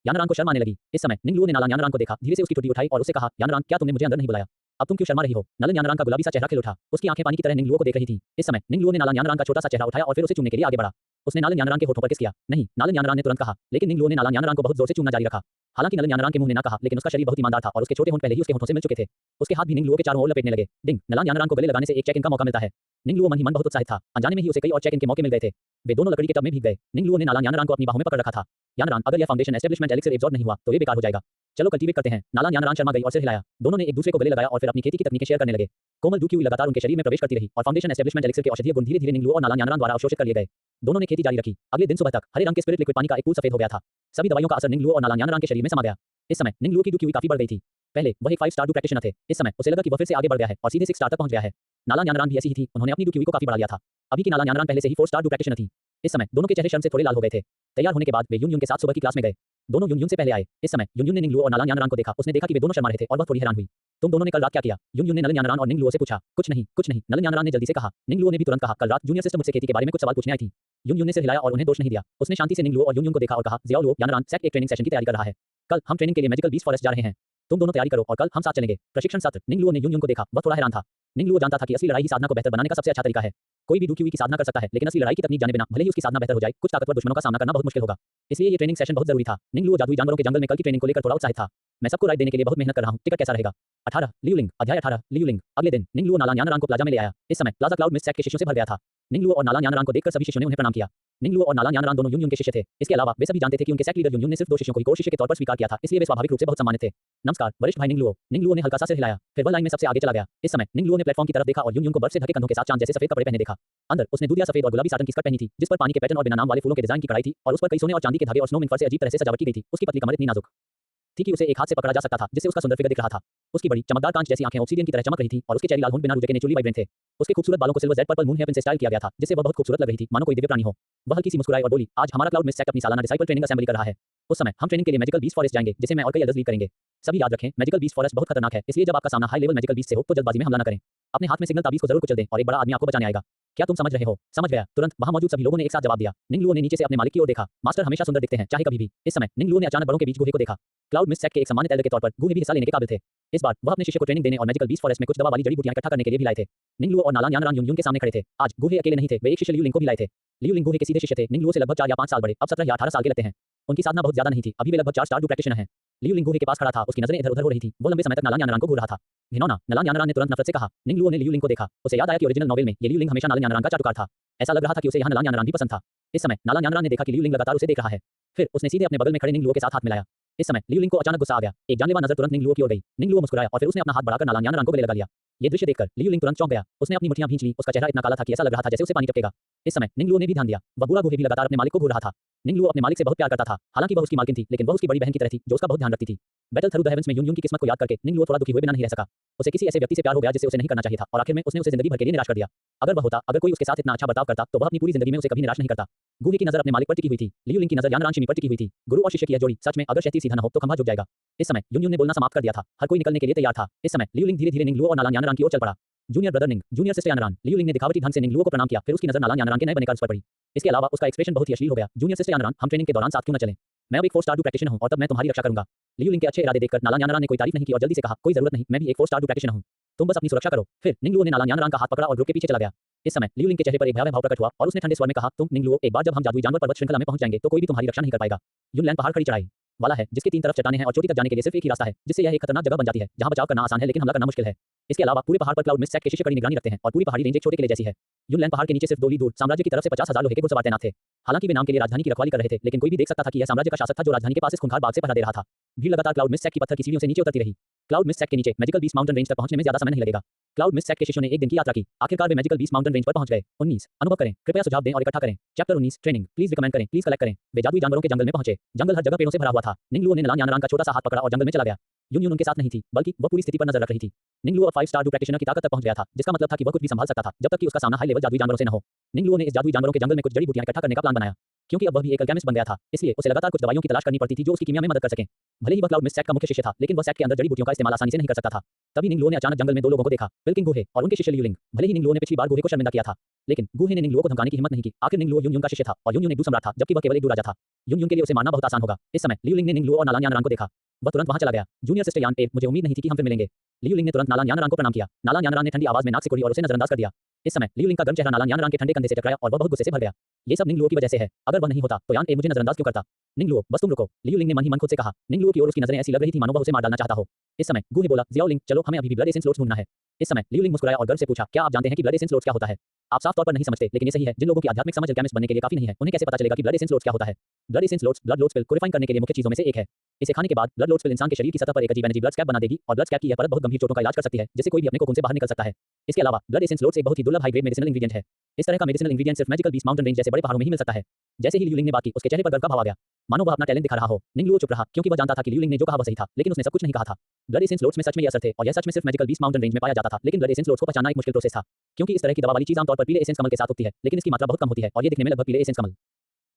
यानरान को शर्म आने लगी। इस समय निंगलुओ ने नालान यानरान को देखा, धीरे से उसकी ठुड्डी उठाई और उससे कहा, यानरान, क्या तुमने मुझे अंदर नहीं बुलाया? अब तुम क्यों शर्मा रही हो? नलन यानरान का गुलाबी सा चेहरा खिल उठा। उसकी आंखें पानी की तरह निंगलुओ को देख रही थीं। इस समय निंगलुओ ने नालान यानरान का छोटा सा चेहरा उठाया और फिर उसे चूमने के लिए आगे बढ़ा। उसने नालन यानरान के होठों पर किस किया। नहीं, नालन यानरान ने तुरंत कहा, लेकिन निंगलुओ ने नालन यानरान को बहुत जोर से चूमना जारी रखा। हालांकि नलन यानरान के मुंह ने ना कहा, लेकिन उसका शरीर बहुत ईमानदार था और उसके छोटे होंठ पहले ही उसके होठों से मिल चुके थे। उसके हाथ भी निंगलुओ के चारों ओर लपेटने लगे। डिंग, नलन यानरान को गले लगाने से एक चेक इन का मौका मिलता है। निंगलुओ मन ही मन बहुत उत्साहित था। अनजाने में ही उसे कई और चेक इन के मौके मिल गए थे। वे दोनों लकड़ी के टब में भीग गए। निंगलुओ ने नालन यानरान को अपनी बाहों में पकड़ रखा था। यानरान, अगर यह फाउंडेशन एस्टेब्लिशमेंट एलिक्सिर एब्सॉर्ब नहीं हुआ तो ये बेकार हो जाएगा। चलो कल्टीवेट करते हैं। नालन यानरान शर्मा गई और सिर हिलाया। दोनों ने एक दूसरे को गले लगाया और फिर अपनी खेती की तकनीकें शेयर करने लगे। कोमल डुक्यूई लगातार उनके शरीर में प्रवेश करती रही और फाउंडेशन एस्टेब्लिशमेंट एलिक्सिर के औषधीय गुण धीरे धीरे निंगलुओ और नालन यानरान द्वारा अवशोषित कर लिए गए। दोनों ने खेती जारी रखी। अगले दिन सुबह तक हरे रंग के स्पिरिट लिक्विड पानी का एक पूल सफेद हो गया था। सभी दवाइयों का असर निंगलुओ और नालन यानरान के शरीर में समा गया। इस समय निंगलुओ की डुक्यूई काफी बढ़ गई थी। पहले वह एक 5 स्टार प्रैक्टिशनर थे। इस समय उसे लगा कि वह फिर से आगे बढ़ गया है और सीधे 6 स्टार तक पहुंच गया है। नालन यानरान भी ऐसी ही थी। उन्होंने अपनी डुक्यूई को काफी बढ़ा लिया था। अभी की नालन यानरान पहले से ही 4 स्टार प्रैक्टिशनर थी। इस समय दोनों के चेहरे शर्म से थोड़े लाल हो गए थे। तैयार होने के बाद वे युन युन के साथ सुबह की क्लास में गए। दोनों युन युन से पहले आए। इस समय युन युन ने निंगलुओ और नालन यानरान को देखा। उसने देखा कि वे दोनों शर्मा रहे थे और वह थोड़ी हैरान हुई। तुम दोनों ने कल रात क्या किया? युन युन ने नलन यानरान और निंगलुओ से पूछा। कुछ नहीं, कुछ नहीं, नलन यानरान ने जल्दी से कहा। निंगलुओ ने भी तुरंत कहा, कल रात जूनियर सिस्टर मुझसे खेती के बारे में कुछ सवाल पूछने आई थी। युन युन ने सिर हिलाया और उन्हें दोष नहीं दिया। उसने शांति से निंगलुओ और युन युन को देखा और कहा, ज़ियाओ लुओ, यानरान सेक्ट एक ट्रेनिंग सेशन की तैयारी कर रहा है। कल हम ट्रेनिंग के लिए मैजिकल बीस्ट फॉरेस्ट जा रहे हैं। तुम दोनों तैयारी करो और कल हम साथ चलेंगे। प्रशिक्षण सत्र। निंगलुओ ने युन युन को देखा। वह थोड़ा हैरान था। निंगलुओ जानता था कि असली लड़ाई ही साधना को बेहतर बनाने का सबसे अच्छा तरीका है। कोई भी डुक्यूई की साधना कर सकता है, लेकिन असली लड़ाई की तकनीक जाने बिना भले ही उसकी साधना बेहतर हो जाए, कुछ ताकतवर दुश्मनों का सामना करना बहुत मुश्किल होगा। इसलिए ये ट्रेनिंग सेशन बहुत जरूरी था। निंगलुओ जादुई जानवरों के जंगल में कल की ट्रेनिंग को लेकर थोड़ा उत्साहित था। मैं सबको राइड देने के लिए बहुत मेहनत कर रहा हूँ। टिकट कैसा रहेगा? 18 लियुलिंग। अध्याय 18 लियुलिंग। अगले दिन निंगलुओ नालान यानरान को प्लाजा में ले आया। इस समय प्लाजा क्लाउड मिस्ट सेक्ट के शिष्यों से भर गया था। निंगलुओ और नालान यानरान को देखकर सभी शिष्यों ने उन्हें प्रणाम किया। निंगलुओ और नालान यानरान दोनों यून के शिष्य थे। इसके अलावा वे सभी जानते थे कि उनके सेक्ट लीडर यून ने सिर्फ 2 शिष्यों को एक और शिष्य के तौर पर स्वीकार किया था, इसलिए वे स्वाभाविक रूप से बहुत सम्मानित थे। नमस्कार वरिष्ठ भाई निंगलुओ। निंगलुओ ने हल्का सा सिर हिलाया, फिर वह लाइन में सबसे आगे चला गया। इस समय निंगलुओ ने प्लेटफॉर्म की तरफ देखा और यून को बर्फ से ढके कंधों के साथ चांद जैसे सफेद कपड़े पहने देखा। अंदर उसने दूधिया सफेद और गुलाबी साटन की स्कर्ट पहनी थी, जिस पर पानी के पैटर्न और बिना नाम वाले फूलों के डिजाइन की कढ़ाई थी और उस पर कई सोने और चांदी के धागे और स्नोमैन फर से अजीब तरह से सजावट की गई थी। उसकी पतली कमर इतनी नाजुक थी कि उसे एक हाथ से पकड़ा जा सकता था, जिससे उसका सुंदर फिगर दिख रहा था। उसकी बड़ी चमकदार कांच जैसी आंखें ऑब्सीडियन की तरह चमक रही थी और उसके चेहरे लाल होंठ बिना रुझे के नेचुरली वाइब्रेंट थे। उसके खूबसूरत बालों को silver jade purple moon hairpin से स्टाइल किया गया था, जिससे वह बहुत खूबसूरत लग रही थी, मानो कोई दिव्य प्राणी हो। वह हल्की सी मुस्कुराई और बोली, आज हमारा क्लाउड मिस्ट सेक्ट अपनी सालाना डिसाइपल ट्रेनिंग असेंबली कर रहा है। उस समय हम ट्रेनिंग के लिए मैजिकल बीस्ट फॉरेस्ट जाएंगे, जिसे मैं और कई एल्डर्स लीड करेंगे। सभी याद रखें, मैजिकल बीस्ट फॉरेस्ट बहुत खतरनाक है, इसलिए जब आपका सामना हाई लेवल मैजिकल बीस्ट से हो तो जल्दबाजी में हमला न करें। अपने हाथ में सिग्नल ताबीज को जरूर कुचल दें और एक बड़ा आदमी आपको बचाने आएगा। क्या तुम समझ रहे हो? समझ गया। तुरंत वहां मौजूद सभी लोगों ने एक साथ जवाब दिया। निंगलुओ ने नीचे से अपने मालिक की ओर देखा। मास्टर हमेशा सुंदर दिखते हैं, चाहे कभी भी। इस समय निंगलुओ ने अचानक बड़ों के बीच गुहे को देखा। क्लाउड मिस्ट सेक्ट के एक सम्मानित एल्डर के तौर पर गुहे भी हिस्सा लेने के काबिल थे। इस बार वह अपने शिष्य को ट्रेनिंग देने और मैजिकल बीस्ट फॉरेस्ट में कुछ दवा वाली जड़ी बूटियां इकट्ठा करने के लिए भी लाए थे। निंगलुओ और नालान यानरान यून के सामने खड़े थे। आज गुहे अकेले नहीं थे, वे एक शिष्य लियू लिंग को भी लाए थे। लियू लिंग गुहे के सीधे शिष्य थे, निंगलुओ से लगभग 4 या 5 साल बड़े, अब 17 या 18 साल के लगते हैं। उनकी साधना बहुत ज्यादा नहीं थी, अभी वे लगभग 4 स्टार डू प्रैक्टिशनर हैं। लियू लिंग गुहे के पास खड़ा था, उसकी नजरें इधर-उधर हो रही थी। वो लंबे समय तक नालान यानरान को घूर रहा था। घिनौना, नालान यानरान ने तुरंत नफरत से कहा। निंगलुओ ने लियू लिंग को देखा। उसे याद आया कि ओरिजिनल नॉवेल में ये लियू लिंग हमेशा नालान यानरान का चाटुकार था। ऐसा लग रहा था कि उसे यहाँ नालान यानरान भी पसंद था। इस समय नालान यानरान ने देखा कि लियू लिंग लगातार उसे देख रहा है। फिर उसने सीधे अपने बगल में खड़े निंगलुओ के साथ हाथ मिलाया। इस समय लियू लिंग को अचानक गुस्सा आ गया। एक जानलेवा नजर तुरंत निंगलुओ की ओर गई। निंगलुओ मुस्कुराया और फिर उसने अपना हाथ बढ़ाकर नालान यानरान को गले लगा लिया। ये दृश्य देखकर लियू लिंग तुरंत चौंक गया। उसने अपनी मुट्ठियां भींच ली, उसका चेहरा इतना काला था कि ऐसा लग रहा था जैसे उसे पानी टपकेगा। इस समय निंगलुओ ने भी ध्यान दिया। वह बूढ़ा गुहे भी लगातार अपने मालिक को घूर रहा था। निंगलुओ अपने मालिक से बहुत प्यार करता था, हालांकि वह उसकी मालकिन थी, लेकिन वह उसकी बड़ी बहन की तरह थी जो उसका बहुत ध्यान रखती थी। बैटल थ्रू द हेवंस में यून की किस्मत को याद करके निंगलुओ थोड़ा दुखी हुए बिना नहीं रह सका। उसे किसी ऐसे व्यक्ति से प्यार हो गया जिसे उसे नहीं करना चाहिए था और आखिर में उसने उसे जिंदगी भर के लिए निराश कर दिया। अगर कोई उसके साथ इतना अच्छा बर्ताव करता तो वह अपनी पूरी जिंदगी में उसे कभी निराश नहीं करता। गुहे की नजर अपने मालिक पर टिकी हुई थी। लियू लिंग की नजर यानरान शिमी पर टिकी हुई थी। गुरु और शिष्य की यह जोड़ी सच में अगर शहती सीधा न हो तो खंभा झुक जाएगा। इस समय यून ने बोलना समाप्त कर दिया था। हर कोई निकलने के लिए तैयार था। इस समय लियू लिंग धीरे-धीरे निंगलुओ और नालान यानरान की ओर चल पड़ा। जूनियर ब्रदर निंग, जूनियर सिस्टर यानरान। लियू लिंग ने दिखावटी ढंग से निंगलुओ को प्रणाम किया, फिर उसकी नजर नालान यानरान के नए बने कर्ज पर पड़ी। इसके अलावा उसका एक्सप्रेशन बहुत ही अश्लील हो गया। जूनियर सिस्टर यानरान, हम ट्रेनिंग के दौरान साथ क्यों न चलें? मैं अब एक 4 स्टार डू प्रैक्टिशनर हूं और तब मैं तुम्हारी रक्षा करूंगा। लियू लिंग के अच्छे इरादे देखकर नालान यानरान ने कोई तारीफ नहीं की और जल्दी से कहा, कोई जरूरत नहीं, मैं भी एक 4 स्टार डू प्रैक्टिशनर हूं। तुम बस अपनी सुरक्षा करो। फिर निंगलुओ ने नालान यानरान का हाथ पकड़ा और ग्रुप के पीछे चला गया। इस समय लियू लिंग के चेहरे पर एक भयावह भाव प्रकट हुआ और उसने ठंडे स्वर में कहा, तुम निंगलुओ, एक बार जब हम जादुई जानवर पर्वत श्रृंखला में पहुंच जाएंगे तो कोई भी तुम्हारी रक्षा नहीं कर पाएगा। यूनलैंड पहाड़ खड़ी चढ़ाई वाला है, जिसके 3 तरफ चट्टानें हैं और चोटी तक जाने के लिए सिर्फ एक ही रास्ता है, जिससे यह एक खतरनाक जगह बन जाती है, जहां बचाव करना आसान है लेकिन हमला करना मुश्किल है। इसके अलावा पूरे पहाड़ पर क्लाउड मिस्ट सेक्ट के शिष्य कड़ी निगरानी रखते हैं और पूरी पहाड़ी रेंज एक छोटे किले जैसी है। यूनलैंड पहाड़ के नीचे सिर्फ 2 ली दूर साम्राज्य की तरफ से 50,000 लोहे के घुड़सवार तैनात थे। हालांकि वे नाम के लिए राजधानी की रखवाली कर रहे थे, लेकिन कोई भी देख सकता था कि यह साम्राज्य का शासक था जो राजधानी के पास इस खूंखार बाग से पहरा दे रहा था। भीड़ लगातार क्लाउड मिस्ट सेक्ट की पत्थर की सीढ़ियों से नीचे उतरती रही। क्लाउड मिस्ट सेक्ट के नीचे मैजिकल बीस्ट माउंटेन रेंज तक पहुंचने में ज्यादा समय नहीं लगेगा। क्लाउड मिस्ट सेक्ट के शिष्यों ने एक दिन की यात्रा की। आखिरकार वे मैजिकल बीस्ट माउंटेन रेंज पर पहुंच गए। 19 अनुभव करें, कृपया सुझाव दें और इकट्ठा करें। चैप्टर 19 ट्रेनिंग, प्लीज रिकमेंड करें, प्लीज कलेक्ट करें। वे जादुई जानवरों के जंगल में पहुंचे। जंगल हर जगह पेड़ों से भरा हुआ था। निंगलुओ ने नालान यानरान का छोटा सा हाथ पकड़ा और जंगल में चला गया। यून उनके साथ नहीं थी, बल्कि वह पूरी स्थिति पर नजर रख रही थी। निंगलुओ अब 5 स्टार डू प्रैक्टिशनर की ताकत तक पहुंच गया था, जिसका मतलब था कि वह कुछ भी संभाल सकता था जब तक कि उसका सामना हाई लेवल जादुई जानवरों से न हो। निंगलुओ ने इस जादुई जानवरों के जंगल में कुछ जड़ी बूटियां इकट्ठा करने का प्लान बनाया। क्योंकि अब वह भी एक अल्केमिस्ट बन गया था, इसलिए उसे लगातार कुछ दवाइयों की तलाश करनी पड़ती थी जो उसकी कीमिया में मदद कर सकें। भले ही वह क्लाउड मिस्ट सेक्ट का मुख्य शिष्य था, लेकिन वह सेक्ट के अंदर जड़ी बूटियों का इस्तेमाल आसानी से नहीं कर सकता था। तभी निंगलुओ ने अचानक जंगल में 2 लोगों को देखा, पिलकिंग गुहे और उनके शिष्य लियू लिंग। भले ही निंगलुओ ने पिछली बार गुहे को शर्मिंदा किया था, लेकिन गुहे ने निंगलुओ को धमकाने की हिम्मत नहीं की। आखिर निंगलुओ यून का शिष्य था और यून एक दू सम्राट था, जबकि वह केवल एक दू राजा था। यून के लिए उसे मारना बहुत आसान होगा। इस समय लियू लिंग ने निंगलुओ और नालान यानरान को देखा। वह तुरंत वहां चला गया। जूनियर सिस्टर यान, मुझे उम्मीद नहीं थी कि हम फिर मिलेंगे। लियू लिंग ने तुरंत नालान यानरान को प्रणाम किया। नालान यानरान ने ठंडी आवाज में नाक सिकोड़ी और उसे नजरअंदाज कर दिया। इस समय लियू लिंग का गर्म चेहरा नालान यानरान के ठंडे कंधे से टकराया और वह बहुत गुस्से से भर गया। ये सब निंगलुओ की वजह से है। अगर वह नहीं होता तो यान मुझे नजरअंदाज क्यों करता? निंगलुओ, बस तुम रुको, लियू लिंग ने मन ही मन खुद से कहा। निंगलुओ की ओर उसकी नजरें ऐसी लग रही थी मानो वह उसे मार डालना चाहता हो। इस समय गुहे बोला, जियाओ लिंग, चलो हमें अभी भी ब्लड एसेंस लोड्स ढूंढना है। इस समय लियू लिंग मुस्कुराया और गर्व से पूछा, क्या आप जानते हैं कि ब्लड एसेंस लोड्स क्या होता है? आप साफ तौर पर नहीं समझते, लेकिन ये सही है। जिन लोगों की आध्यात्मिक समझ अल्केमिस्ट बनने के लिए काफी नहीं है, उन्हें कैसे पता चलेगा कि ब्लड एसेंस लोड्स क्या होता है? Blood essence lotus blood lotus pill purifying करने के लिए मुख्य चीजों में से एक है। इसे खाने के बाद ब्लड लोड्स पिल इंसान के शरीर की सतह पर एक अजीब एनर्जी ब्लड स्कैब बना देगी और ब्लड स्कैब की यह परत बहुत गंभीर चोटों का इलाज कर सकती है, जिससे कोई भी अपने कोकून से बाहर निकल सकता है। इसके अलावा ब्लड एसेंस लोड्स एक बहुत ही दुर्लभ हाई ग्रेड मेडिसिनल इंग्रेडिएंट है। इस तरह का मेडिसिनल इंग्रेडिएंट सिर्फ मैजिकल बीस्ट माउंटेन रेंज जैसे बड़े पहाड़ों में ही मिल सकता है। जैसे ही लियू लिंग ने बात की, उसके चेहरे पर गर्व का भाव आ गया, मानो वह अपना टैलेंट दिखा रहा हो। निंगलुओ चुप रहा, क्योंकि वह जानता था कि लियू लिंग ने जो कहा वह सही था, लेकिन उसने सब कुछ नहीं कहा था। ब्लड एसेंस लोड्स में सच में ये असर थे और यह सच में सिर्फ मैजिकल बीस्ट माउंटेन रेंज में पाया जाता था, लेकिन ब्लड एसेंस लोड्स को पहचानना एक मुश्किल प्रोसेस था, क्योंकि इस तरह की दवा वाली चीज आमतौर पर पीले एसेंस कमल के साथ होती है, लेकिन इसकी मात्रा बहुत कम होती है और ये दिखने में लगभग पीले एसेंस कमल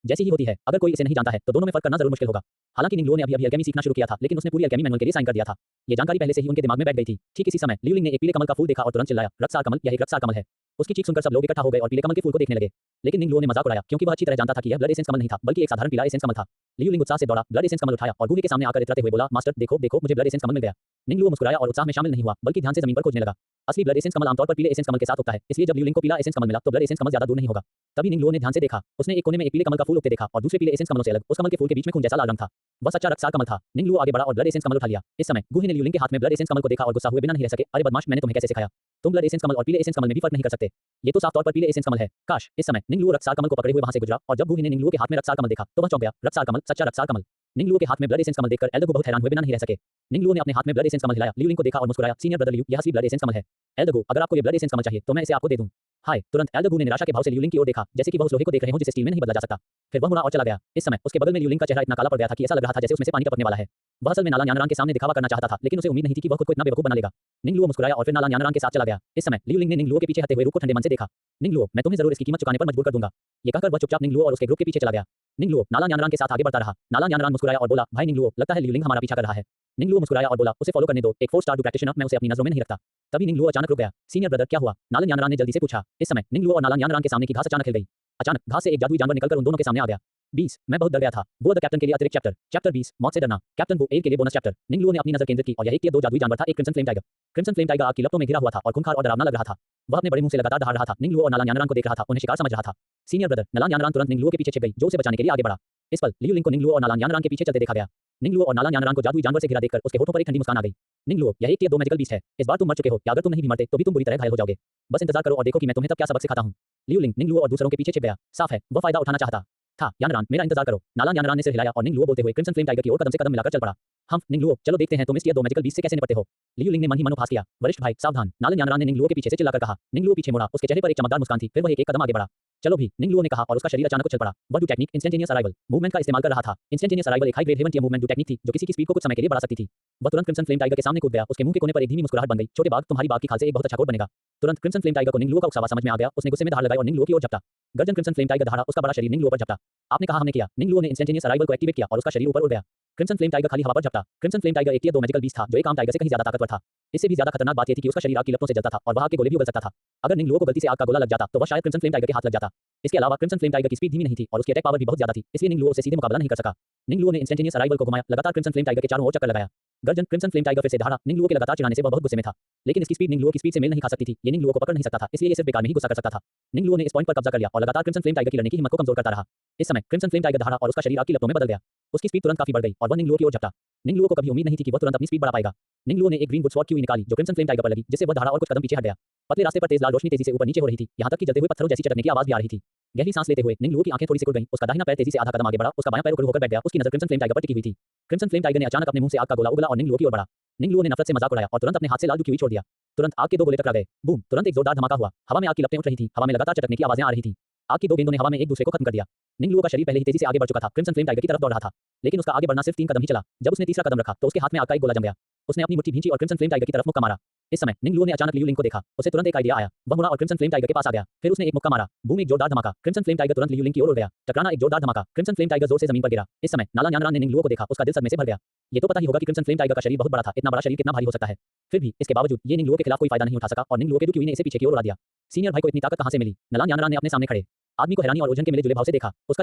जैसी ही होती है। अगर कोई इसे नहीं जानता है तो दोनों में फर्क करना जरूर मुश्किल होगा। हालांकि निंगलुओ ने अभी अल्केमी सीखना शुरू किया था, लेकिन उसने पूरी अल्केमी मैनुअल के लिए साइन कर दिया था। ये जानकारी पहले से ही उनके दिमाग में बैठ गई थी। ठीक इसी समय लियू लिंग ने एक पीले कमल का फूल देखा और तुरंत चिल्लाया, रक्तसार कमल, यह एक रक्तसार कमल है। उसकी चीख सुनकर सब लोग इकट्ठा हो गए और पीले कमल के फूल को देखने लगे। लेकिन निंगलुओ ने मजाक उड़ाया, क्योंकि वह अच्छी तरह जानता था कि यह ब्लड एसेंस कमल नहीं था, बल्कि एक साधारण पीला एसेंस कमल था। लियू लिंग उत्साह से दौड़ा, ब्लड एसेंस कमल उठाया और गुहे के सामने आकर इतराते हुए बोला, मास्टर देखो देखो, मुझे ब्लड एसेंस कमल मिल गया। निंगलुओ मुस्कुराया और उत्साह में शामिल नहीं हुआ, बल्कि ध्यान से जमीन पर खोजने लगा। असली ब्लड एसेंस कमल आमतौर पर पीले एसेंस कमल के साथ होता है, इसलिए जब लियू लिंग को पीला एसेंस कमल मिला तो ब्लड एसेंस कमल ज्यादा दूर नहीं होगा। तभी निंगलुओ ने ध्यान से देखा, उसने एक कोने में एक पीले कमल का फूल उगते देखा और दूसरे पीले एसेंस कमलों से अलग उस कमल के फूल के बीच में खून जैसा लाल रंग था। वह सच्चा रक्तसार कमल था। निंगलुओ आगे बढ़ा और ब्लड एसेंस कमल उठा लिया। इस समय गुहे ने लियू लिंग के हाथ में ब्लड एसेंस कमल को देखा और गुस्सा हुए बिना नहीं रह सके, अरे बदमाश, मैंने तुम्हें कैसे सिखाया? तुम ब्लड एसेंस कमल और पीले एसेंस कमल में भी फर्क नहीं कर सकते। ये तो साफ तौर पर पीले एसेंस कमल है। काश इस समय निंगलुओ रक्तसार कमल को पकड़े हुए वहां से गुजरा और जब गु ने निंगलुओ के हाथ में रक्तसार कमल देखा तो वह चौंक गया। रक्तसार कमल, सच्चा रक्तसार कमल। निंगलुओ के हाथ में ब्लड एसेंस कमल देखकर एल्दगो बहुत हैरान हुए बिना नहीं रह सके। निंगलुओ ने अपने हाथ में ब्लड एसेंस कमल हिलाया, लियू लिंग को देखा और मुस्कुराया। सीनियर ब्रदर लियू, यह असली ब्लड एसेंस कमल है। एल्दगो, अगर आपको ये ब्लड एसेंस कमल चाहिए तो मैं इसे आपको दे दूं। हाय, तुरंत एल्दगो ने निराशा के भाव से लियू लिंग की ओर देखा, जैसे कि वह उस लोहे को देख रहे हो जिसे स्टील में नहीं बदला जा सकता। फिर वह मुड़ा और चला गया। इस समय उसके बगल में लियू लिंग का चेहरा इतना काला पड़ गया था कि ऐसा लग रहा था जैसे उसमें से पानी टपकने वाला है। वह असल में नाला न्यानरान के सामने दिखावा करना चाहता था, लेकिन उसे उम्मीद नहीं थी कि वह खुद को इतना बेवकूफ बना लेगा। निंगलुओ मुस्कुराया और फिर नाला न्यानरान के साथ चला गया। इस समय लियू लिंग ने निंगलुओ के पीछे हटते हुए रूप को ठंडे मन से देखा। निंगलुओ, मैं तुम्हें जरूर इसकी कीमत चुकाने पर मजबूर कर दूंगा। ये कहकर वह चुपचाप निंगलुओ और उसके ग्रुप के पीछे चला गया। निंगलुओ नाला न्यानरान के साथ आगे बढ़ता रहा। नाला न्यानरान मुस्कुराया और बोला, भाई निंगलुओ, लगता है लियू लिंग हमारा पीछा कर रहा है। निंगलुओ मुस्कुराया और बोला, उसे फॉलो करने दो, एक 4 स्टार प्रैक्टिशनर, मैं उसे अपनी नजरों में नहीं रखता। तभी निंगलुओ अचानक रुक गया। सीनियर ब्रदर, क्या हुआ? नाला न्यानरान ने जल्दी से पूछा। इस समय निंगलुओ और नाला न्यानरान के सामने की घास अचानक हिल गई। अचानक घास से एक जादुई जानवर निकलकर उन दोनों के सामने आ गया। 20 मैं बहुत डर गया था। वो द कैप्टन के लिए अतिरिक्त चैप्टर, चैप्टर 20 मौत से डरना, कैप्टन वो एयर के लिए बोनस चैप्टर। निंगलुओ ने अपनी नजर केंद्रित की और यह एक या दो जादुई जानवर था। एक crimson flame tiger. Crimson flame tiger आग की लपटों में घिरा हुआ था और खूंखार और डरावना लग रहा था। वह अपने बड़े मुंह से लगातार दहाड़ रहा था। निंगलुओ और नाला न्यानरान को देख रहा था, उन्हें शिकार समझ रहा था। सीनियर ब्रदर, नाला न्यानरान तुरंत निंगलुओ के पीछे छिप गई, जो उसे बचाने के लिए आगे बढ़ा। इस पल लियू लिंग को निंगलुओ और नाला न्यानरान के पीछे चलते देखा गया। निंगलुओ और नाला न्यानरान को जादुई जानवर से घिरा देखकर उसके होठों पर एक ठंडी मुस्कान आ गई। निंगलुओ, यह एक या दो मैजिकल बीस्ट है। इस बार तुम मर चुके हो, या अगर तुम नहीं भी मरते तो भी तुम बुरी तरह घायल हो जाओगे। बस इंतजार करो और देखो कि मैं तुम्हें तब क्या सबक सिखाता हूं। लियू लिंग निंगलुओ और दूसरों के पीछे छिप गया। साफ है, वह फायदा उठाना चाहता था। यानरान, मेरा इंतजार करो। नाला न्यानरान ने सिर हिलाया और निंगलुओ बोलते हुए क्रिम्सन फ्लेम टाइगर की ओर कदम से कदम मिलाकर चल पड़ा। हम निंगलुओ, चलो देखते हैं तुम इस या दो मैजिकल बीस्ट से कैसे निपटते हो। लियू लिंग ने मन ही मन उपहास किया। वरिष्ठ भाई सावधान, नाला न्यानरान ने निंगलुओ के पीछे से चिल्लाकर कहा। निंगलुओ पीछे मुड़ा, उसके चेहरे पर एक चमकदार मुस्कान थी। फिर वह एक कदम आगे बढ़ा। चलो भी, निंगलुओ ने कहा और उसका शरीर अचानक उछल पड़ा। वह Dou technique instantaneous arrival movement का इस्तेमाल कर रहा था। इंस्टेंटेनियस अराइवल एक high grade heaven tier movement Dou technique थी जो किसी की स्पीड को कुछ समय के लिए बढ़ा सकती थी। वह तुरंत क्रिम्सन फ्लेम टाइगर के सामने कूद गया। उसके मुंह के कोने पर एक धीमी मुस्कुराहट बन गई। छोटे बाघ, तुम्हारी बाघ की खाल से एक बहुत अच्छा कोट बनेगा। तुरंत क्रिम्सन फ्लेम टाइगर को निंगलुओ का उकसावा समझ में आ गया। उसने गुस्से में दहाड़ लगाई और निंगलुओ की ओर झपटा। गर्जन क्रिम्सन फ्लेम टाइगर दहाड़ा, उसका बड़ा शरीर निंगलुओ पर झपटा। आपने कहा हमने किया। निंगलुओ ने इंस्टेंटेनियस अराइवल को एक्टिवेट किया और उसका शरीर ऊपर उड़ गया। क्रिम्सन फ्लेम टाइगर खाली हवा पर झपटा। क्रिम्सन फ्लेम टाइगर एक या दो मैजिकल बीस्ट था जो एक आम टाइगर से कहीं ज्यादा ताकतवर था। इससे भी ज्यादा खतरनाक बात यह थी कि उसका शरीर आग की लपटों से जलता था और वह आग के गोले भी उगल सकता था। अगर निंगलुओ को गलती से आग का गोला लग जाता तो वह शायद क्रिम्सन फ्लेम टाइगर के हाथ लग जाता। इसके अलावा क्रिम्सन फ्लेम टाइगर की स्पीड धीमी नहीं थी और उसकी अटैक पावर भी बहुत ज्यादा थी, इसलिए निंगलुओ से सीधे मुकाबला नहीं कर सका। निंगलुओ ने इंस्टेंटेनियस अराइवल को घुमाया, लगातार क्रिम्सन फ्लेम टाइगर के चारों ओर चक्कर लगाया। गर्जन क्रिम्सन फ्लेम टाइगर फिर से दहाड़ा। निंगलुओ के लगातार चिढ़ाने से वह बहुत गुस्से में था, लेकिन इसकी स्पीड निंगलुओ की स्पीड से मेल नहीं खा सकती थी। ये निंगलुओ को पकड़ नहीं सकता था, इसलिए ये सिर्फ बेकार में ही गुस्सा कर सकता था। निंगलुओ ने इस पॉइंट पर कब्जा कर लिया और लगातार क्रिम्सन फ्लेम टाइगर की लड़ने की हिम्मत को कमजोर करता रहा। इस समय क्रिम्सन फ्लेम टाइगर दहाड़ा और उसका शरीर आग की लपटों में बदल गया। उसकी स्पीड तुरंत काफी बढ़ गई और वह निंगलुओ की ओर झपटा। निंगलुओ को कभी उम्मीद नहीं थी कि वह तुरंत अपनी स्पीड बढ़ा पाएगा। निंगलुओ ने एक ग्रीन वुड स्वॉर्ड क्यू निकाली जो क्रिम्सन फ्लेम टाइगर पर लगी, जिससे वह दहाड़ा और कुछ कदम पीछे हट गया। पतले रास्ते पर तेज लाल रोशनी तेजी से ऊपर नीचे हो रही थी, यहाँ तक कि जलते हुए पत्थरों जैसी चटकने की आवाज भी आ रही थी। गहरी सांस लेते हुए निंगलुओ की आंखें थोड़ी सी खुल गईं। उसका दाहिना पैर तेजी से आधा कदम आगे बढ़ा, उसका बायां पैर ऊपर होकर बैठ गया। उसकी नजर क्रिम्सन फ्लेम टाइगर पर टिकी हुई थी। क्रिम्सन फ्लेम टाइगर ने अचानक अपने मुंह से आग का गोला उगला और निंगलुओ की ओर बढ़ा। निंगलुओ ने नफरत से मजाक उड़ाया और तुरंत अपने हाथ से लाल क्यू छोड़ दिया। तुरंत आग के दो गोले टकरा गए। बूम, तुरंत एक जोरदार धमाका हुआ। हवा में आग की लपटें उठ रही थी, हवा में लगातार चटकने की आवाजें आ रही थी। आग की दो गेंदों ने हवा में एक दूसरे को खत्म कर दिया। निंगलुओ का शरीर पहले ही तेजी से आगे बढ़ चुका था, क्रिम्सन फ्लेम टाइगर की तरफ दौड़ रहा था, लेकिन उसका आगे बढ़ना सिर्फ 3 कदम ही चला। जब उसने तीसरा कदम रखा तो उसके हाथ में आग का एक गोला जम गया। उसने अपनी मुट्ठी भींची और क्रिम्सन फ्लेम टाइगर की तरफ मुक्का मारा। इस समय निंगलुओ ने अचानक लियू लिंग को देखा। उसे तुरंत एक आइडिया आया। वह मुड़ा और क्रिम्सन फ्लेम टाइगर के पास आ गया। फिर उसने एक मुक्का मारा। बूम, एक जोरदार धमाका। क्रिम्सन फ्लेम टाइगर तुरंत लियू लिंग की ओर उड़ गया। टकराना, एक जोरदार धमाका। क्रिम्सन फ्लेम टाइगर जोर से जमीन पर गिरा। इस समय नाला न्यानरान ने निंगलुओ को देखा, उसका दिल सदमे से भर गया। ये तो पता ही होगा कि क्रिम्सन फ्लेम टाइगर का शरीर बहुत बड़ा था, इतना बड़ा शरीर कितना भारी हो सकता है। फिर भी इसके बावजूद ये निंगलुओ के खिलाफ कोई फायदा नहीं उठा सका और निंगलुओ के डू क्यू ने इसे पीछे की ओर उड़ा दिया। सीनियर भाई को इतनी ताकत कहां से मिली? नाला न्यानरान ने अपने सामने खड़े आदमी को हैरानी और उलझन के मिले जुले भाव से देखा। उसका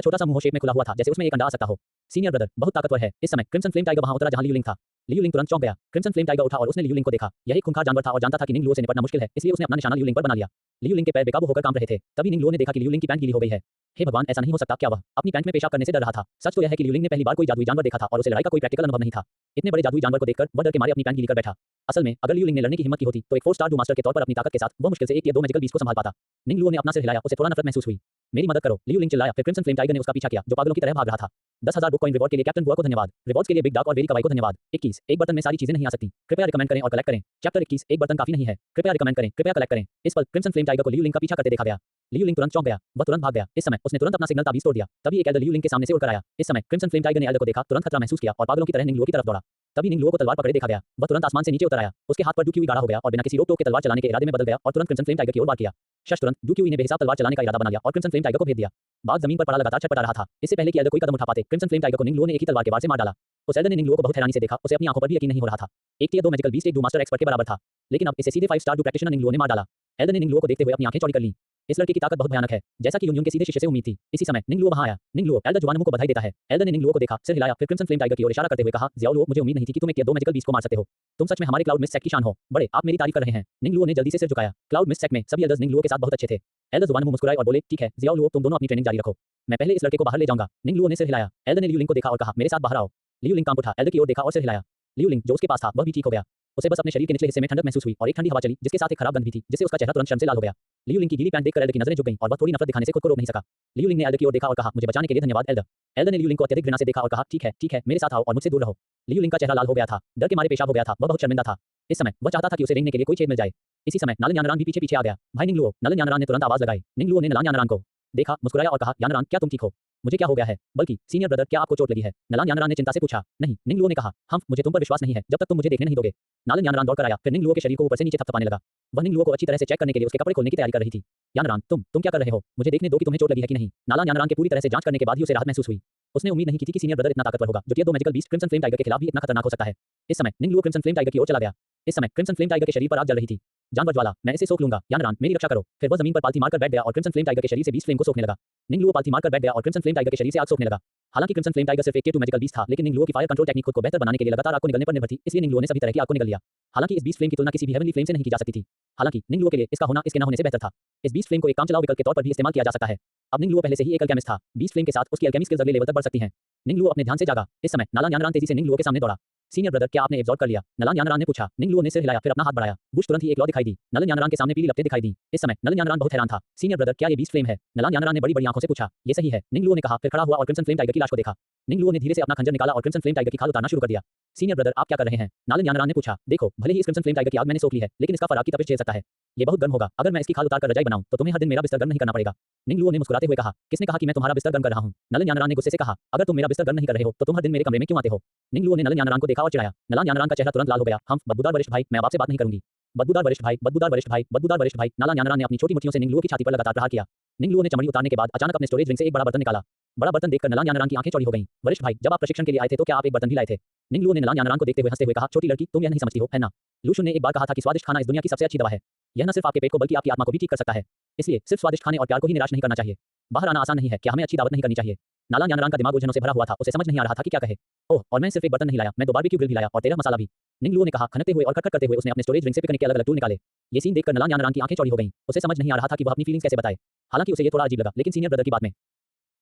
छोटा सा मुंह शेप में खुला हुआ था, जैसे उसमें एक अंडा आ सकता हो। सीनियर ब्रदर बहुत ताकतवर है। इस समय क्रिम्सन फ्लेम टाइगर वहां उतरा जहां लियू लिंग था। लियू लिंग तुरंत चौंक गया। क्रिम्सन फ्लेम टाइगर उठा और उसने लियू लिंग को देखा। यह एक खूंखार जानवर था और जानता था कि निंगलुओ से निपटना मुश्किल है, इसलिए उसने अपना निशाना लियू लिंग पर बना लिया। लियू लिंग के पैर बेकाबू होकर कांप रहे थे। तभी निंगलुओ ने देखा कि लियू लिंग की पैंट गीली हो गई है। हे भगवान, ऐसा नहीं हो सकता। क्या वह अपनी पैंट में पेशाब करने से डर रहा था? सच तो यह है कि लियू लिंग ने पहली बार कोई जादुई जानवर देखा था और उसे लड़ाई का कोई प्रैक्टिकल अनुभव नहीं था। इतने बड़े जादुई जानवर को देखकर वह डर के मारे अपनी पैंट गीली कर बैठा। असल में अगर लियू लिंग ने लड़ने की हिम्मत की होती तो एक 4 स्टार डू मास्टर के तौर पर अपनी ताकत के साथ वह मुश्किल से एक या दो मैजिकल बीस्ट को संभाल पाता। निंगलुओ ने अपना सिर हिलाया, उसे थोड़ा नफरत महसूस हुई। मेरी मदद करो, लियू लिंग चिल्लाया। फिर क्रिम्सन फ्लेम टाइगर ने उसका पीछा किया, जो पागलों की तरह भाग रहा था। 10,000 बुक कॉइन रिवॉर्ड के लिए कैप्टन बुआ को धन्यवाद। रिवॉर्ड्स के लिए बिग डार्क और वेरी कवाई को धन्यवाद। 21 एक बर्तन में सारी चीजें नहीं आ सकती, कृपया रिकमेंड करें और कलेक्ट करें। चैप्टर 21 एक बर्तन काफी नहीं है, कृपया रिकमेंड करें, कृपया कलेक्ट करें। इस पल क्रिम्सन फ्लेम टाइगर को लियू लिंग का पीछा करते देखा गया। लियू लिंग तुरंत चौंक गया, वह तुरंत भाग गया। इस समय उसने तुरंत अपना सिग्नल ताबीज तोड़ दिया। तभी एक एल्डर लियू लिंग के सामने से उड़कर आया। इस समय क्रिम्सन फ्लेम टाइगर ने एल्डर को देखा, तुरंत खतरा महसूस किया और पागलों की तरह निंगलुओ की तरफ दौड़ा। तभी निंगलुओ को तलवार पकड़े देखा गया। वह तुरंत आसमान से नीचे उतर आया। उसके हाथ पर डू क्यू गाढ़ा हो गया और बिना किसी रोक टोक के तलवार चलाने के इरादे में बदल गया और तुरंत क्रिम्सन फ्लेम टाइगर की ओर वार किया। शश तुरंत डू क्यू ने बेहिसाब तलवार चलाने का इरादा बना लिया और क्रिम्सन फ्लेम टाइगर को भेज दिया। बाघ जमीन पर पड़ा लगातार छटपटा रहा था। इससे पहले कि एल्डर कोई कदम उठा पाते, क्रिम्सन फ्लेम टाइगर को निंगलुओ ने एक ही तलवार के वार से मार डाला। उस एल्डर ने निंगलुओ को बहुत हैरानी से देखा, उसे अपनी आंखों पर भी यकीन नहीं हो रहा था। एक या दो मैजिकल बीस्ट एक डू मास्टर एक्सपर्ट के बराबर था, लेकिन अब इसे सीधे 5 स्टार डू प्रैक्टिशनर निंगलुओ ने मार डाला। एल्डर ने निंगलुओ को देखते हुए अपनी आंखें चौड़ी कर लीं। इस लड़के की ताकत बहुत भयानक है, जैसा कि यूनियन के सीधे शिष्य से उम्मीद थी। इसी समय निंगलुओ वहां आया। निंगलुओ, एल्डर जुआनमू को बधाई देता है। एल्डर ने निंगलुओ को देखा, सिर हिलाया, फिर क्रिम्सन फ्लेम टाइगर की ओर इशारा करते हुए कहा, ज़ियाओलुओ, मुझे उम्मीद नहीं थी कि तुम एक या दो मैजिकल बीस्ट को मार सकते हो। तुम सच में हमारे क्लाउड मिस्ट सेक्ट की शान हो। बड़े, आप मेरी तारीफ कर रहे हैं। निंगलुओ ने जल्दी से सिर झुकाया। क्लाउड मिस्ट सेक्ट में सभी एल्डर्स निंगलुओ के साथ बहुत अच्छे थे। एल्डर जुआनमू मुस्कुराए और बोले, ठीक है ज़ियाओलुओ, तुम दोनों अपनी ट्रेनिंग जारी रखो, मैं पहले इस लड़के को बाहर ले जाऊंगा। निंगलुओ ने सिर हिलाया। एल्डर ने लियू लिंग को देखा और कहा, मेरे साथ बाहर आओ। लियू लिंग कांप उठा, एल्डर की ओर देखा और सिर हिलाया। लियू लिंग जो उसके पास था वह भी ठीक हो गया। उसे बस अपने शरीर के निचले हिस्से में ठंडक महसूस हुई और एक ठंडी हवा चली जिसके साथ एक खराब गंध भी थी जिससे उसका चेहरा तुरंत शर्म से लाल हो गया। लियू लिंग की गीली पैंट देखकर एल्डर की नजरें झुक गईं और वह थोड़ी नफरत दिखाने से खुद को रोक नहीं सका। लियू लिंग ने एल्डर की ओर देखा और कहा, मुझे बचाने के लिए धन्यवाद एल्डर। एल्डर ने लियू लिंग को अत्यधिक घृणा से देखा और कहा, ठीक है, मेरे साथ आओ और मुझसे दूर रहो। लियू लिंग का चेहरा लाल हो गया था, डर के मारे पेशाब हो गया था, वह बहुत शर्मिंदा था। इस समय वह चाहता था कि उसे रेंगने के लिए कोई छेद मिल जाए। इसी समय नालन यानरान भी पीछे पीछे आ गया। भाई निंगलुओ, नालन यानरान ने तुरंत आवाज लगाई। निंगलुओ ने नालन यानरान को देखा, मुस्कुराया और कहा, यानरान क्या तुम ठीक हो? मुझे क्या हो गया है? बल्कि सीनियर ब्रदर क्या आपको चोट लगी है? नालन यानरान ने चिंता से पूछा। नहीं, निंगलुओ ने कहा, हम मुझे तुम पर विश्वास नहीं है जब तक तुम मुझे देखने नहीं दोगे। नालन यानरान दौड़कर आया, फिर निंगलुओ के शरीर को ऊपर से नीचे थपथपाने लगा। वह निंगलुओ को अच्छी तरह से चेक करने के लिए उसके कपड़े खोलने की तैयारी कर रही थी। यानरान, तुम क्या कर रहे हो? मुझे देखने दो कि तुम्हें चोट लगी है कि नहीं। नालन यानरान के पूरी तरह से जांच करने के बाद ही उसे राहत महसूस हुई। उसने उम्मीद नहीं की थी कि सीनियर ब्रदर इतना ताकतवर होगा जो tier 2 magical beast crimson flame tiger के खिलाफ भी इतना खतरनाक हो सकता है। इस समय निंगलुओ क्रिम्सन फ्लेम टाइगर की ओर चला गया। इस समय क्रिम्सन फ्लेम टाइगर के शरीर पर आग जल रही थी। जानवर ज्वाला, मैं इसे सोख लूंगा, यानरान मेरी रक्षा करो। फिर वह जमीन पर पालथी मारकर बैठ गया और क्रिम्सन फ्लेम टाइगर के शरीर से बीस्ट फ्लेम को सोखने लगा। निंगलुओ पालथी मारकर बैठ गया और क्रिम्सन फ्लेम टाइगर के शरीर से आग सोखने लगा। हालांकि क्रिम्सन फ्लेम टाइगर सिर्फ एक टियर 2 मैजिकल बीस्ट था, लेकिन निंगलुओ की फायर कंट्रोल टेक्निक खुद को बेहतर बनाने के लिए लगातार आग को निगलने पर निर्भर थी, इसलिए निंगलुओ ने सभी तरह की आग को निगल लिया। हालांकि इस बीस्ट फ्लेम की तुलना किसी भी हेवनली फ्लेम से नहीं की जा सकती थी। हालांकि निंगलुओ के लिए इसका होना इसके न होने से बेहतर था। इस बीस्ट फ्लेम को एक कामचलाऊ विकल्प के तौर पर भी इस्तेमाल किया जा सकता है। अब निंगलुओ पहले से ही एक अल्केमिस्ट था। बीस्ट फ्लेम के साथ उसकी अल्केमी स्किल्स अगले लेवल तक बढ़ सकती हैं। निंगलुओ अपने ध्यान से जागा। इस समय नालन यानरान तेजी से निंगलुओ के सामने दौड़ा। सीनियर ब्रदर, क्या आपने एब्जॉर्ब कर लिया? नालन यानरान ने पूछा। निंगलुओ ने सिर हिलाया, फिर अपना हाथ बढ़ाया। बुश तुरंत ही एक लौ दिखाई दी। नालन यानरान के सामने पीली लपटें दिखाई दी। इस समय नालन यानरान बहुत हैरान था। सीनियर ब्रदर, क्या ये बीस्ट फ्लेम है? नालन यानरान ने बड़ी-बड़ी आंखों से पूछा। ये सही है, निंगलुओ ने कहा, फिर खड़ा हुआ और क्रिम्सन फ्लेम टाइगर की लाश को देखा। निंगलुओ ने धीरे से अपना खंजर निकाला और क्रिम्सन फ्लेम टाइगर की खाल उतारना शुरू कर दिया। सीनियर ब्रदर, आप क्या कर रहे हैं? नालन यानरान ने पूछा। देखो, भले ही इस क्रिम्सन फ्लेम टाइगर की आग मैंने सोख ली है, लेकिन इसका फर आग की तपिश झेल सकता है। ये बहुत गर्म होगा। अगर मैं इसकी खाल उतारकर रजाई बनाऊं तो तुम्हें हर दिन मेरा बिस्तर गर्म नहीं करना पड़ेगा। निंगलुओ ने मुस्कुराते हुए कहा। किसने कहा कि मैं तुम्हारा बिस्तर गर्म कर रहा हूं? नालन यानरान ने गुस्से से कहा। अगर तुम मेरा बिस्तर गर्म नहीं कर रहे हो तो तुम हर दिन मेरे कमरे में क्यों आते हो? निंगलुओ ने नालन यानरान को देखा और चिढ़ाया। नालन यानरान का चेहरा तुरंत लाल हो गया। हम बदबूदार वरिष्ठ भाई, मैं अब आपसे बात नहीं करूंगी। बदबूदार वरिष्ठ भाई, बदबूदार वरिष्ठ भाई, बदबूदार वरिष्ठ भाई। नालन यानरान ने अपनी छोटी मुट्ठियों से निंगलुओ की छाती पर लगातार प्रहार किया। निंगलुओ ने चमड़ी उतारने के बाद अचानक अपने स्टोरेज रिंग से एक बड़ा बर्तन निकाला। बड़ा बर्तन देखकर नालन यानरान की आंखें चौड़ी हो गईं। वरिष्ठ भाई, जब आप प्रशिक्षण के लिए आए थे तो क्या आप एक बर्तन भी लाए थे? निंगलुओ ने नालन यानरान को देखते हुए हंसते हुए कहा, छोटी लड़की, तुम यह नहीं समझती हो, है ना? लूशुन ने एक बार कहा था कि स्वादिष्ट खाना इस दुनिया की सबसे अच्छी दवा है। यह न सिर्फ आपके पेट को बल्कि आपकी आत्मा को भी ठीक कर सकता है। इसलिए सिर्फ स्वादिष्ट खाने और प्यार को ही निराश नहीं करना चाहिए। बाहर आना आसान नहीं है, क्या हमें अच्छी दावत नहीं करनी चाहिए? नालन यानरान का दिमाग उलझनों से भरा हुआ था, उसे समझ नहीं आ रहा था कि क्या कहे। ओह, और मैं सिर्फ एक बर्तन नहीं लाया, मैं 2 बारबेक्यू ग्रिल भी लाया और 13 मसाला भी। निंगलुओ ने कहा। खनकते हुए और खटखट करते हुए उसने अपने स्टोरेज रिंग से पिकनिक के अलग-अलग टूल निकाले। ये सीन देखकर नालन यानरान की आंखें चौड़ी हो गईं। उसे समझ नहीं आ रहा था कि वह अपनी फीलिंग्स कैसे बताए। हालांकि उसे ये थोड़ा अजीब लगा, लेकिन सीनियर ब्रदर की बात में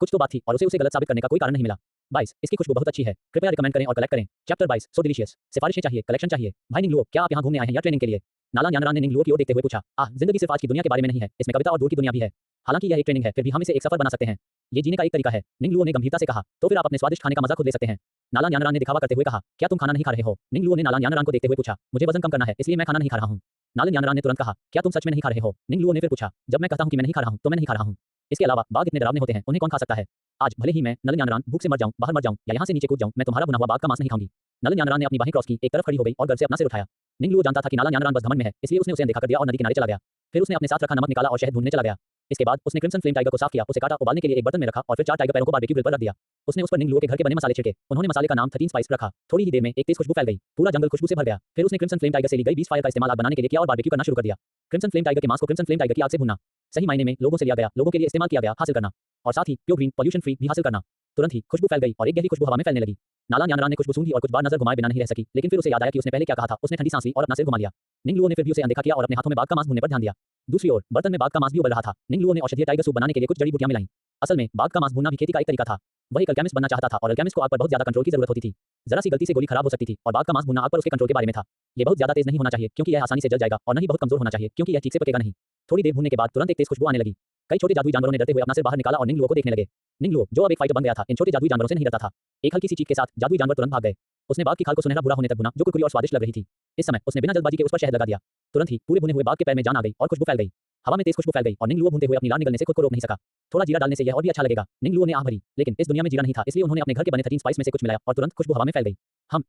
कुछ तो बात थी और उसे गलत साबित करने का कोई कारण नहीं मिला। 22, इसकी खुशबू बहुत अच्छी है, कृपया रिकमेंड करें और कलेक्ट करें। चैप्टर 22, सो डिलीशियस। सिफारिशें चाहिए, कलेक्शन चाहिए। भाई निंगलुओ, क्या आप यहाँ घूमने आए हैं या ट्रेनिंग के लिए? नालन यानरान ने निंगलुओ की ओर देखते हुए पूछा। जिंदगी सिर्फ आज की दुनिया के बारे में नहीं है, इसमें कविता और दूर की दुनिया भी है। हालांकि यह एक ट्रेनिंग है, फिर भी हम इसे एक सफर बना सकते हैं। ये जीने का एक तरीका है, निंगलुओ ने गंभीरता से कहा। तो फिर आप अपने स्वादिष्ट खाने का मजा खुद ले सकते हैं। नालन यानरान ने दिखावा करते हुए कहा। क्या तुम खाना नहीं खा रहे हो? निंगलुओ ने नालन यानरान को देखते हुए पूछा। मुझे वजन कम करना है, इसलिए मैं खाना नहीं खा रहा हूं। नालन यानरान ने तुरंत कहा। क्या तुम सच में नहीं खा रहे हो? निंगलुओ ने फिर पूछा। जब मैं कहता हूं कि मैं नहीं खा रहा हूं तो मैं नहीं खा रहा हूं। इसके अलावा बाघ इतने डरावने होते हैं, उन्हें कौन खा सकता है? आज भले ही मैं नालन यानरान भूख से मर जाऊं, बाहर मर जाऊं या यहां से नीचे कूद जाऊं, मैं तुम्हारा बुना हुआ बाघ का मांस नहीं खाऊंगी। नालन यानरान ने अपनी बाहें क्रॉस की, एक तरफ खड़ी हो गई और गर्व से अपना सिर उठाया। निंगलुओ जानता था कि नालन यानरान बस घमंड में है, इसलिए उसने उसे अनदेखा कर दिया और नदी किनारे चला गया। फिर उसने अपने साथ रखा नमक निकाला और शहद ढूंढने चला गया। इसके बाद उसने क्रिम्सन फ्लेम टाइगर को साफ किया, उसे काटा, उबालने के लिए एक बर्तन में रखा और फिर 4 टाइगर पैरों को बारबेक्यू ग्रिल पर रख दिया। उसने उस पर निंगलुओ के घर के बने मसाले छिड़के। उन्होंने मसाले का नाम 13 स्पाइस रखा। थोड़ी ही देर में एक तेज खुशबू फैल गई, पूरा जंगल खुशबू से भर गया। फिर उसने क्रिम्सन फ्लेम टाइगर से ली गई बीस्ट फायर का इस्तेमाल आग बनाने के लिए किया और बारबेक्यू करना शुरू कर दिया। क्रिम्सन फ्लेम टाइगर के मांस को क्रिम्सन फ्लेम टाइगर की आग से भूनना सही मायने में लोगों से लिया गया, लोगों के लिए इस्तेमाल किया गया, हासिल करना और साथ ही प्योर ग्रीन पॉल्यूशन फ्री भी हासिल करना। तुरंत ही खुशबू फैल गई और एक गहरी खुशबू हवा में फैलने लगी। नालन यानरान ने खुशबू सूंघी और कुछ बार नजर घुमाए बिना नहीं रह सकी, लेकिन फिर उसे याद आया कि उसने पहले क्या कहा था। उसने ठंडी सांस ली और अपना सिर घुमा लिया। निंगलुओ ने फिर भी उसे अनदेखा किया और अपने हाथों में बाघ का मांस भूनने पर ध्यान दिया। दूसरी ओर बर्तन में बाघ का मांस भी उबल रहा था। निंगलुओ ने औषधीय टाइगर सूप बनाने के लिए कुछ जड़ी बूटियां मिलाईं। असल में बाघ का मांस भूनना भी खेती का एक तरीका था। वह एक अल्केमिस्ट बनना चाहता था और अल्केमिस्ट को आग पर बहुत ज्यादा कंट्रोल की जरूरत होती थी। जरा सी गलती से गोली खराब हो सकती थी और बाघ का मांस भूनना आग पर उसके कंट्रोल के बारे में था। ये बहुत ज्यादा तेज नहीं होना चाहिए क्योंकि यह आसानी से जल जाएगा और न ही बहुत कमजोर होना चाहिए क्योंकि यह ठीक से पकेगा नहीं। थोड़ी देर भूनने के बाद तुरंत एक तेज खुशबू आने लगी। कई छोटे जादुई जानवरों ने डरते हुए अपना सिर बाहर निकाला और निंगलुओ को देखने लगे। निंगलुओ, जो अब एक फाइटर बन गया था, इन छोटे जादुई जानवरों से नहीं डरता था। एक हल्की सी चीख के साथ जादुई जानवर तुरंत भाग गए। उसने बाघ की खाल को सुनहरा भूरा होने तक भुना, जो कुरकुरी और स्वादिष्ट लग रही थी। इस समय उसने बिना जल्दबाजी के उस पर शहद लगा दिया। तुरंत ही पूरे भुने हुए बाघ के पैर में जान आ गई और खुशबू फैल गई। हवा में तेज खुशबू फैल गई और निंगलुओ भूनते हुए अपनी लार निगलने से खुद को रोक नहीं सका। थोड़ा जीरा डालने से यह और भी अच्छा लगेगा। निंगलुओ ने आह भरी, लेकिन इस दुनिया में जीरा नहीं था, इसलिए उन्होंने अपने घर के बने 13 स्पाइस में से कुछ मिलाया और तुरंत खुशबू हवा में फैल गई।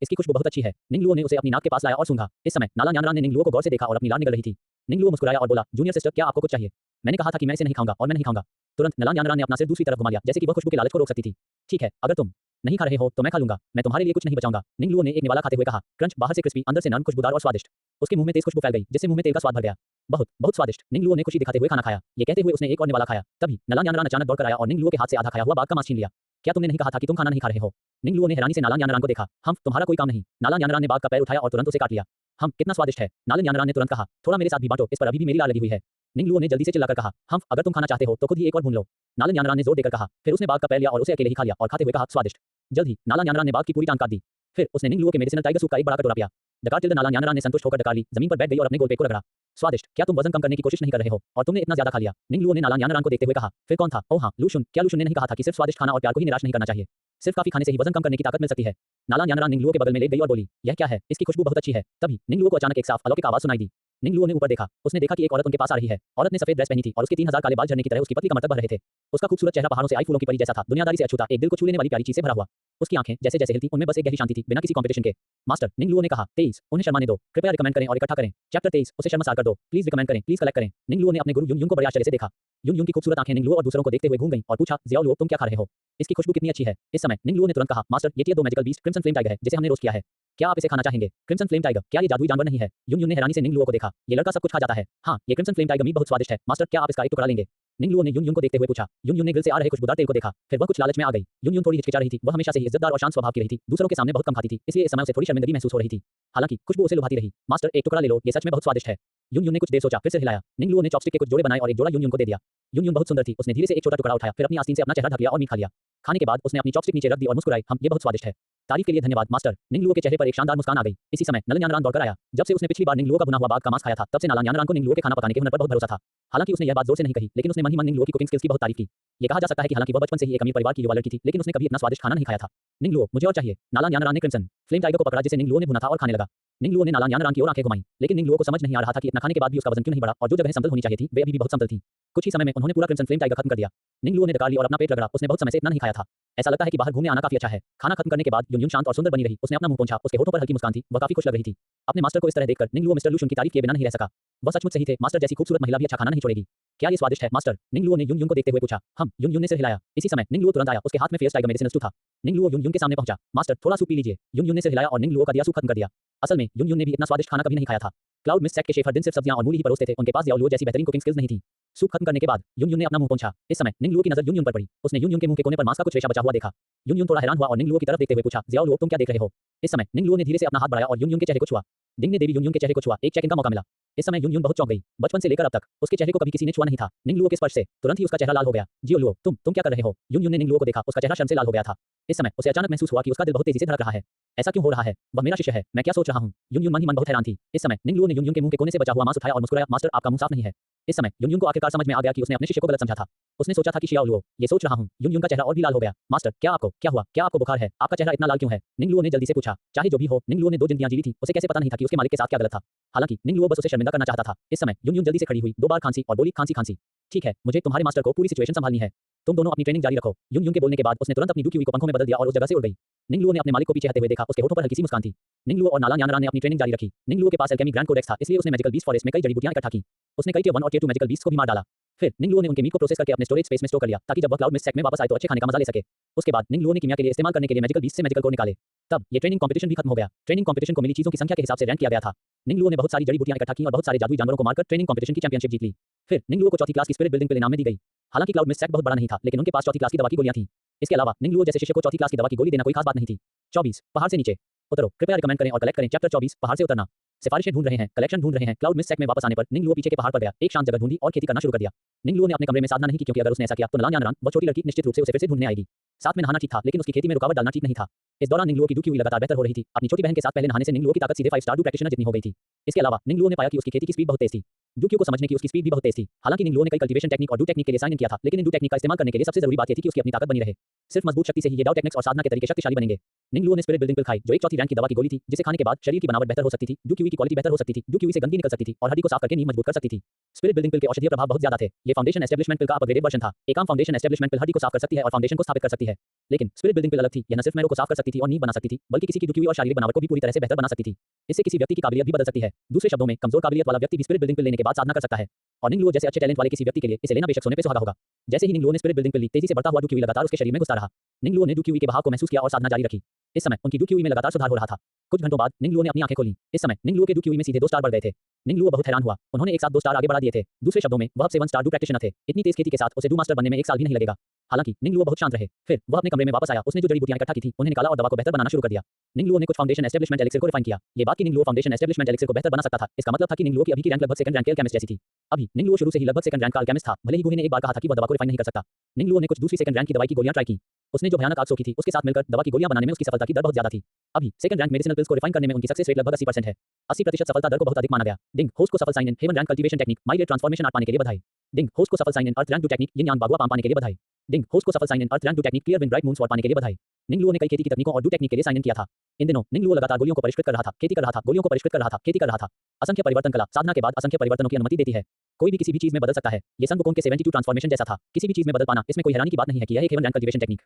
इसकी खुशबू बहुत अच्छी है। निंगलुओ ने उसे अपनी नाक के पास लाया और सूंघा। इस समय नालन यानरान ने निंगलुओ को गौर से देखा और अपनी लार निगल रही थी। निंगलुओ मुस्कुराया और बोला, जूनियर सिस्टर, क्या आपको कुछ चाहिए? मैंने कहा था कि मैं इसे नहीं खाऊंगा और मैं नहीं खाऊंगा। तुरंत नालन यानरान ने अपना सिर दूसरी तरफ घुमा लिया, जैसे कि वह खुशबू के लालच को रोक सकती थी। ठीक है, अगर तुम नहीं खा रहे हो तो मैं खा लूंगा, मैं तुम्हारे लिए कुछ नहीं बचाऊंगा। निंगलुओ ने एक निवाला खाते हुए कहा। क्रंच, बाहर से क्रिस्पी, अंदर से नरम, खुशबूदार और स्वादिष्ट। उसके मुंह में तेज खुशबू फैल गई, जिससे मुंह में तेल का स्वाद भर गया। बहुत बहुत स्वादिष्ट। निंगलुओ ने खुशी दिखाते हुए खाना खाया। ये कहते हुए उसने एक और निवाला खाया। तभी नालन यानरान अचानक दौड़कर आया और निंगलुओ के हाथ से आधा खाया हुआ बाघ का मांस छीन लिया। क्या तुमने नहीं कहा था कि तुम खाना नहीं खा रहे हो? निंगलुओ ने हैरानी से नालन यानरान को देखा। तुम्हारा कोई काम नहीं। नालन यानरान ने बाघ का पैर उठाया और तुरंत उसे काट लिया। कितना स्वादिष्ट है। नालन यानरान ने तुरंत कहा, थोड़ा मेरे साथ भी बांटो, इस पर अभी भी मेरी लार लगी हुई है। निंगलुओ ने जल्दी से चिल्लाकर कहा, अगर तुम खाना चाहते हो तो खुद ही एक और भून लो। नालन यानरान ने जोर देकर कहा। फिर उसने बाघ का पैर लिया और उसे अकेले ही खा लिया और खाते हुए कहा, स्वादिष्ट। जल्द ही नालन यानरान ने बाघ की पूरी टांग काट दी। फिर उसने निंगलुओ के मेडिसिनल टाइगर सूप का एक बड़ा कटोरा पिया। डकार टिल्ड नाला यानारान ने संतुष्ट होकर डकार ली, जमीन पर बैठ गई और अपने गोलपेट को रगड़ा। स्वादिष्ट, क्या तुम वजन कम करने की कोशिश नहीं कर रहे हो और तुमने इतना ज्यादा खा लिया? निंगलुओ ने नाला यानारान को देखते हुए कहा। फिर कौन था? ओह हाँ, लूशुन। क्या लूशुन ने नहीं कहा था कि सिर्फ स्वादिष्ट खाना और प्यार को ही निराश नहीं करना चाहिए? सिर्फ काफी खाने से ही वजन कम करने की ताकत मिल सकती है। नाला यानारान निंगलुओ के बगल में लेट गई और बोली, यह क्या है? इसकी खुशबू बहुत अच्छी है। तभी निंगलुओ को अचानक एक साफ अलौकिक आवाज सुनाई दी। निंगलुओ ने ऊपर देखा। उसने देखा कि एक औरत उनके पास आ रही है। औरत ने सफेद ड्रेस पहनी थी और उसके 3000 काले बाल झरने की तरह उसकी पतली कमर तक बढ़ रहे थे। उसका खूबसूरत चेहरा पहाड़ों से आई फूलों की परी जैसा था, दुनियादारी से अछूता, एक दिल को छू लेने वाली प्यारी चीज से भरा हुआ। उसकी आंखें जैसे जैसे हिलती, उनमें बस एक गहरी शांति थी, बिना किसी कंपटीशन के। मास्टर, निंगलुओ ने कहा, 23, उन्हें शर्माने दो, कृपया रिकमेंड करें और इकट्ठा करें। चैप्टर 23, उसे शर्मसार कर दो, प्लीज रिकमेंड करें, प्लीज कलेक्ट करें। निंगलुओ ने अपने गुरु युन युन को बड़े आश्चर्य से देखा। युन युन की खूबसूरत आंखें निंगलुओ और दूसरों को देखते हुए घूम गईं और पूछा, ज़ियाओ लुओ, तुम क्या खा रहे हो? इसकी खुशबू कितनी अच्छी है। इस समय निंगलुओ ने तुरंत कहा, मास्टर, ये tier 2 magical beast crimson flame tiger है, जिसे हमने रोस्ट किया है। क्या आप इसे खाना चाहेंगे? क्रिम्सन फ्लेम टाइगर, क्या ये जादुई जानवर नहीं है? युन युन ने हैरानी से निंगलुओ को देखा। ये लड़का सब कुछ खा जाता है। हाँ, ये क्रिम्सन फ्लेम टाइगर मीट बहुत स्वादिष्ट है। मास्टर, क्या आप इसका एक टुकड़ा लेंगे? निंगलुओ ने युन युन को देखते हुए पूछा। युन युन ने ग्रिल से आ रहे खुशबूदार तेल को देखा, फिर वह कुछ लालच में आ गई। युन युन थोड़ी हिचकिचा रही थी। वह हमेशा से ही इज्जतदार और शांत स्वभाव की रही थी, दूसरों के सामने बहुत कम खाती थी, इसलिए इस समय उसे थोड़ी शर्मिंदगी महसूस हो रही थी। हालांकि खुशबू उसे लुभाती रही। मास्टर, एक टुकड़ा ले लो, ये सच में बहुत स्वादिष्ट है। युन युन ने कुछ देर सोचा, फिर से हिलाया। निंगलुओ ने चॉपस्टिक के कुछ जोड़े बनाए और एक जोड़ा युन युन को दे दिया। युन युन बहुत सुंदर थी। उसने धीरे से एक छोटा टुकड़ा उठाया, फिर अपनी आस्तीन से अपना चेहरा ढक लिया और मीठ खा लिया। खाने के बाद उसने अपनी चॉपस्टिक नीचे रख दी और मुस्कुराई, हम, ये बहुत स्वादिष्ट है। तारीफ के लिए धन्यवाद मास्टर। निंगलुओ के चेहरे पर एक शानदार मुस्कान आ गई। इसी समय नलन यानरान दौड़कर आया। जब से उसने पिछली बार निंगलुओ का भुना हुआ बाघ का मांस खाया था, तब से नालान यानरान को निंगलुओ के खाना पकाने के हुनर पर बहुत भरोसा था। हालांकि उसने यह बात जोर से नहीं कही, लेकिन उसने मन ही मन निंगलुओ की कुकिंग स्किल्स की बहुत तारीफ की। ये कहा जा सकता है कि हालांकि वह बचपन से ही एक अमीर परिवार की युवा लड़की थी, लेकिन उसने कभी इतना स्वादिष्ट खाना नहीं खाया था। निंगलुओ, मुझे और चाहिए। नालान यानरान ने क्रिम्सन फ्लेम टाइगर को पकड़ा जिसे निंगलुओ ने भुना था और खाने लगा। निंगलुओ ने नालान यानरान की ओर आंखें घुमाई, लेकिन निंगलुओ को समझ नहीं आ रहा था कि इतना खाने के बाद भी उसका वजन क्यों नहीं बढ़ा और जो जगह समतल होनी चाहिए थी, वे अभी भी बहुत समतल थी। कुछ ही समय में उन्होंने पूरा क्रिम्सन फ्लेम टाइगर खत्म कर दिया। निंगलुओ ने डकार ली और अपना पेट रगड़ा। उसने बहुत समय से इतना नहीं खाया था। ऐसा लगता है कि बाहर घूमने आना काफी अच्छा है। खाना खत्म करने के बाद युन युन शांत और सुंदर बनी रही। उसने अपना मुंह पोंछा, उसके होठों पर हल्की मुस्कान थी, वह काफी खुश लग रही थी। अपने मास्टर को इस तरह देखकर निंगलुओ मिस्टर लूशुन की तारीफ किए बिना नहीं रह सका। वह सचमुच सही थे, मास्टर जैसी खूबसूरत महिला भी अच्छा खाना नहीं छोड़ेगी। क्या ये स्वादिष्ट है मास्टर? निंगलुओ ने युन युन को देखते हुए पूछा। हम, युन युन ने सिर हिलाया। इसी समय निंगलुओ तुरंत आया। उसके हाथ में फेयर्स टाइगर मेडिसिन स्टू था। निंगलुओ युन युन के सामने पहुंचा। मास्टर, थोड़ा सूप पी लीजिए। युन युन ने सिर हिलाया और निंगलुओ का दिया सूप खत्म कर दिया। असल में युन युन ने भी इतना स्वादिष्ट खाना कभी नहीं खाया था। क्लाउड मिस्ट सेट के शेफ हर दिन सिर्फ सब्जियां और मूली ही परोसते थे। उनके पास ज़ियाओ लुओ जैसी बेहतरीन कुकिंग स्किल्स नहीं थी। सूप खत्म करने के बाद युन युन ने अपना मुंह पोंछा। इस समय निंगलुओ की नजर युन युन पर पड़ी। उसने युन युन के मुंह के कोने पर मांस का कुछ रेशा बचा हुआ देखा। युन युन थोड़ा हैरान हुआ और निंगलुओ की तरफ देखते हुए पूछा, ज़ियाओ लुओ, तुम क्या देख रहे हो? इस समय निंगलुओ ने धीरे से अपना हाथ बढ़ाया और युन युन के चेहरे को छुआ। डिंग ने देवी युन युन के चेहरे को छुआ। एक चेक इन का मौका मिला। इस समय युन युन बहुत चौंक गई। बचपन से लेकर अब तक उसके चेहरे को कभी किसी ने छुआ नहीं था। निंगलुओ के स्पर्श से तुरंत ही उसका चेहरा लाल हो गया। जियो लुओ, तुम क्या कर रहे हो? युन युन ने निंगलुओ को देखा। उसका चेहरा शर्म से लाल हो गया था। इस समय उसे अचानक महसूस हुआ कि उसका दिल बहुत तेजी से धड़क रहा है। ऐसा क्यों हो रहा है? वह मेरा शिष्य है, मैं क्या सोच रहा हूँ? युन युन मन ही मन बहुत हैरान थी। इस समय निंगलुओ ने युन युन के मुंह के कोने से बचा हुआ मांस उठाया और मुस्कुराया। मास्टर, आपका मुंह साफ नहीं है। इस समय युन युन को आखिरकार समझ में आ गया कि उसने अपने शिष्य को गलत समझा था। उसने सोचा था कि शियाओ लुओ, ये सोच रहा हूँ। युन युन का चेहरा और भी लाल हो गया। मास्टर, क्या हुआ? क्या आपको बुखार है? आपका चेहरा इतना लाल क्यों है? निंगलुओ ने जल्दी से पूछा। चाहे जो भी हो, निंगलुओ ने 2 जिंदगियां जी ली थी। उसे कैसे पता नहीं था कि उसके मालिक के साथ क्या गलत था। हालांकि निंगलुओ बस उसे शर्मिंदा करना चाहता था। इस समय युन युन जल्दी से खड़ी हुई, 2 बार खांसी और बोली, खांसी खांसी। ठीक है, मुझे तुम्हारे मास्टर को पूरी सिचुएशन संभालनी है। तुम दोनों अपनी ट्रेनिंग जारी रखो। युन युन के बोलने के बाद उसने तुरंत अपनी डू क्यूई को पंखों में बदल दिया और उस जगह से उड़ गई। निंगलुओ ने अपने मालिक को पीछे हटते हुए देखा। उसके होठों पर हल्की सी मुस्कान थी। निंगलुओ और नालान यानरान ने अपनी ट्रेनिंग जारी रखी। निंगलुओ के पास एल्केमी ग्रैंड कोडेक्स था, इसलिए उसने मैजिकल बीस्ट फॉरेस्ट में कई जड़ी बूटियां इकट्ठा की। उसने कई टियर 1 और टियर 2 मैजिकल बीस्ट को भी मार डाला। फिर निंगलुओ ने उनके मीट को प्रोसेस करके अपने स्टोरेज स्पेस में स्टोर कर लिया, ताकि जब वह क्लाउड मिस्ट सेट में वापस आए तो अच्छे खाने का मजा ले सके। उसके बाद निंगलुओ ने कीमिया के लिए इस्तेमाल करने के लिए मैजिकल बीस्ट से मैजिकल कोर निकाले। तब ये ट्रेनिंग कंपटीशन भी खत्म हो गया। ट्रेनिंग कंपटीशन को मिली चीजों की संख्या के हिसाब से रैंक किया गया था। निंगलुओ ने बहुत सारी जड़ी बूटियां इकट्ठा की और बहुत सारे जादुई जानवरों को मारकर ट्रेनिंग कंपटीशन की चैंपियनशिप जीत ली। फिर निंगलुओ को चौथी क्लास की स्पिरिट बिल्डिंग पिल इनाम में दी गई। हालांकि क्लाउड मिस्ट सेट बहुत बड़ा नहीं था, लेकिन उनके पास चौथी क्लास की दवा की गोलियां थीं। इसके अलावा निंगलुओ जैसे शिष्य को चौथी क्लास की दवा की गोली देना कोई खास बात नहीं थी। 24 पहाड़ से नीचे उतरो, कृपया रिकमेंड करें और कलेक्ट करें। चैप्टर 24 पहाड़ से उतरना। सिफारिशें ढूंढ रहे हैं, कलेक्शन ढूंढ रहे हैं। क्लाउड मिस्ट सेट में वापस आने पर निंगलुओ पीछे के पहाड़ पर गया, एक शांत जगह ढूंढी और खेती करना शुरू कर दिया। निंगलुओ ने अपने कमरे में साधना नहीं की, क्योंकि अगर उसने ऐसा किया तो नालान यानरान, वह छोटी लड़की, निश्चित रूप से उसे फिर से ढूंढने आएगी। साथ में नहाना ठीक था, लेकिन उसकी खेती में रुकावट डालना ठीक नहीं था। इस दौरान निंगलुओ की डू क्यूई लगातार बेहतर हो रही थी। अपनी छोटी बहन के साथ पहले नहाने से निंगलुओ की ताकत सीधे 5 स्टार डू प्रैक्टिशनर जितनी हो गई थी। इसके अलावा निंगलुओ ने पाया कि उसकी खेती की स्पीड बहुत तेज थी। डू क्यू को समझने की उसकी स्पीड भी बहुत तेज थी। हालांकि निंगलुओ ने कई कल्टीवेशन टेक्निक और डू टेक्निक के लिए साइन इन किया था, लेकिन इन डू टेक्निक का इस्तेमाल करने के लिए सबसे जरूरी बात यह थी कि उसकी अपनी ताकत बनी रहे। सिर्फ मजबूत शक्ति से ही ये डाउ टेक्निक्स और साधना के तरीके शक्तिशाली बनेंगे। निंगलुओ ने स्पिरिट बिल्डिंग पिल खाई, जो एक चौथी रैंक की दवा की गोली थी, जिसे खाने के बाद शरीर की बनावट बेहतर हो सकती थी, डू क्यूई की क्वालिटी बेहतर हो सकती थी, डू क्यूई से गंदगी निकल सकती थी और हड्डी को साफ करके नींव मजबूत कर सकती थी। स्पिरिट बिल्डिंग पिल के औषधीय प्रभाव बहुत ज्यादा थे। ये फाउंडेशन एस्टेब्लिशमेंट पिल का अपग्रेडेड वर्जन था। एक आम फाउंडेशन एस्टेब्लिशमेंट पिल हड्डी को साफ कर सकती है और फाउंडेशन को स्थापित कर सकती है, लेकिन स्पिरिट बिल्डिंग पिल अलग थी। यह न सिर्फ मैरो को साफ कर सकती थी और नींव बना सकती थी, बल्कि किसी की डू क्यूई और शारीरिक बनावट को भी पूरी तरह से बेहतर बना सकती थी। इससे किसी व्यक्ति की काबिलियत भी बदल सकती है। दूसरे शब्दों में, कमजोर काबिलियत वाला व्यक्ति भी स्पिरिट बिल्डिंग पिल लेने के बाद साधना कर सकता है। और निंगलुओ जैसे अच्छे टैलेंट वाले किसी व्यक्ति के लिए इसे लेना बेशक सोने पे सुहागा होगा। जैसे ही निंगलुओ ने स्पिरिट बिल्डिंग पिल ली, तेजी से बढ़ता हुआ डू क्यूई लगातार उसके शरीर में घुसता रहा। निंगलुओ ने डू क्यूई के बहाव को महसूस किया और साधना जारी रखी। इस समय उनकी डू क्यूई में लगातार सुधार हो रहा था। कुछ घंटों बाद निंगलुओ ने अपनी आंखें खोली। इस समय निंगलुओ के डू क्यूई में सीधे 2 स्टार बढ़ गए थे। निंगलुओ बहुत हैरान हुआ। उन्होंने एक साथ 2 स्टार आगे बढ़ा दिए थे। दूसरे शब्दों में, वह अब 7 स्टार डू प्रैक्टिशनर थे। इतनी तेज खेती के साथ उसे डू मास्टर बनने में 1 साल भी नहीं लगेगा। हालांकि निंगलुओ बहुत शांत रहे। फिर वह अपने कमरे में वापस आया। उसने जो जड़ी बूटियां इकट्ठा की थी, उन्हें निकाला और दवा को बेहतर बनाना शुरू कर दिया। निंगलुओ ने कुछ फाउंडेशन एस्टेब्लिशमेंट एलिक्सिर को रिफाइन किया। ये बात कि निंगलुओ फाउंडेशन एस्टेब्लिशमेंट एलिक्सिर को बेहतर बना सकता था, इसका मतलब था कि निंगलुओ की अभी की रैंक लगभग सेकंड रैंक के केमिस्ट जैसी थी। अभी निंगलुओ शुरू से ही लगभग सेकंड रैंक का अल्केमिस्ट था। भले ही गुहे ने एक बार कहा था कि वह दवा को रिफाइन नहीं कर सकता। निंगलुओ ने कुछ दूसरी सेकंड रैंक की दवाई की गोलियां ट्राई की। उसने जो भयानक आग सोखी थी उसके साथ मिलकर दवा की गोलियां बनाने में उसकी सफलता की दर बहुत ज्यादा थी। अभी सेकंड रैंक मेडिसिनल पिल्स को रिफाइन करने में उनकी सक्सेस रेट लगभग 80% है। 80% सफलता दर को बहुत अधिक माना गया। डिंग होस्ट को सफल sign in heaven rank cultivation technique migrate transformation art पाने के लिए बधाई। डिंग होस्ट को सफल sign in earth rank two technique yin yang bagua palm पाने के लिए बधाई। डिंग होस्ट को सफल sign in earth rank two technique clear wind bright moon sword पाने के लिए बधाई। निंग लुओ ने कई खेती की तकनीकों और डू टेक्निक के लिए साइन इन किया था। इन दिनों निंग लुओ लगातार गोलियों को परिष्कृत कर रहा था, खेती कर रहा था, गोलियों को परिष्कृत कर रहा था, खेती कर रहा था। असंख्य परिवर्तन कला साधना के बाद असंख्य परिवर्तनों की अनुमति देती है। कोई भी किसी भी चीज में बदल सकता है। ये सन वुकोंग के 72 ट्रांसफॉर्मेशन जैसा था। किसी भी चीज में बदल पाना इसमें कोई हैरानी की बात नहीं है कि यह एक हेवन रैंक कल्टीवेशन टेक्निक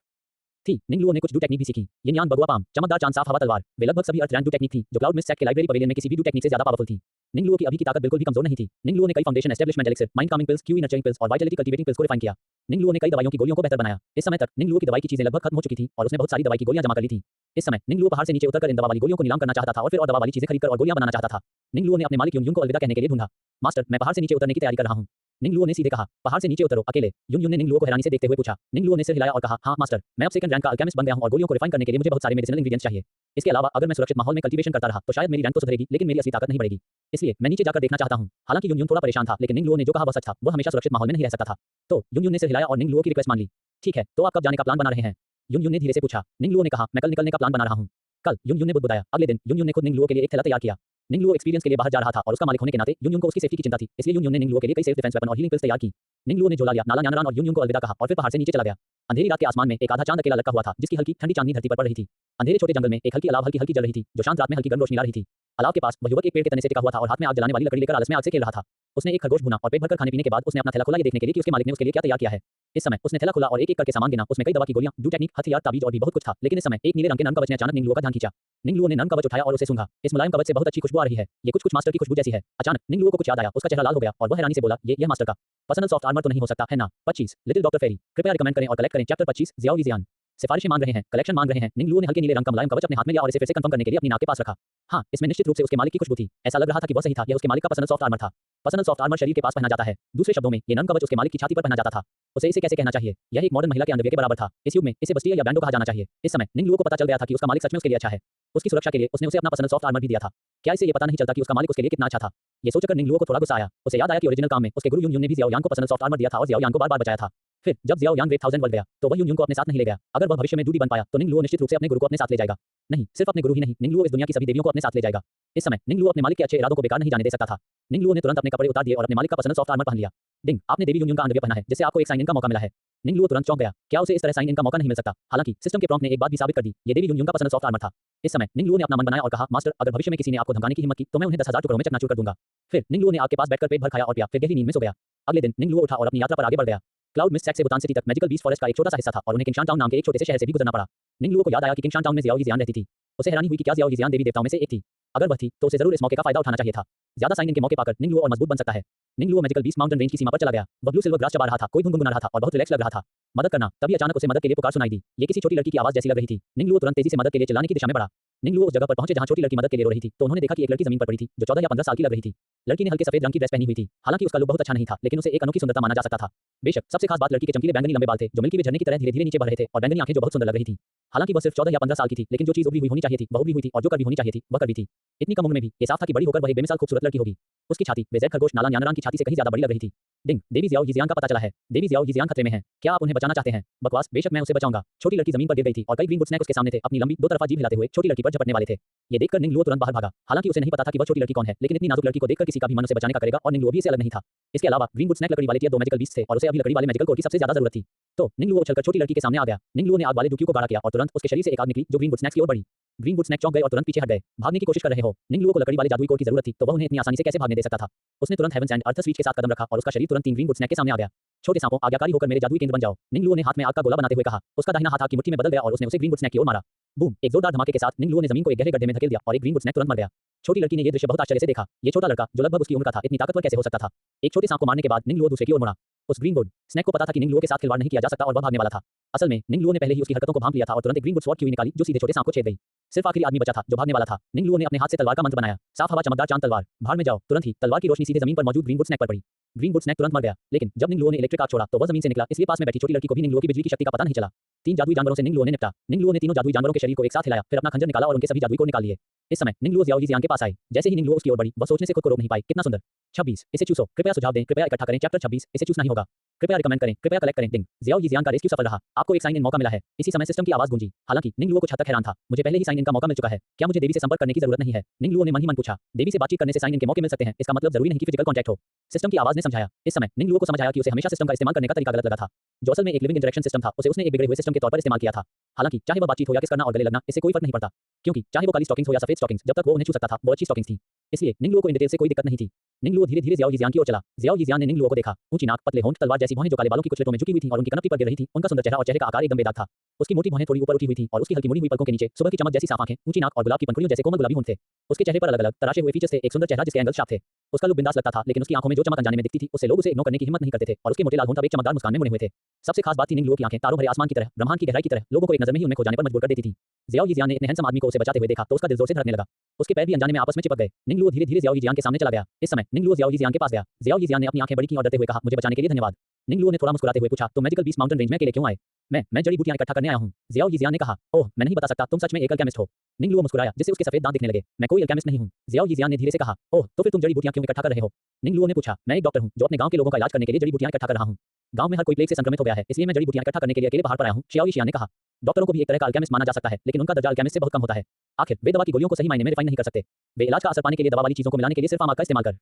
थी। निंग लुओ ने कुछ डू टेक्निक भी सीखी। यिन यान बगुआ पाम, चमकदार चांद साफ हवा तलवार, वे लगभग सभी अर्थ रैंक डू टेक्निक थी जो क्लाउड मिस्ट सैक के लाइब्रेरी पवेलियन में किसी भी डू टेक्निक से ज्यादा पावरफुल थी। निंग लुओ की अभी की ताकत बिल्कुल भी कमजोर नहीं थी। निंग लुओ ने कई foundation establishment elixir, mind Kameng pills, QE nurturing pills और वाइटलिटी कल्टीवेटिंग पिल्स को रिफाइन किया। निंग लुओ ने कई दवाइयों की गोलियों को बेहतर बनाया। इस समय तक निंग लुओ की दवाई की चीजें लगभग खत्म हो चुकी थी और उसने बहुत सारी दवाई की गोलियां जमा कर ली थी। इस समय निंग लुओ पहाड़ से नीचे उतरकर इन दवा वाली गोलियों को नीलाम करना चाहता था और फिर और दवा वाली चीजें खरीदकर और गोलियां बनाना चाहता था। निंग लुओ ने अपने मालिक युन युन को अलविदा कहने के लिए ढूंढा। मास्टर, मैं पहाड़ से नीचे उतरने की तैयारी कर रहा हूं। निंग लुओ ने सीधे कहा, पहाड़ से नीचे उतरो अकेले। युन युन ने निंग लुओ को हैरानी से देखते हुए पूछा। निंग लुओ ने सिर हिलाया और कहा, हाँ मास्टर, मैं अब सेकंड रैंक का अल्केमिस्ट बन गया हूं और गोलियों को रिफाइन करने के लिए मुझे बहुत सारे मेडिसिनल इंग्रेडिएंट्स चाहिए। इसके अलावा अगर मैं सुरक्षित माहौल में कल्टीवेशन करता रहा तो शायद मेरी रैंक तो सुधरेगी लेकिन मेरी असली ताकत नहीं बढ़ेगी। इसलिए मैं नीचे जाकर देखना चाहता हूं। हालांकि युन युन थोड़ा परेशान था लेकिन निंग लुओ ने जो कहा वह सच था। वह हमेशा सुरक्षित माहौल में नहीं रह सकता था। तो युन युन ने सिर हिलाया और निंग लुओ की रिक्वेस्ट मान ली। ठीक है, तो आप कब जाने का प्लान बना रहे हैं? युन युन ने धीरे से पूछा। निंग लुओ ने कहा, मैं कल निकलने का प्लान बना रहा हूं। कल? युन युन ने बुदबुदाया। अगले दिन युन युन ने खुद निंग लुओ के लिए एक थैला तैयार किया। निंग लुओ एक्सपीरियंस के लिए बाहर जा रहा था और उसका मालिक होने के नाते युन युन को उसकी सेफ्टी की चिंता थी। इसलिए युन युन ने निंग लुओ के लिए कई सेल्फ डिफेंस वेपन और हीलिंग पिल्स तैयार की। निंग लुओ ने झोला लिया, नाला न्यानरान और युन युन को अलविदा कहा और फिर पहाड़ से नीचे चला गया। अंधेरी रात के आसमान में एक आधा चांद अकेला लटका हुआ था जिसकी हल्की ठंडी चांदनी धरती पर पड़ रही थी। अंधेरे छोटे जंगल में एक हल्की अलाव हल्की हल्की जल रही थी जो शांत रात में हल्की गर्म रोशनी ला रही थी। अलाव के पास वह युवक एक पेड़ के तने से टिका हुआ था और हाथ में आग जलाने वाली लकड़ी लेकर आलस में आग से खेल रहा था। उसने एक खरगोश भुना और पेट भरकर खाने पीने के बाद उसने अपना थैला खोला ये देखने के लिए कि उसके मालिक ने उसके लिए क्या तैयार किया है। इस समय उसने थैला खोला और एक-एक करके सामान गिना। उसमें कई दवा की गोलियां, डू टेक्निक, हथियार, ताबीज और भी बहुत कुछ था। लेकिन इस समय एक नीले रंग के नर्म कवच ने अचानक निंग लुओ का ध्यान खींचा। निंग लुओ ने नर्म कवच उठाया और उसे सूंघा। इस मुलायम कवच से बहुत अच्छी खुशबू आ रही है। ये कुछ मास्टर की खुशबू जैसी है। अचानक निंग लुओ को कुछ याद आया। उसका चेहरा लाल हो गया और वह हैरानी से बोला, ये मास्टर का पर्सनल सॉफ्ट आर्मर तो नहीं हो सकता है ना? 25 लिटिल डॉक्टर फेरी, कृपया रिकमेंड करें और कलेक्ट करें। चैप्टर 25 ज़ियाओ ज़ियान सिफारिशें मांग रहे हैं, कलेक्शन मांग रहे हैं। निंग लुओ ने हल्के नीले रंग का मुलायम कवच अपने हाथ में लिया और इसे फिर से कंफर्म करने के लिए अपनी नाक के पास रखा। हाँ, इसमें निश्चित रूप से उसके मालिक की खुशबू थी। ऐसा लग रहा था कि वह सही था। यह उसके मालिक का पर्सनल सॉफ्ट आर्मर था। पर्सनल सॉफ्ट आर्मर शरीर के पास पहना जाता है। दूसरे शब्दों में ये नर्म कवच उसके मालिक की छाती पर पहना जाता था। उसे इसे कैसे कहना चाहिए? यह एक मॉडर्न महिला के अंडरवियर के बराबर था। इस युग में इसे बस्टिया या बैंडो कहा जाना चाहिए। इस समय निंग लुओ को पता चल गया था कि उसका मालिक सच में उसके लिए अच्छा है। उसकी सुरक्षा के लिए उसने उसे अपना पर्सनल सॉफ्ट आर्मर भी दिया था। क्या इसे ये पता नहीं चलता कि उसका मालिक उसके लिए कितना अच्छा था? ये सोचकर निंग लुओ को थोड़ा गुस्सा आया। उसे याद आया कि ओरिजिनल काम में उसके गुरु युन युन ने भी ज़ियाओ यान को पर्सनल सॉफ्ट आर्मर दिया था और ज़ियाओ यान को बार-बार बचाया था। फिर जब ज़ियाओ यान ग्रेट 1000 वर्ल्ड गया तो वह युन युन को अपने साथ नहीं ले गया। अगर वह भविष्य में डूडी बन पाया तो निंग लुओ निश्चित रूप से अपने गुरु को अपने साथ ले जाएगा। नहीं, सिर्फ अपने गुरु ही नहीं, निंग लुओ इस दुनिया की सभी देवियों को अपने साथ ले जाएगा। इस समय निंग लुओ अपने मालिक के अच्छे इरादों को बेकार नहीं जाने दे सकता था। निंग लुओ ने तुरंत अपने कपड़े उतार दिए और अपने मालिक का पर्सनल सॉफ्ट आर्मर पहन लिया। डिंग, आपने देवी युन युन का अंडरवियर पहना है जिससे आपको एक साइन इन का मौका मिला है। निंग लुओ तुरंत चौंक गया। क्या उसे इस तरह साइन इन का मौका नहीं मिल सकता? हालांकि सिस्टम के प्रॉम्प्ट ने एक बात भी साबित कर दी, ये देवी युन युन का पर्सनल सॉफ्ट आर्मर था। इस समय निंग लुओ ने अपना मन बनाया और कहा, मास्टर, अगर भविष्य में किसी ने आपको धमकाने की हिम्मत की तो मैं उन्हें 10,000 टुकड़ों में चकनाचूर कर दूंगा। फिर निंग लुओ ने आग के पास बैठकर पेट भर खाया और पिया, फिर गहरी नींद में सो गया। अगले दिन निंग लुओ उठा और अपनी यात्रा पर आगे बढ़ गया। क्लाउड मिस्ट सैक से बुतान सिटी तक मैजिकल बीस्ट फॉरेस्ट का एक छोटा सा हिस्सा था और उन्हें किंगशान टाउन नाम के एक छोटे से शहर से भी गुजरना पड़ा। निंग लुओ को याद आया कि किंगशान टाउन में ज़ियाओ ज़ियान रहती थी। उसे हैरानी हुई कि क्या ज़ियाओ ज़ियान देवी देवताओं में से एक थी। अगर वह थी तो उसे जरूर इस मौके का फायदा उठाना चाहिए था। ज्यादा साइन इन के मौके पाकर निंग लुओ और मजबूत बन सकता है। Ning Luo magical beast mountain range की सीमा पर चला गया। वह ब्लू सिल्वर ग्रास चबा रहा था, कोई धुन गुनगुना रहा था और बहुत रिलैक्स लग रहा था। मदद करना। तभी अचानक उसे मदद के लिए पुकार सुनाई दी। ये किसी छोटी लड़की की आवाज जैसी लग रही थी। निंग लुओ तुरंत तेजी से मदद के लिए चिल्लाने की दिशा में बढ़ा। निंग लुओ उस जगह पर पहुंचे जहां छोटी लड़की मदद के लिए रो रही थी तो उन्होंने देखा कि एक लड़की जमीन पर पड़ी थी जो 14 या 15 साल की लग रही थी। लड़की ने हल्के सफेद रंग की ड्रेस पहनी हुई थी। हालांकि उसका लुक बहुत अच्छा नहीं था लेकिन उसे एक अनोखी सुंदरता माना जा सकता था। बेशक सबसे खास बात लड़की के चमकीले बैंगनी लंबे बाल थे जो मिल्की वे झरने की तरह धीरे-धीरे नीचे बढ़ रहे थे और बैंगनी आंखें जो बहुत सुंदर लग रही थी। हालांकि वह सिर्फ 14 या 15 साल की थी लेकिन जो चीज उभरी हुई होनी चाहिए थी वह उभरी हुई थी और जो कड़वी होनी चाहिए थी वह कड़वी थी। इतनी कम उम्र में भी ये साफ था कि बड़ी होकर वह एक बेमिसाल खूबसूरत लड़की होगी। उसकी छाती बेजेड खरगोश नाला न्यानरान की छाती से कहीं ज्यादा बड़ी लग रही थी। डिंग, देवी ज़ियाओ ज़ियान का पता चला है। देवी ज़ियाओ ज़ियान खतरे में है। क्या आप उन्हें बचाना चाहते हैं? बकवास, बेशक मैं उसे बचाऊंगा। छोटी लड़की जमीन पर गिर गई थी और कई ग्रीनवुड स्नैक उसके सामने थे। अपनी लंबी दो तरफा जीभ हिलाते हुए छोटी लड़की पर झपटने वाले थे। ये देखकर निंग लुओ तुरंत बाहर भागा। हालांकि उसे नहीं पता था कि वह छोटी लड़की कौन है लेकिन इतनी नाजुक लड़की को देखकर किसी का भी मन उसे बचाने का करेगा और निंग लुओ भी इससे अलग नहीं था। इसके अलावा ग्रीनवुड स्नैक लकड़ी वाले टियर 2 मैजिकल बीस्ट थे और उसे अभी लकड़ी वाले मैजिकल कोर की सबसे ज्यादा जरूरत थी। तो निंग लुओ उछलकर छोटी लड़की के सामने आ गया। निंग लुओ ने आग वाले डुक्यू को गाढ़ा किया और तुरंत उसके शरीर से एक आग निकली जो ग्रीनवुड स्नैक्स की ओर बढ़ी। ग्रीनवुड स्नैक चौंक गए और तुरंत पीछे हट गए। भागने की कोशिश कर रहे हो? निंग लुओ को लकड़ी वाले जादुई कोर की जरूरत थी तो वह उन्हें इतनी आसानी से कैसे भागने दे सकता था? उसने तुरंत हेवंस एंड अर्थ स्विच के साथ कदम रखा और उसका शरीर तुरंत 3 ग्रीनवुड स्नैक के सामने आ गया। छोटे सांपों, आज्ञाकारी होकर मेरे जादुई केंद्र बन जाओ। निंग लुओ ने हाथ में आग का गोला बनाते हुए कहा। उसका दाहिना हाथ आग की मुट्ठी में बदल गया और उसने उसे ग्रीनवुड स्नैक की ओर मारा। बूम, एक जोरदार धमाके के साथ निंग लुओ ने जमीन को एक गहरे गड्ढे में धकेल दिया और एक ग्रीनवुड स्नैक तुरंत मर गया। छोटी लड़की ने यह दृश्य बहुत आश्चर्य से देखा। ये छोटा लड़का जो लगभग उसकी उम्र का था इतनी ताकतवर कैसे हो सकता था? एक छोटे सांप को मारने के बाद निंग लुओ दूसरे की ओर मुड़ा। उस ग्रीनवुड स्नैक को पता था कि निंग लुओ के साथ खिलवाड़ नहीं किया जा सकता और वह भागने वाला था। असल में निंग लुओ ने पहले ही उसकी हरकतों को भांप लिया था और तुरंत एक ग्रीनवुड स्वॉर्ड की हुई निकाली जो सीधे छोटे सांप को छेद गई। सिर्फ आखिरी आदमी बचा था जो भागने वाला था। निंग लुओ ने अपने हाथ से तलवार का मंत्र बनाया। साफ हवा चमकदार चांद तलवार, भाड़ में जाओ। तुरंत ही तलवार की रोशनी सीधे जमीन पर मौजूद ग्रीनवुड स्नैक पर पड़ी। ग्रीनवुड स्नैक तुरंत मर गया। लेकिन जब निंग लुओ ने इलेक्ट्रिक आग छोड़ा तो वह जमीन से निकला, इसलिए पास में बैठी छोटी लड़की को भी निंग लुओ की बिजली की शक्ति का पता नहीं चला। 3 जादुई जानवरों से निंग लुओ ने निपटा। निंग लुओ ने तीनों जादुई जानवरों के शरीर को एक साथ हिलाया, फिर अपना खंजर निकाला और उनके सभी जादुई को निकाल लिए। इस समय निंग लुओ ज़ियाओ ज़ियान के पास आई। जैसे ही निंग लुओ उसकी ओर बढ़ी, वह सोचने से खुद को रोक नहीं पाई। कितना सुंदर। 26 इसे चूसो, कृपया सुझाव दें, कृपया इकट्ठा करें। चैप्टर 26 इसे चूसना ही होगा। कृपया रिकमेंड करें, कृपया कलेक्ट करें। डिंग, ज़ियाओ यीजियान का रेस्क्यू सफल रहा। आपको एक साइन इन मौका मिला है। इसी समय सिस्टम की आवाज गूंजी। हालांकि निंग लुओ कुछ हद तक हैरान था। मुझे पहले ही साइन इन का मौका मिल चुका है। क्या मुझे देवी से संपर्क करने की जरूरत नहीं है? निंग लुओ ने मन ही मन पूछा। देवी से बातचीत करने से साइन इन के मौके मिल सकते हैं। इसका मतलब जरूरी नहीं कि फिजिकल कॉन्टैक्ट हो। सिस्टम की आवाज ने समझाया। इस समय निंग लुओ को समझ आया कि उसे हमेशा सिस्टम का इस्तेमाल करने का तरीका गलत लगा था। जो असल में एक लिविंग इंटरेक्शन सिस्टम था, उसे उसने एक बिगड़े हुए सिस्टम के तौर पर इस्तेमाल किया था। हालांकि चाहे वह बातचीत हो या किस करना और गले लगना, इससे कोई फर्क नहीं पड़ता। क्योंकि चाहे वो काली स्टॉकिंग्स हो या सफेद स्टॉकिंग्स, जब तक वो उन्हें छू सकता था, वो अच्छी स्टॉकिंग्स थी। इसलिए निंग लुओ को इन डिटेल से कोई दिक्कत नहीं थी। निंग लुओ धीरे-धीरे ज़ियाओ यीजियान की ओर चला। ज़ियाओ यीजियान ने निंग लुओ को देखा। ऊंची नाक, पतले होंठ, तलवार जैसी भौहें जो काले बालों की कुचलेटों में झुकी हुई थीं और उनकी कनपटी पर गिर रही थीं। उनका सुंदर चेहरा और चेहरे का आकार एकदम बेदाग था। उसकी मोटी भौहें थोड़ी ऊपर उठी हुई थीं और उसकी हल्की मुड़ी हुई पलकों के नीचे सुबह की चमक जैसी साफ आंखें, ऊंची नाक और गुलाब की पंखुड़ियों जैसे कोमल गुलाबी होंठ थे। उसके चेहरे पर अलग-अलग तराशे हुए फीचर्स थे। एक सुंदर चेहरा जिसके एंगल शार्प थे। उसका लुक बिंदास लगता था, लेकिन उसकी आंखों में जो चमक अनजाने में दिखती थी, उससे लोग उसे इग्नोर करने की हिम्मत नहीं करते थे। और उसके मोटे लाल होंठ अब एक चमकदार मुस्कान में मुड़े हुए थे। सबसे खास बात थी निंग लुओ की आंखें तारों भरे आसमान की तरह, ब्रह्मांड की गहराई की तरह, लोगों को एक नजर में ही उनमें खो जाने पर मजबूर कर देती थी। ज़ियाओ यीजियान ने इतने हैंडसम आदमी को उसे बचाते हुए देखा तो उसका दिल जोर से धड़कने लगा। उसके पैर भी अनजाने में आपस में चिपक गए। निंग लुओ धीरे-धीरे ज़ियाओ यीजियान के सामने चला गया। इस समय निंग लुओ ज़ियाओ यीजियान के पास गया। ज़ियाओ यीजियान ने अपनी आंखें बड़ी की और डरते हुए कहा, मुझे बचाने के लिए धन्यवाद। निंग लुओ ने थोड़ा मुस्कुराते हुए पूछा, तुम मैजिकल बीस्ट माउंटेन रेंज में अकेले क्यों आए? मैं जड़ी बूटियां इकट्ठा करने आया हूं। ज़ियाओ यीजियान ने कहा, ओह, मैं नहीं बता सकता, तुम सच में एक अल्केमिस्ट हो। निंग लुओ मुस्कुराया, जिससे उसके सफेद दांत दिखने लगे। मैं कोई अल्केमिस्ट नहीं हूं। ज़ियाओ यीजियान ने धीरे से कहा, ओह, तो फिर तुम जड़ी बूटियां क्यों इकट्ठा कर रहे हो? निंग लुओ ने पूछा, मैं एक डॉक्टर हूं जो अपने गांव के लोगों का इलाज करने के लिए जड़ी बूटियां इकट्ठा कर रहा हूं। गांव में हर कोई प्लेग से संक्रमित हो गया है, इसलिए मैं जड़ी बूटियां इकट्ठा करने के लिए अकेले पहाड़ पर आया हूं, शियाओ यीशियान ने कहा। डॉक्टरों को भी एक तरह का अल्केमिस्ट माना जा सकता है, लेकिन उनका दर्जा अल्केमिस्ट से बहुत कम होता है। आखिर वे दवा की गोलियों को सही मायने में रिफाइन नहीं कर सकते। वे इलाज का असर पाने के लिए दवा वाली चीजों को मिलाने के लिए सिर्फ आग का इस्तेमाल कर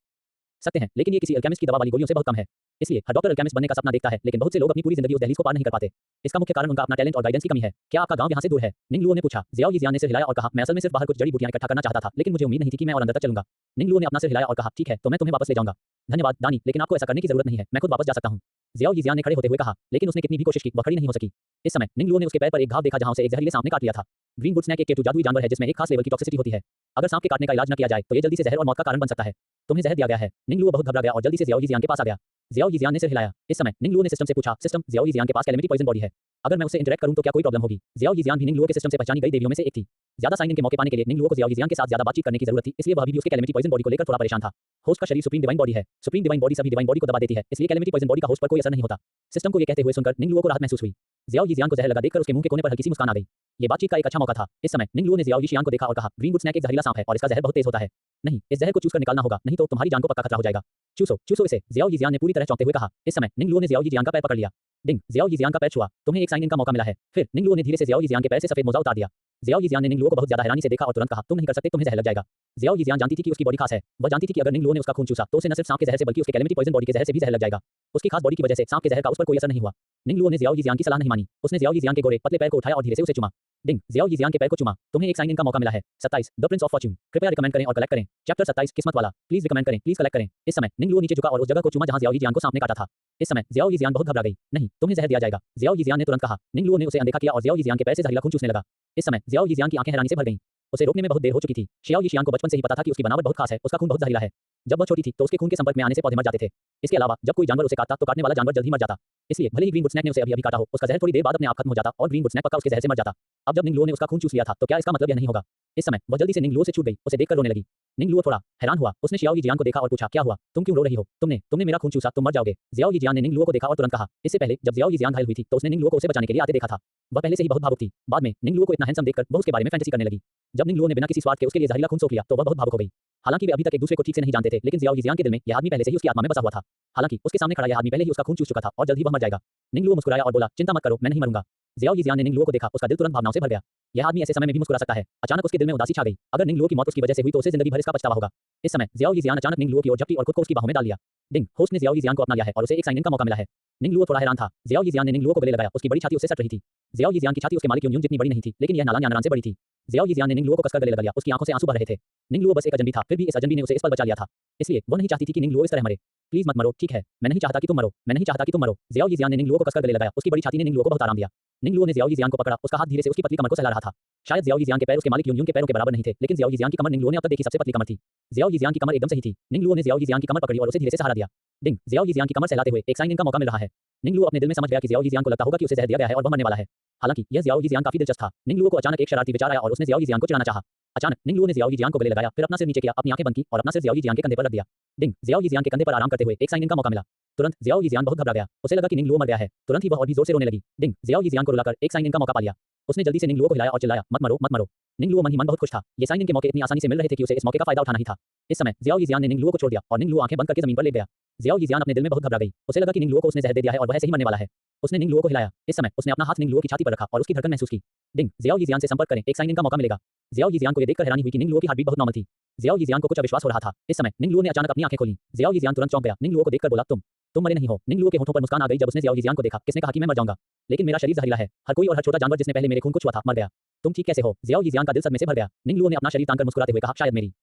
सकते हैं, लेकिन ये किसी अल्केमिस्ट की दवा वाली गोलियों से बहुत कम है। इसलिए हर डॉक्टर अल्केमिस्ट बनने का सपना देखता है, लेकिन बहुत से लोग अपनी पूरी जिंदगी उस दहलीज को पार नहीं कर पाते। इसका मुख्य कारण उनका अपना टैलेंट और गाइडेंस की कमी है। क्या आपका गांव यहां से दूर है? निंग लुओ ने पूछा। ज़ियाओ यीजियान ने सिर हिलाया और कहा, मैं असल में सिर्फ बाहर कुछ जड़ी बूटियां इकट्ठा करना चाहता था, लेकिन मुझे उम्मीद नहीं थी कि मैं और अंदर तक चलूंगा। निंग लुओ ने अपना सिर हिलाया और कहा, ठीक है, तो मैं तुम्हें वापस ले जाऊंगा। धन्यवाद दानी, लेकिन आपको ऐसा करने की जरूरत नहीं है, मैं खुद वापस जा सकता हूं। ज़ियाओ यीजियान ने खड़े होते हुए कहा, लेकिन उसने कितनी भी कोशिश की, वह खड़ी नहीं हो सकी। इस समय निंग लुओ ने उसके पैर पर एक घाव देखा जहां उसे एक जहरीले सांप ने काट लिया था। ग्रीनवुड स्नैक एक केटू जादुई जानवर है जिसमें एक खास लेवल की टॉक्सिसिटी होती है। अगर सांप के काटने का इलाज न किया जाए तो ये जल्दी से जहर और मौत का कारण बन सकता है। तुम्हें जहर दिया गया है। निंग लुओ बहुत घबरा गया और जल्दी से ज़ियाओ यीजियान के पास आ गया। ज़ियाओ यीजियान ने सिर हिलाया। इस समय निंग लुओ ने सिस्टम से पूछा, सिस्टम, ज़ियाओ यीजियान के पास कैलेमिटी पॉइजन बॉडी है। अगर मैं उससे इंटरेक्ट करूं तो क्या कोई प्रॉब्लम होगी? ज़ियाओ यीजियान भी निंग लुओ के सिस्टम से पहचानी गई देवियों में से एक थी। ज्यादा साइन इन के मौके पाने के लिए निंग लुओ को ज़ियाओ यीजियान के साथ ज्यादा बातचीत करने की जरूरत थी, इसलिए वह अभी भी उसके कैलेमिटी पॉइजन बॉडी को लेकर थोड़ा परेशान था। होस्ट का शरीर सुप्रीम डिवाइन बॉडी है। सुप्रीम डिवाइन बॉडी सभी डिवाइन बॉडी को दबा देती है, इसलिए कैलेमिटी पॉइजन बॉडी का होस्ट पर कोई असर नहीं होता। सिस्टम को ये कहते हुए सुनकर निंग लुओ को राहत महसूस हुई। ज़ियाओ यीजियान को जहर लगा देखकर उसके मुंह के कोने पर हल्की सी मुस्कान आ गई। ये बातचीत का एक अच्छा मौका था। इस समय निंग लुओ ने ज़ियाओ यीशियान को देखा और कहा, ग्रीनवुड स्नैक एक जहरीला सांप है और इसका जहर बहुत तेज होता है। नहीं, इस जहर को चूस कर निकालना होगा, नहीं तो तुम्हारी जान को पक्का खतरा हो जाएगा। चूसो इसे, ज़ियाओ यीजियान ने पूरी तरह चौंकते हुए कहा। इस समय निंग लुओ ने ज़ियाओ यीजियान का पैर पकड़ लिया। डिंग, ज़ियाओ यीजियान का पैर छुआ। तुम्हें एक साइन इन का मौका मिला है। फिर निंग लुओ ने धीरे से ज़ियाओ यीजियान के पैर से सफेद मोजा उतार दिया। ज़ियाओ यीजियान ने निंग लुओ को बहुत ज्यादा हैरानी से देखा और तुरंत कहा, तुम नहीं कर सकते, तुम्हें जहर लग जाएगा। ज़ियाओ यीजियान जानती थी कि उसकी बॉडी खास है। वह जानती थी कि अगर निंग लुओ ने उसका खून चूसा तो उसे न सिर्फ सांप के जहर से बल्कि उसके कैलेमिटी पॉइजन बॉडी के जहर से भी जहर लग जाएगा। उसकी खास बॉडी की वजह से सांप के जहर का उस पर कोई असर नहीं हुआ। निंग लुओ ने ज़ियाओ यीजियान की सलाह नहीं मानी। उसने ज़ियाओ यीजियान के गोरे पतले पैर को उठाया और धीरे से उसे चुमा। डिंग, ज़ियाओ यीजियान के पैर को चुमा। तुम्हें एक साइन इन का मौका मिला है। 27 द प्रिंस ऑफ फॉर्च्यून। कृपया रिकमेंड करें और कलेक्ट करें। चैप्टर 27 किस्मत वाला। प्लीज रिकमेंड करें, प्लीज कलेक्ट करें। इस समय निंग लुओ नीचे झुका और उस जगह को चुमा जहां ज़ियाओ यीजियान को सांप ने काटा था। इस समय ज़ियाओ यीजियान बहुत घबरा गई। नहीं, तुम्हें जहर दिया जाएगा, ज़ियाओ यीजियान ने तुरंत कहा। निंग लुओ ने उसे अनदेखा किया और ज़ियाओ यीजियान के पैर से जहरीला खून चूसने लगा। इस समय ज़ियाओ यीजियान की आंखें हैरानी से भर गईं। उसे रोकने में बहुत देर हो चुकी थी। शियाओ यीशियान को बचपन से ही पता था कि उसकी बनावट बहुत खास है, उसका खून बहुत जहरीला है। जब वह छोटी थी तो उसके खून के संपर्क में आने से पौधे मर जाते थे। इसके अलावा जब कोई जानवर उसे काटता तो काटने वाला जानवर जल्द ही मर जाता। इसलिए भले ही ग्रीनवुड स्नैक ने उसे अभी काटा हो, उसका जहर थोड़ी देर बाद अपने आप खत्म हो जाता और ग्रीनवुड स्नैक पक्का उसके जहर से मर जाता। अब जब निंग लुओ ने उसका खून चूस लिया था तो क्या इसका मतलब यह नहीं होगा? इस समय वह जल्दी से निंग लुओ से छूट गई, उसे देखकर रोने लगी। निंग लुओ थोड़ा हैरान हुआ। उसने शियाओ यीजियान को देखा और पूछा, क्या हुआ? तुम क्यों रो रही हो? तुमने मेरा खून चूसा, तुम मर जाओगे। ज़ियाओ यीजियान ने निंग लुओ को देखा और तुरंत कहा। इससे पहले जब ज़ियाओ यीजियान घायल हुई थी तो उसने निंग लुओ को उसे बचाने के लिए आते देखा था। वह पहले से ही बहुत भावुक थी। बाद में निंग लुओ को इतना हैंडसम देखकर वह उसके बारे में फैंटेसी करने लगी। जब निंग लुओ ने बिना किसी स्वार्थ के उसके लिए जहरीला खून सोख लिया तो वह बहुत भावुक हो गई। हालांकि वे अभी तक एक दूसरे को ठीक से नहीं जानते थे, लेकिन ज़ियाओ यीजियान के दिल में यह आदमी पहले से ही उसकी आत्मा में बसा हुआ था। हालांकि उसके सामने खड़ा यह आदमी पहले ही उसका खून चूस चुका था और जल्द ही वह मर जाएगा। निंग लुओ मुस्कुराया और बोला, चिंता मत करो, मैं नहीं मरूंगा। ज़ियाओ यीजियान ने निंग लुओ को देखा, उसका दिल तुरंत भावनाओं से भर गया। यह आदमी ऐसे समय में भी मुस्कुरा सकता है। अचानक उसके दिल में उदासी छा गई। अगर निंग लुओ की मौत उसकी वजह से हुई तो उसे जिंदगी भर इसका पछतावा होगा। इस समय ज़ियाओ यीजियान अचानक निंग लुओ की ओर झपटी और खुद को उसकी बाहों में डाल लिया। डिंग, होस्ट ने ज़ियाओ यीजियान को अपना लिया है और उसे एक साइन इन का मौका मिला है। निंग लुओ थोड़ा हैरान था। ज़ियाओ यीजियान ने निंग लुओ को गले लगाया, उसकी बड़ी छाती उससे सट रही थी। ज़ियाओ यीजियान की छाती उसके मालिक यून जितनी बड़ी नहीं थी, लेकिन यह नालान यानरान से बड़ी थी। ज़ियाओ यीजियान ने निंग लुओ को कसकर गले लगा लिया, उसकी आंखों से आंसू बह रहे थे। निंग लुओ बस एक अजनबी था, फिर भी इस अजनबी ने उसे इस पल बचा लिया था। इसलिए वह नहीं चाहती थी कि निंग लुओ इस तरह मरे। प्लीज मत मरो, ठीक है? मैं नहीं चाहता कि तुम मरो, मैं नहीं चाहता कि तुम मरो। ज़ियाओ यीजियान ने निंग लुओ को कसकर गले लगाया, उसकी बड़ी छाती ने निंग लुओ को बहुत आराम दिया। निंग लुओ ने ज़ियाओ यीजियान को पकड़ा, उसका हाथ धीरे से उसकी पतली कमर को सहला रहा था। शायद ज़ियाओ यीजियान के पैर उसके मालिक यून के पैरों के बराबर नहीं थे, लेकिन ज़ियाओ यीजियान की कमर निंग लुओ ने अब तक देखी सबसे पतली कमर थी। ज़ियाओ यीजियान की कमर एकदम सही थी। निंग लुओ ने ज़ियाओ यीजियान की कमर पकड़ी और उसे धीरे से सहारा दिया। डिंग, ज़ियाओ यीजियान की कमर सहलाते हुए एक साइन इन का मौका मिल रहा है। निंग लुओ अपने दिल में समझ गया कि ज़ियाओ यीजियान को लगता होगा कि उसे जहर दिया गया है और वह मरने वाला है। हालांकि यह ज़ियाओ यीजियान काफी दिलचस्प था। निंग लुओ को अचानक एक शरारती विचार आया और उसने ज़ियाओ यीजियान को चिढ़ाना चाहा। अचानक निंग लुओ ने ज़ियाओ यीजियान को गले लगाया, फिर अपना सिर नीचे किया, अपनी आंखें बंद की और अपना सिर ज़ियाओ यीजियान के कंधे पर रख दिया। डिंग, ज़ियाओ यीजियान के कंधे पर आराम करते हुए एक साइन इन का मौका मिला। तुरंत ज़ियाओ यीजियान बहुत घबरा गया। उसे लगा कि निंग लुओ मर गया है। तुरंत ही वह और भी जोर से रोने लगी। डिंग, ज़ियाओ यीजियान को रुलाकर एक साइन इन का मौका पा लिया। उसने जल्दी से निंग लुओ को हिलाया और चिल्लाया, मत मरो, मत मरो। निंग लुओ मन ही मन बहुत खुश था। ये साइन इन के मौके इतनी आसानी से मिल रहे थे कि उसे इस मौके का फायदा उठाना ही था। इस समय जियाओ यिजियान ने निंगलुओ को छोड़ दिया और निंगलुओ आंखें बंद करके जमीन पर लेट गया। जियाओ यिजियान अपने दिल में बहुत घबरा गई। उसे लगा कि निंगलुओ को उसने जहर दे दिया है और वह ऐसे ही मरने वाला है। उसने निंगलुओ को हिलाया। इस समय उसने अपना हाथ निंगलुओ की छाती पर रखा और उसकी धड़कन महसूस की। डिंग, जियाओ यिजियान से संपर्क करें, एक साइन इन का मौका मिलेगा। जियाओ यिजियान को यह देखकर हैरानी हुई कि निंगलुओ की हार्टबीट बहुत नॉर्मल थी। जियाओ यिजियान को कुछ अविश्वास हो रहा था। इस समय निंगलुओ ने अचानक अपनी आंखें खोली। जियाओ यिजियान तुरंत चौंक गया। निंगलुओ को देखकर बोला, तुम मरे नहीं हो। निंगलुओ के होठों पर मुस्कान आ गई जब उसने जियाओ यिजियान को देखा। किसने कहा कि मैं मर जाऊंगा, लेकिन मेरा शरीर जहरीला है। हर कोई और हर छोटा जानवर जिसने पहले मेरे खून को छुआ था मर गया। तुम ठीक कैसे हो? जियाओ यिजियान का दिल सदमे से भर गया। निंगलुओ ने अपना शरीर तानकर मुस्कुराते हुए कहा, शायद मेरी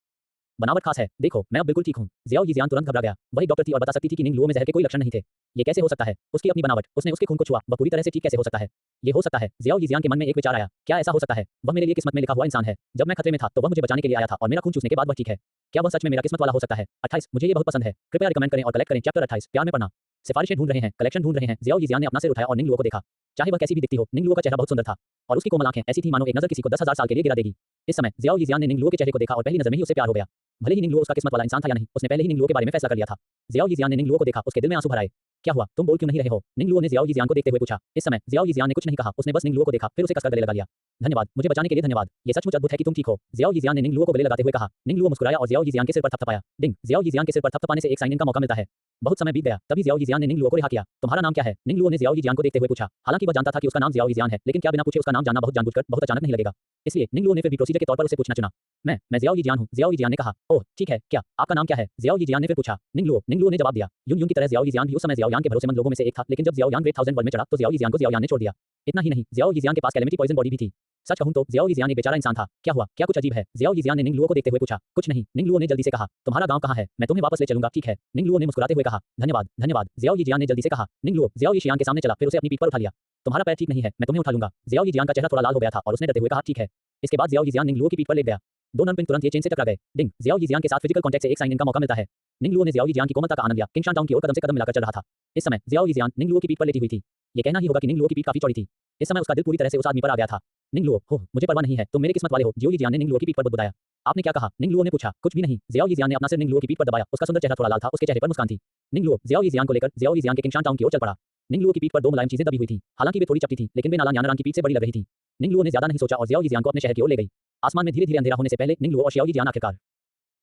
बनावट खास है। देखो, मैं अब बिल्कुल ठीक हूँ। जियाओ यिजियान तुरंत घबरा गया। वह एक डॉक्टर थी और बता सकती थी कि निंगलुओ में जहर के कोई लक्षण नहीं थे। ये कैसे हो सकता है? उसकी अपनी बनावट, उसने उसके खून को छुआ, वह पूरी तरह से ठीक कैसे हो सकता है? ये हो सकता है। जियाओ यिजियान के मन में एक विचार आया। क्या ऐसा हो सकता है? वह मेरे लिए किस्मत में लिखा हुआ इंसान है। जब मैं खतरे में था तो वह मुझे बचाने के लिए आया था और मेरा खून चूसने के बाद वह ठीक है। क्या वह सच में मेरा किस्मत वाला हो सकता है? 28, मुझे ये बहुत पसंद है। कृपया रिकमेंड करें और कलेक्ट करें। चैप्टर 28, प्यार में पड़ना। सिफारिशें ढूंढ रहे हैं, कलेक्शन ढूंढ रहे हैं। जियाओ यिजियान ने अपना सिर उठाया और निंगलुओ को देखा। चाहे वह कैसी भी दिखती हो, निंगलुओ का चेहरा बहुत सुंदर था और उसकी कोमल आंखें ऐसी थी मानो एक नजर किसी को 10,000 साल के लिए गिरा देगी। इस समय जियाओ यिजियान ने निंगलुओ के चेहरे को देखा और पहली नजर में ही उसे प्यार हो गया। भले ही निंगलुओ उसका किस्मत वाला इंसान था या नहीं, उसने पहले ही निंगलुओ के बारे में फैसला कर लिया था। जियाओ यिजियान ने निंगलुओ को देखा, उसके दिल में आंसू भर आए। क्या हुआ? तुम बोल क्यों नहीं रहे हो? निंगलुओ ने जियाओ यिजियान को देखते हुए पूछा। इस समय जियाओ यिजियान ने कुछ नहीं कहा, उसने बस निंगलुओ को देखा, फिर उसे कसकर गले लगा लिया। धन्यवाद, मुझे बचाने के लिए धन्यवाद। ये सचमुच अद्भुत है कि तुम ठीक हो। जियाओ यिजियान ने निंगलुओ को गले लगाते हुए कहा। निंगलुओ मुस्कुराया और जियाओ यिजियान के सिर पर थपथपाया। डिंग, जियाओ यिजियान के सिर पर थपथपाने से एक साइन इन का मौका मिलता है। बहुत समय बीत गया, तभी जियाओ यिजियान ने निंगलुओ को रिहा किया। तुम्हारा नाम क्या है? निंगलुओ ने जियाओ यिजियान को देखते हुए पूछा। हालांकि वह जानता था कि उसका नाम जियाओ यिजियान है, लेकिन क्या बिना पूछे उसका नाम जानना बहुत जानबूझकर, बहुत अचानक नहीं लगेगा। इसलिए निंगलुओ ने फिर भी प्रोसीजर के तौर पर उसे पूछना चुना। मैं जियाओ यिजियान हूँ। जियाओ यिजियान ने कहा। ओह ठीक है, क्या आपका नाम क्या है? जियाओ यिजियान ने फिर पूछा। निंगलुओ ने जवाब दिया। यून की तरह जियाओ यिजियान भी उस समय जियाओ यांग के भरोसेमंद लोगों में से एक था, लेकिन जब जियाओ यांग ग्रेट 1000 वर्ल्ड में चढ़ा तो जियाओ यिजियान को जियाओ यांग ने छोड़ दिया। इतना ही नहीं, जियाओ यिजियान के पास कैलेमिटी पॉइजन बॉडी भी थी। सच कहूं तो जियाओ यिजियान एक बेचारा इंसान था। क्या हुआ? क्या कुछ अजीब है? जियाओ यिजियान ने निंगलुओ को देखते हुए पूछा। कुछ नहीं, निंगलुओ ने जल्दी से कहा। तुम्हारा गांव कहां है? मैं तुम्हें वापस ले चलूंगा, ठीक है? निंगलुओ ने मुस्कुराते हुए कहा। धन्यवाद, धन्यवाद। जियाओ यिजियान ने जल्दी से कहा। निंगलुओ जियाओ यिजियान के सामने चला, फिर उसे अपनी पीठ पर उठा लिया। तुम्हारा पैर ठीक नहीं है, मैं तुम्हें उठा लूंगा। जियाओ यिजियान का चेहरा थोड़ा लाल हो गया था और उसने डरते हुए कहा, ठीक है। इसके बाद जियाओ यिजियान निंगलुओ की पीठ पर लेट गया। दो नरपिन तुरंत ये चेन से टकरा गए। डिंग, जियाओ यिजियान के साथ फिजिकल कांटेक्ट से एक साइन इन का मौका मिलता है। निंगलुओ ने जियाओ यिजियान की कोमलता का आनंद लिया। किंगशान टाउन की ओर कदम से कदम मिलाकर चल रहा था। इस समय जियाओ यिजियान निंगलुओ की पीठ पर लेटी हुई थी। ये कहना ही होगा कि निंगलुओ की पीठ काफी चौड़ी थी। इस समय उसका दिल पूरी तरह से उस आदमी पर आ गया था। निंगलुओ, हो मुझे परवाह नहीं है, तुम मेरे किस्मत वाले हो। जियाओ यिजियान ने निंगलुओ की पीठ पर बुदबुदाया। आपने क्या कहा? निंगलुओ ने पूछा। कुछ भी नहीं। जियाओ यिजियान ने अपना सिर निंगलुओ की पीठ पर दबाया। उसका सुंदर चेहरा थोड़ा लाल था, उसके चेहरे पर मुस्कान थी। निंगलुओ जियाओ यिजियान को लेकर जियाओ यिजियान के किंगशान टाउन की ओर चल पड़ा। निंगलुओ की पीठ पर दो मुलायम चीजें दबी हुई थी। हालांकि वे थोड़ी चपटी थी, लेकिन वे नालान यानारान की पीठ से बड़ी लग रही थी। निंगलुओ ने ज्यादा नहीं सोचा और जियाओ यिजियान को अपने शहर की ओर ले गई। आसमान में धीरे-धीरे अंधेरा होने से पहले निंगलुओ और जियाओ यिजियान आखिरकार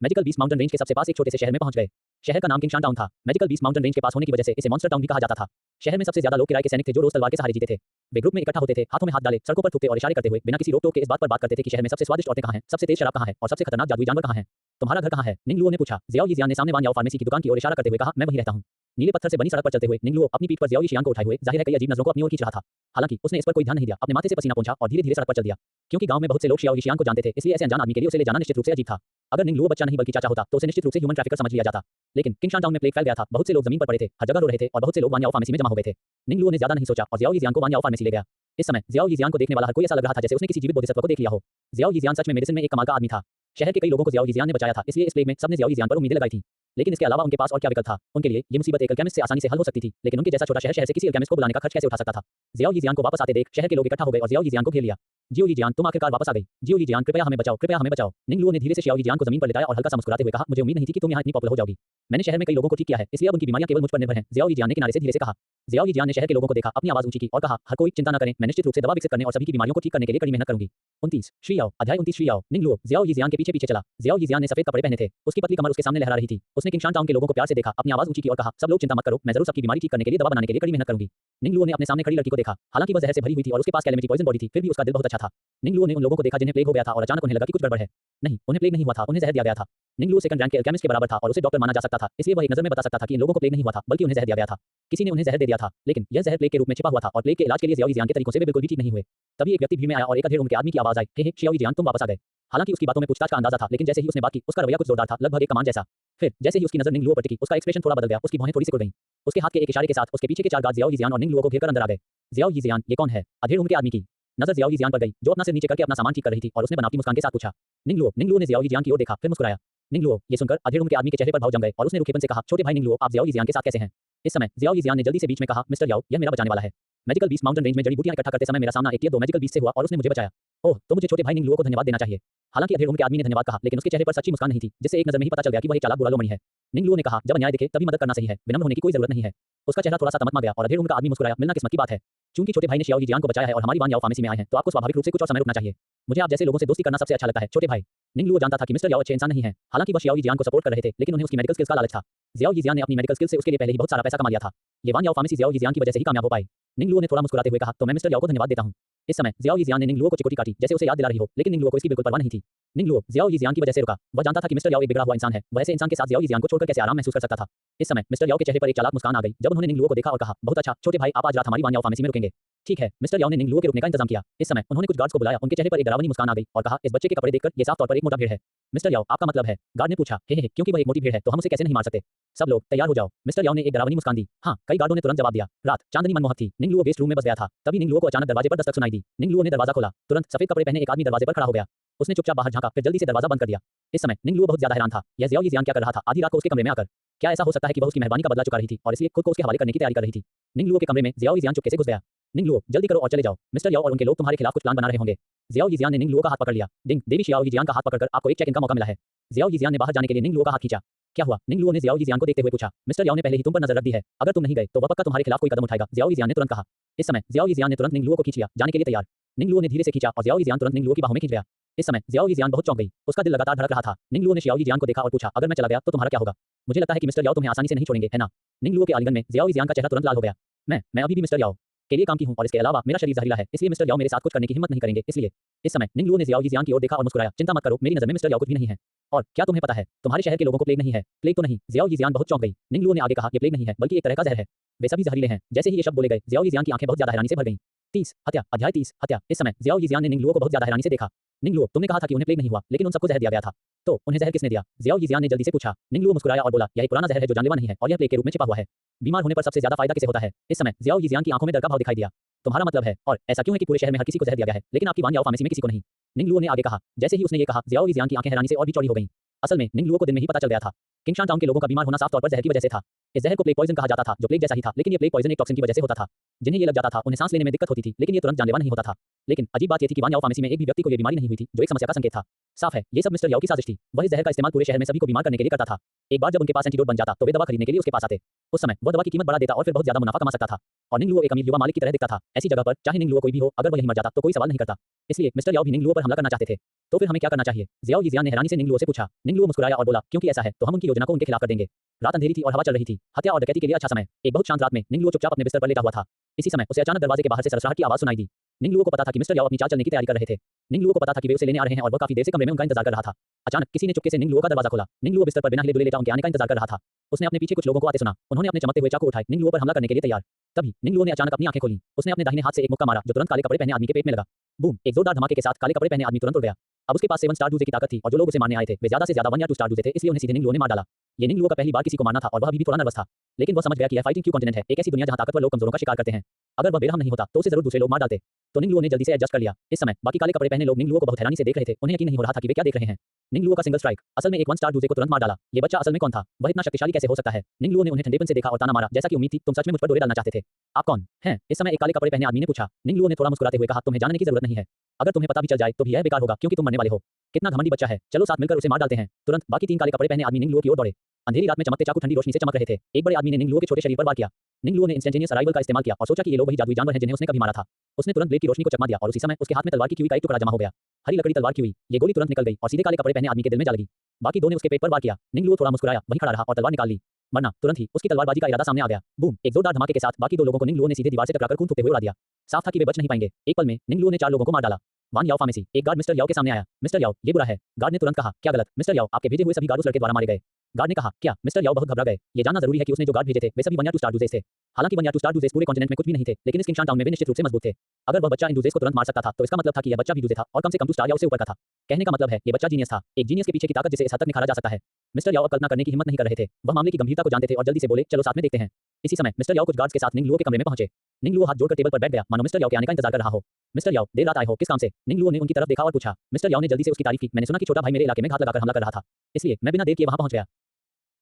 मैजिकल बीस्ट माउंटेन रेंज के सबसे पास एक छोटे से शहर में पहुंच गए। शहर का नाम किंगशान टाउन था। मैजिकल बीस्ट माउंटेन रेंज के पास होने की वजह से इसे मॉन्स्टर टाउन भी कहा जाता था। शहर में सबसे ज्यादा लोग किराए के सैनिक थे जो रोज तलवार के सहारे जीते थे। वे ग्रुप में इकट्ठा होते थे, हाथों में हाथ डाले, सड़कों पर थूकते और इशारे करते हुए बिना किसी रोक-टोक के इस बात पर बात करते थे कि शहर में सबसे स्वादिष्ट औरतें कहां हैं, सबसे तेज शराब कहां है और सबसे खतरनाक जादुई जानवर कहां है। तुम्हारा घर कहां है? निंगलुओ ने पूछा। जियाओ यिजियान ने सामने वान याओ फार्मेसी की दुकान की ओर इशारा करते हुए कहा, मैं वहीं रहता हूं। नीले पत्थर से बनी सड़क पर चलते हुए निंगलुओ अपनी पीठ पर जियाओ यिजियान को उठाए हुए जाहिर है कई अजीब नजरों को अपनी ओर खींच रहा था। हालांकि उसने इस पर कोई ध्यान नहीं दिया। अपने माथे से पसीना पोंछा और धीरे-धीरे सड़क पर चल दिया। क्योंकि गांव में बहुत से लोग जियाओ यिजियान को जानते थे, इसलिए ऐसे अनजान आदमी के लिए उसे ले जाना निश्चित रूप से अजीब था। अगर निंगलुओ बच्चा नहीं बल्कि चाचा होता तो उसे निश्चित रूप से ह्यूमन ट्रैफिकर समझ लिया जाता। लेकिन किंगशान टाउन में प्लेग फैल गया था। बहुत से लोग जमीन पर पड़े थे, हर जगह रो रहे थे और बहुत से लोग वान याओ फार्मेसी में जमा हो गए थे। निंगलुओ ने ज्यादा नहीं सोचा और जियाओ यिजियान को वान याओ फार्मेसी ले गया। इस समय जियाओ यिजियान को देखने वाला हर कोई ऐसा लग रहा था जैसे उसने किसी जीवित बोधिसत्व को देख लिया हो। जियाओ यिजियान सच में मेडिसिन में एक कमाल का आदमी था। शहर के कई लोगों को जियाओ यिजियान ने बचाया था, इसलिए इस प्लेग में सबने जियाओ यिजियान पर उम्मीदें लगाई थी। लेकिन इसके अलावा उनके पास और क्या विकल्प था? उनके लिए ये मुसीबत एक अल्केमिस्ट से आसानी से हल हो सकती थी, लेकिन उनके जैसा छोटा शहर से किसी अल्केमिस्ट को बुलाने का खर्च कैसे उठा सकता था? जियाओ यिजियान को वापस आते देख शहर के लोग इकट्ठा हो गए और जियाओ यिजियान को घेर लिया। जियाओ यिजियान, तुम आखिरकार वापस आ गई। जियाओ यिजियान, कृपया हमें बचाओ, कृपया हमें बचाओ। निंगलुओ ने धीरे से जियाओ यिजियान को जमीन पर लेटाया और हल्का सा मुस्कुराते हुए कहा, मुझे उम्मीद नहीं थी कि तुम यहाँ इतनी पॉपुलर हो जाओगी। मैंने शहर में कई लोगों को ठीक किया है, इसलिए अब उनकी बीमारियां केवल मुझ पर निर्भर हैं। जियाओ यिजियान ने किनारे से धीरे से कहा। जियाओ यिजियान ने शहर के लोगों को देखा, अपनी आवाज ऊंची की और कहा, हर कोई चिंता न करें, मैं निश्चित रूप से दवा विकसित करने और सभी की बीमारियों को ठीक करने के लिए कड़ी मेहनत करूंगी। 29 श्री याओ, अध्याय 29 श्री याओ। निंगलुओ जियाओ यिजियान के पीछे चला। जियाओ यिजियान ने सफेद कपड़े पहने थे, उसकी पतली कमर उसके सामने लहरा रही थी। उसने किंगशान टाउन के लोगों को प्यार से देखा, अपनी आवाज ऊंची की और कहा, सब लोग चिंता मत करो, मैं जरूर सबकी बीमारी ठीक करने के लिए दवा बनाने के लिए कड़ी मेहनत करूंगी। निंगलुओ ने अपने सामने खड़ी लड़की को देखा। हालांकि वह जहर से भरी हुई थी और उसके पास कैलेमिटी पॉइजन बॉडी थी, फिर भी उसका दिल बहुत अच्छा था। निंगलुओ ने उन लोगों को देखा जिन्हें प्लेग हो गया था और अचानक उन्हें लगा कि कुछ गड़बड़ है। नहीं, उन्हें प्लेग नहीं हुआ था, उन्हें जहर दिया गया था। निंगलुओ सेकंड रैंक के अल्केमिस्ट के बराबर था और उसे डॉक्टर माना जा सकता था, इसलिए वह एक नजर में बता सकता था कि इन लोगों को प्लेग नहीं हुआ था, बल्कि उन्हें जहर दिया गया था। किसी ने उन्हें जहर दे दिया था, लेकिन यह जहर प्लेग के रूप में छिपा हुआ था और प्लेग के इलाज के लिए जियाओ यिजियान के तरीकों से वे बिल्कुल भी ठीक नहीं हुए। तभी एक व्यक्ति भीड़ में आया और एक अधेड़ उम्र के आदमी की आवाज आई, हे जियाओ यिजियान, तुम वापस आ गए। हालांकि उसकी बातों में पूछताछ का अंदाजा था, लेकिन जैसे ही उसने बात की, उसका रवैया कुछ जोरदार था, लगभग एक कमान जैसा। फिर जैसे ही उसकी नजर निंगलुओ पर टिकी, उसका एक्सप्रेशन थोड़ा बदल गया, उसकी भौहें थोड़ी सी खुल गईं। उसके हाथ के एक इशारे के साथ उसके पीछे के चार गार्ड जियाओ यिजियान और निंगलुओ को घेरकर अंदर आ गए। जियाओ यिजियान, ये कौन है? अधेड़ उम्र के आदमी की नजर जियाओ यिजियान पर गई, जो अपना सिर नीचे करके अपना सामान ठीक कर रही थी और उसने बनावटी मुस्कान के साथ पूछा, निंगलुओ ने जियाओ यिजियान की ओर देखा, फिर मुस्कुराया। निंगलुओ, ये सुनकर अधेड़ उम्र के आदमी के चेहरे पर भाव जम गए और उसने रुखेपन से कहा, छोटे भाई निंगलुओ, आप जियाओ यिजियान के साथ कैसे हैं? इस समय जियाओ यिजियान ने जल्दी से बीच में कहा, मिस्टर याओ, यह मेरा बचाने वाला है। मैजिकल बीस्ट माउंटेन रेंज में जड़ी बूटियां इकट्ठा करते समय मेरा सामना एक टियर 2 मैजिकल बीस्ट से हुआ और उसने मुझे बचाया। ओह, तो मुझे छोटे भाई निंगलुओ को धन्यवाद देना चाहिए। हालांकि अधेड़ उम्र के आदमी ने धन्यवाद कहा, लेकिन उसके चेहरे पर सच्ची मुस्कान नहीं थी, जिससे एक नजर में ही पता चल गया कि वह एक चालाक बुरा लोमड़ी है। निंगलुओ ने कहा, जब अन्याय दिखे तभी मदद करना सही है, विनम्र होने की कोई जरूरत नहीं है। उसका चेहरा थोड़ा सा तमतमा गया और अधेड़ उम्र का आदमी मुस्कुराया, मिलना किस्मत की बात है। चूंकि छोटे भाई ने जियाओ यिजियान को बचाया है और हमारी वान याओ फार्मेसी में आए हैं, तो आपको स्वाभाविक रूप से कुछ और समय रुकना चाहिए। मुझे आप जैसे लोगों से दोस्ती करना सबसे अच्छा लगता है, छोटे भाई। निंग लुओ जानता था कि मिस्टर याओ अच्छे इंसान नहीं है। हालांकि वह शियाओ जियान को सपोर्ट कर रहे थे, लेकिन उन्हें उसकी मेडिकल स्किल्स का लालच था। जियाओ जियान ने अपनी मेडिकल स्किल्स से उसके लिए पहले ही बहुत सारा पैसा कमा लिया था। ये वान याओ फार्मेसी जियाओ जियान की वजह से ही कामयाब हो पाई। निंग लुओ ने थोड़ा मुस्कुराते हुए कहा, तो मैं मिस्टर याओ को धन्यवाद देता हूँ। इस समय जियाओ जियान ने निंग लुओ को चिकोटी काटी, जैसे उसे याद दिला रही हो, लेकिन निंग लुओ को इसकी बिल्कुल परवाह नहीं थी। निंग लुओ जियाओ जियान की वजह से रुका। वह जानता था कि मिस्टर याओ एक बिगड़ा हुआ इंसान है। वह ऐसे इंसान के साथ जियाओ जियान को छोड़कर कैसे आराम महसूस कर सकता था। इस समय मिस्टर याओ के चेहरे पर एक चालाक मुस्कान आ गई जब उन्होंने निंग लुओ को देखा और कहा, बहुत अच्छा छोटे भाई, आप आज रात हमारी वान याओ फार्मेसी में रुकेंगे। ठीक है, मिस्टर याओ ने निंग लुओ के रुकने का इंतजाम किया। इस समय उन्होंने कुछ गार्ड्स को बुलाया, उनके चेहरे पर एक डरावनी मुस्कान आ गई और कहा, इस बच्चे के कपड़े देखकर ये साफ तौर पर एक मोटा भीड़ है। मिस्टर याओ, आपका मतलब है? गार्ड ने पूछा। हे क्योंकि वह एक मोटी भीड़ है तो हम उसे कैसे नहीं मार सकते। सब लोग तैयार हो जाओ। मिस्टर याओ ने एक डरावनी मुस्कान दी। हाँ, कई गार्डों ने तुरंत जवाब दिया। रात चांदनी मनमोहक थी। निंग लुओ गेस्ट रूम में बस गया था। तभी निंग लुओ को अचानक दरवाजे पर दस्तक सुनाई दी। निंग लुओ ने दरवाजा खोला। तुरंत सफेद कपड़े पहने एक आदमी दरवाजे पर खड़ा हो गया। उसने चुपचाप बाहर झांका, फिर जल्दी से दरवाजा बंद कर दिया। इस समय निंग लुओ बहुत ज्यादा हैरान था। यह जियाओ जियान क्या कर रहा था आधी रात को उसके कमरे में आकर? क्या ऐसा हो सकता है कि वह उसकी मेहरबानी का बदला चुका रही थी और इसलिए खुद को उसके हवाले करने की तैयारी कर रही थी? निंग लुओ के कमरे में जियाओ जियान चुपके से घुस गया। निंग लुओ, जल्दी करो और चले जाओ। मिस्टर याओ और उनके लोग तुम्हारे खिलाफ कुछ प्लान बना रहे होंगे। जियाओ जियान ने निंग लुओ का हाथ पकड़ लिया। डिंग, देवी शियाओ जियान का हाथ पकड़कर आपको एक चेक इन का मौका मिला है। जियाओ जियान ने बाहर जाने के लिए निंग लुओ का हाथ खींचा। क्या हुआ? निंग लुओ ने जियाओ जियान को देखते हुए पूछा। मिस्टर याओ ने पहले ही तुम पर नजर रख दी है, अगर तुम नहीं गए तो वह पक्का तुम्हारे खिलाफ कोई कदम उठाएगा। जियाओ जियान ने तुरंत कहा। इस समय जियाओ जियान ने तुरंत निंग लुओ को खींच लिया, जाने के लिए तैयार। निंग लुओ ने धीरे से खींचा और जियाओ जियान तुरंत निंग लुओ की बाहों में खींच गया। इस समय जियाओ जियान बहुत चौंक गई। उसका दिल लगातार धड़क रहा था। निंग लुओ ने शियाओ जियान को देखा और पूछा, अगर मैं चला गया तो तुम्हारा क्या होगा? मुझे लगता है कि मिस्टर याओ तुम्हें आसानी से नहीं छोड़ेंगे, है ना? निंग लुओ के आलिंगन में जियाओ जियान का चेहरा तुरंत लाल हो गया। मैं अभी भी मिस्टर याओ के लिए काम की हूं और इसके अलावा मेरा शरीर जहरीला है, इसलिए मिस्टर याओ मेरे साथ कुछ करने की हिम्मत नहीं करेंगे। इसलिए इस समय निंग लुओ ने जियाओ जियान की ओर देखा और मुस्कुराया। चिंता मत करो, मेरी नजर में मिस्टर याओ कुछ भी नहीं है। और क्या तुम्हें पता है, तुम्हारे शहर के लोगों को प्लेग नहीं है? प्लेग तो नहीं। जियाओ जियान बहुत चौंक गई। निंग लुओ ने आगे कहा, ये प्लेग नहीं है बल्कि एक तरह का जहर है। वे सभी जहरीले हैं। जैसे ही ये शब्द बोले गए जियाओ जियान की आंखें बहुत ज्यादा हैरानी से भर गईं। 30 हत्या, अध्याय 30 हत्या। इस समय जियाओ जियान ने निंग लुओ को बहुत ज्यादा हैरानी से देखा। निंग लुओ, तुमने कहा था कि उन्हें प्लेग नहीं हुआ, लेकिन उन सबको जहर दिया गया था। तो उन्हें जहर किसने दिया? जियाओ जियान ने जल्दी से पूछा। निंग लुओ मुस्कुराया और बोला, यह एक पुराना जहर है जो जानलेवा नहीं है और यह प्लेग के रूप में छिपा हुआ है। बीमार होने पर सबसे ज्यादा फायदा किसे होता है? इस समय जियाओ जियान की आंखों में डर का भाव दिखाई दिया। तुम्हारा मतलब है, और ऐसा क्यों है कि पूरे शहर में हर किसी को जहर दिया गया है, लेकिन आपकी वान याओ फार्मेसी में किसी को नहीं? निंग लुओ ने आगे कहा। जैसे ही उसने ये कहा जियाओ जियान की आंखें हैरानी से और भी चौड़ी हो गईं। असल में निंग लुओ को दिन में ही पता चल गया था। किंगशान टाउन के लोगों का बीमार होना साफ तौर पर जहर की वजह से था। इस जहर को प्लेग पॉइजन कहा जाता था, जो प्लेग जैसा ही था, लेकिन ये प्लेग पॉइजन एक टॉक्सिन की वजह से होता था। जिन्हें ये लग जाता था उन्हें सांस लेने में दिक्कत होती थी, लेकिन ये तुरंत जानलेवा नहीं होता था। लेकिन अजीब बात ये थी कि वान याओ फार्मेसी में एक भी व्यक्ति को ये बीमारी नहीं हुई थी, जो एक समस्या का संकेत था। साफ है, ये सब मिस्टर याओ की साजिश थी। वह इस जहर का इस्तेमाल पूरे शहर में सभी को बीमार करने के लिए करता था। एक बार जब उनके पास एंटीडोट बन जाता तो वे दवा खरीदने के लिए उसके पास आते। उस समय वह दवा की कीमत बढ़ा देता और फिर बहुत ज्यादा मुनाफा कमा सकता था। और निंग लुओ एक अमीर युवा मालिक की तरह दिखता था। ऐसी जगह पर चाहे निंग लुओ कोई भी हो, अगर वह यहीं मर जाता तो कोई सवाल नहीं करता। इसलिए मिस्टर याओ भी निंग लुओ पर हमला करना चाहते थे। तो फिर हमें क्या करना चाहिए? जियाओ जियान ने हैरानी से निंग लुओ से पूछा। निंग लुओ मुस्कुराया और बोला, क्योंकि ऐसा है तो हम उनकी योजना को उनके खिलाफ कर देंगे। रात अंधेरी थी और हवा चल रही थी। हत्या और डकैती के लिए अच्छा समय। एक बहुत शांत रात में निंग लुओ चुपचाप अपने बिस्तर पर लेटा हुआ था। इसी समय उसे अचानक दरवाजे के बाहर से सरसराहट की आवाज सुनाई दी। निंग लुओ को पता था कि मिस्टर याओ अपनी चाल चलने की तैयारी कर रहे थे। निंग लुओ को पता था कि वे उसे लेने आ रहे हैं और वह काफी देर से कमरे में उनका इंतजार कर रहा था। अचानक किसी ने चुपके से निंग लुओ का दरवाजा खोला। निंग लुओ बिस्तर पर बिना हिले डुले लेटा उनके आने का इंतजार कर रहा था। उसने अपने पीछे कुछ लोगों को आते सुना। उन्होंने अपने चमकते हुए चाकू उठाए, निंग लुओ पर हमला करने के लिए तैयार। तभी निंग लुओ ने अचानक अपनी आंखें खोली। उसने अपने दाहिने हाथ से एक मुक्का मारा जो तुरंत काले कपड़े पहने आदमी के पेट में लगा। बूम, एक जोरदार धमाके के साथ काले कपड़े पहने आदमी तुरंत उड़ गया। अब उसके पास 7 स्टार डूजे की ताकत थी और जो लोग उसे मारने आए थे वे ज्यादा से ज्यादा 1 या 2 स्टार डूजे थे, इसलिए उन्हें सीधे निंग लुओ ने मार डाला। ये निंग लुओ का पहली बार किसी को मारना था और वह अभी भी थोड़ा नर्वस था। लेकिन वह समझ गया कि यह फाइटिंग क्यू कॉन्टिनेंट है, एक ऐसी दुनिया जहां ताकतवर लोग कमजोरों का शिकार करते हैं। अगर वह बेरहम नहीं होता तो उसे जरूर दूसरे लोग मार डालते। तो निंग लुओ ने जल्दी से एडजस्ट कर लिया। इस समय बाकी काले कपड़े पहने लोग निंग लुओ को बहुत हैरानी से देख रहे थे। उन्हें यकीन नहीं हो रहा था कि वे क्या देख रहे हैं। निंग लुओ का सिंगल स्ट्राइक असल में एक 1 स्टार डूजे को तुरंत मार डाला। ये बच्चा असल में कौन था? वह इतना शक्तिशाली कैसे हो सकता है? निंग लुओ ने उन्हें ठंडेपन से देखा और ताना मारा, जैसा कि उम्मीद थी, तुम सच में मुझ पर डोरे डालना चाहते थे। आप कौन हैं? इस समय एक काले कपड़े पहने आदमी ने पूछा। निंग लुओ ने थोड़ा मुस्कुराते हुए कहा, तुम्हें जानने की जरूरत नहीं है। अगर तुम्हें पता भी चल जाए तो भी यह बेकार होगा क्योंकि तुम मरने वाले हो। कितना घमंडी बच्चा है, चलो साथ मिलकर उसे मार डालते हैं। तुरंत बाकी 3 काले कपड़े पहने आदमी निंग लुओ की ओर दौड़े। अंधेरी रात में चमकते चाकू ठंडी रोशनी से चमक रहे थे। एक बड़े आदमी ने निंग लुओ के छोटे शरीर पर वार किया। निंग लुओ ने इंस्टेंटेनियस अराइवल का इस्तेमाल किया और सोचा कि ये लोग वही जादुई जानवर हैं जिन्हें उसने कभी मारा था। उसने तुरंत ब्लेड की रोशनी को चकमा दिया और उसी समय उसके हाथ में तलवार की कीवी का एक टुकड़ा जमा हो गया। हरी लकड़ी तलवार की हुई, ये गोली तुरंत निकल गई और सीधे काले कपड़े पहने आदमी के दिल में जा लगी। बाकी 2 ने उसके पेट पर वार किया। निंग लुओ थोड़ा मुस्कुराया, वहीं खड़ा रहा और तलवार निकाल ली। मरना, तुरंत ही उसकी तलवारबाजी का इरादा सामने आ गया। बूम, एक जोरदार धमाके के साथ बाकी 2 लोगों को निंग लुओ ने सीधे दीवार से टकराकर खून थूकते हुए उड़ा दिया। साफ था कि वे बच नहीं पाएंगे। एक पल में निंग लुओ ने 4 लोगों को मार डाला। वान याओ फार्मेसी, एक गार्ड मिस्टर याओ के सामने आया। मिस्टर याओ, ये बुरा है। गार्ड ने तुरंत कहा, क्या गलत? मिस्टर याओ, आपके भेजे हुए सभी गार्ड उस लड़के द्वारा मारे गए। गार्ड ने कहा, क्या? मिस्टर याओ बहुत घबरा गए। ये जानना जरूरी है कि उसने जो गार्ड भेजे थे वे सभी 1 या 2 स्टार डूजेस थे। हालांकि 1 या 2 स्टार डूजेस पूरे कॉन्टिनेंट में कुछ भी नहीं थे, लेकिन इस किंगशान टाउन में वे निश्चित रूप से मजबूत थे। अगर वह बच्चा इन डूजेस को तुरंत मार सकता था तो इसका मतलब था कि यह बच्चा भी डूजे था और कम से कम 2 स्टार या उससे ऊपर का था। कहने का मतलब है ये बच्चा जीनियस था, एक जीनियस के पीछे की ताकत जिसे इस हद तक निखारा जा सकता है। मिस्टर याओ कल्पना करने की हिम्मत नहीं कर रहे थे। वह मामले की गंभीरता को जानते थे और जल्दी से बोले, चलो साथ में देखते हैं। इसी समय मिस्टर याओ कुछ गार्ड्स के साथ निंग लुओ के कमरे में पहुंचे। निंग लुओ हाथ जोड़कर टेबल पर बैठ गया, मानो मिस्टर याओ के आने का इंतजार कर रहा हो। मिस्टर याओ, देर रात आए हो, किस काम से? निंग लुओ ने उनकी तरफ देखा और पूछा। मिस्टर याओ ने जल्दी से उसकी तारीफ की। मैंने सुना कि छोटा भाई मेरे इलाके में घात लगाकर हमला कर रहा था, इसलिए मैं बिना देर किए वहां पहुंच गया।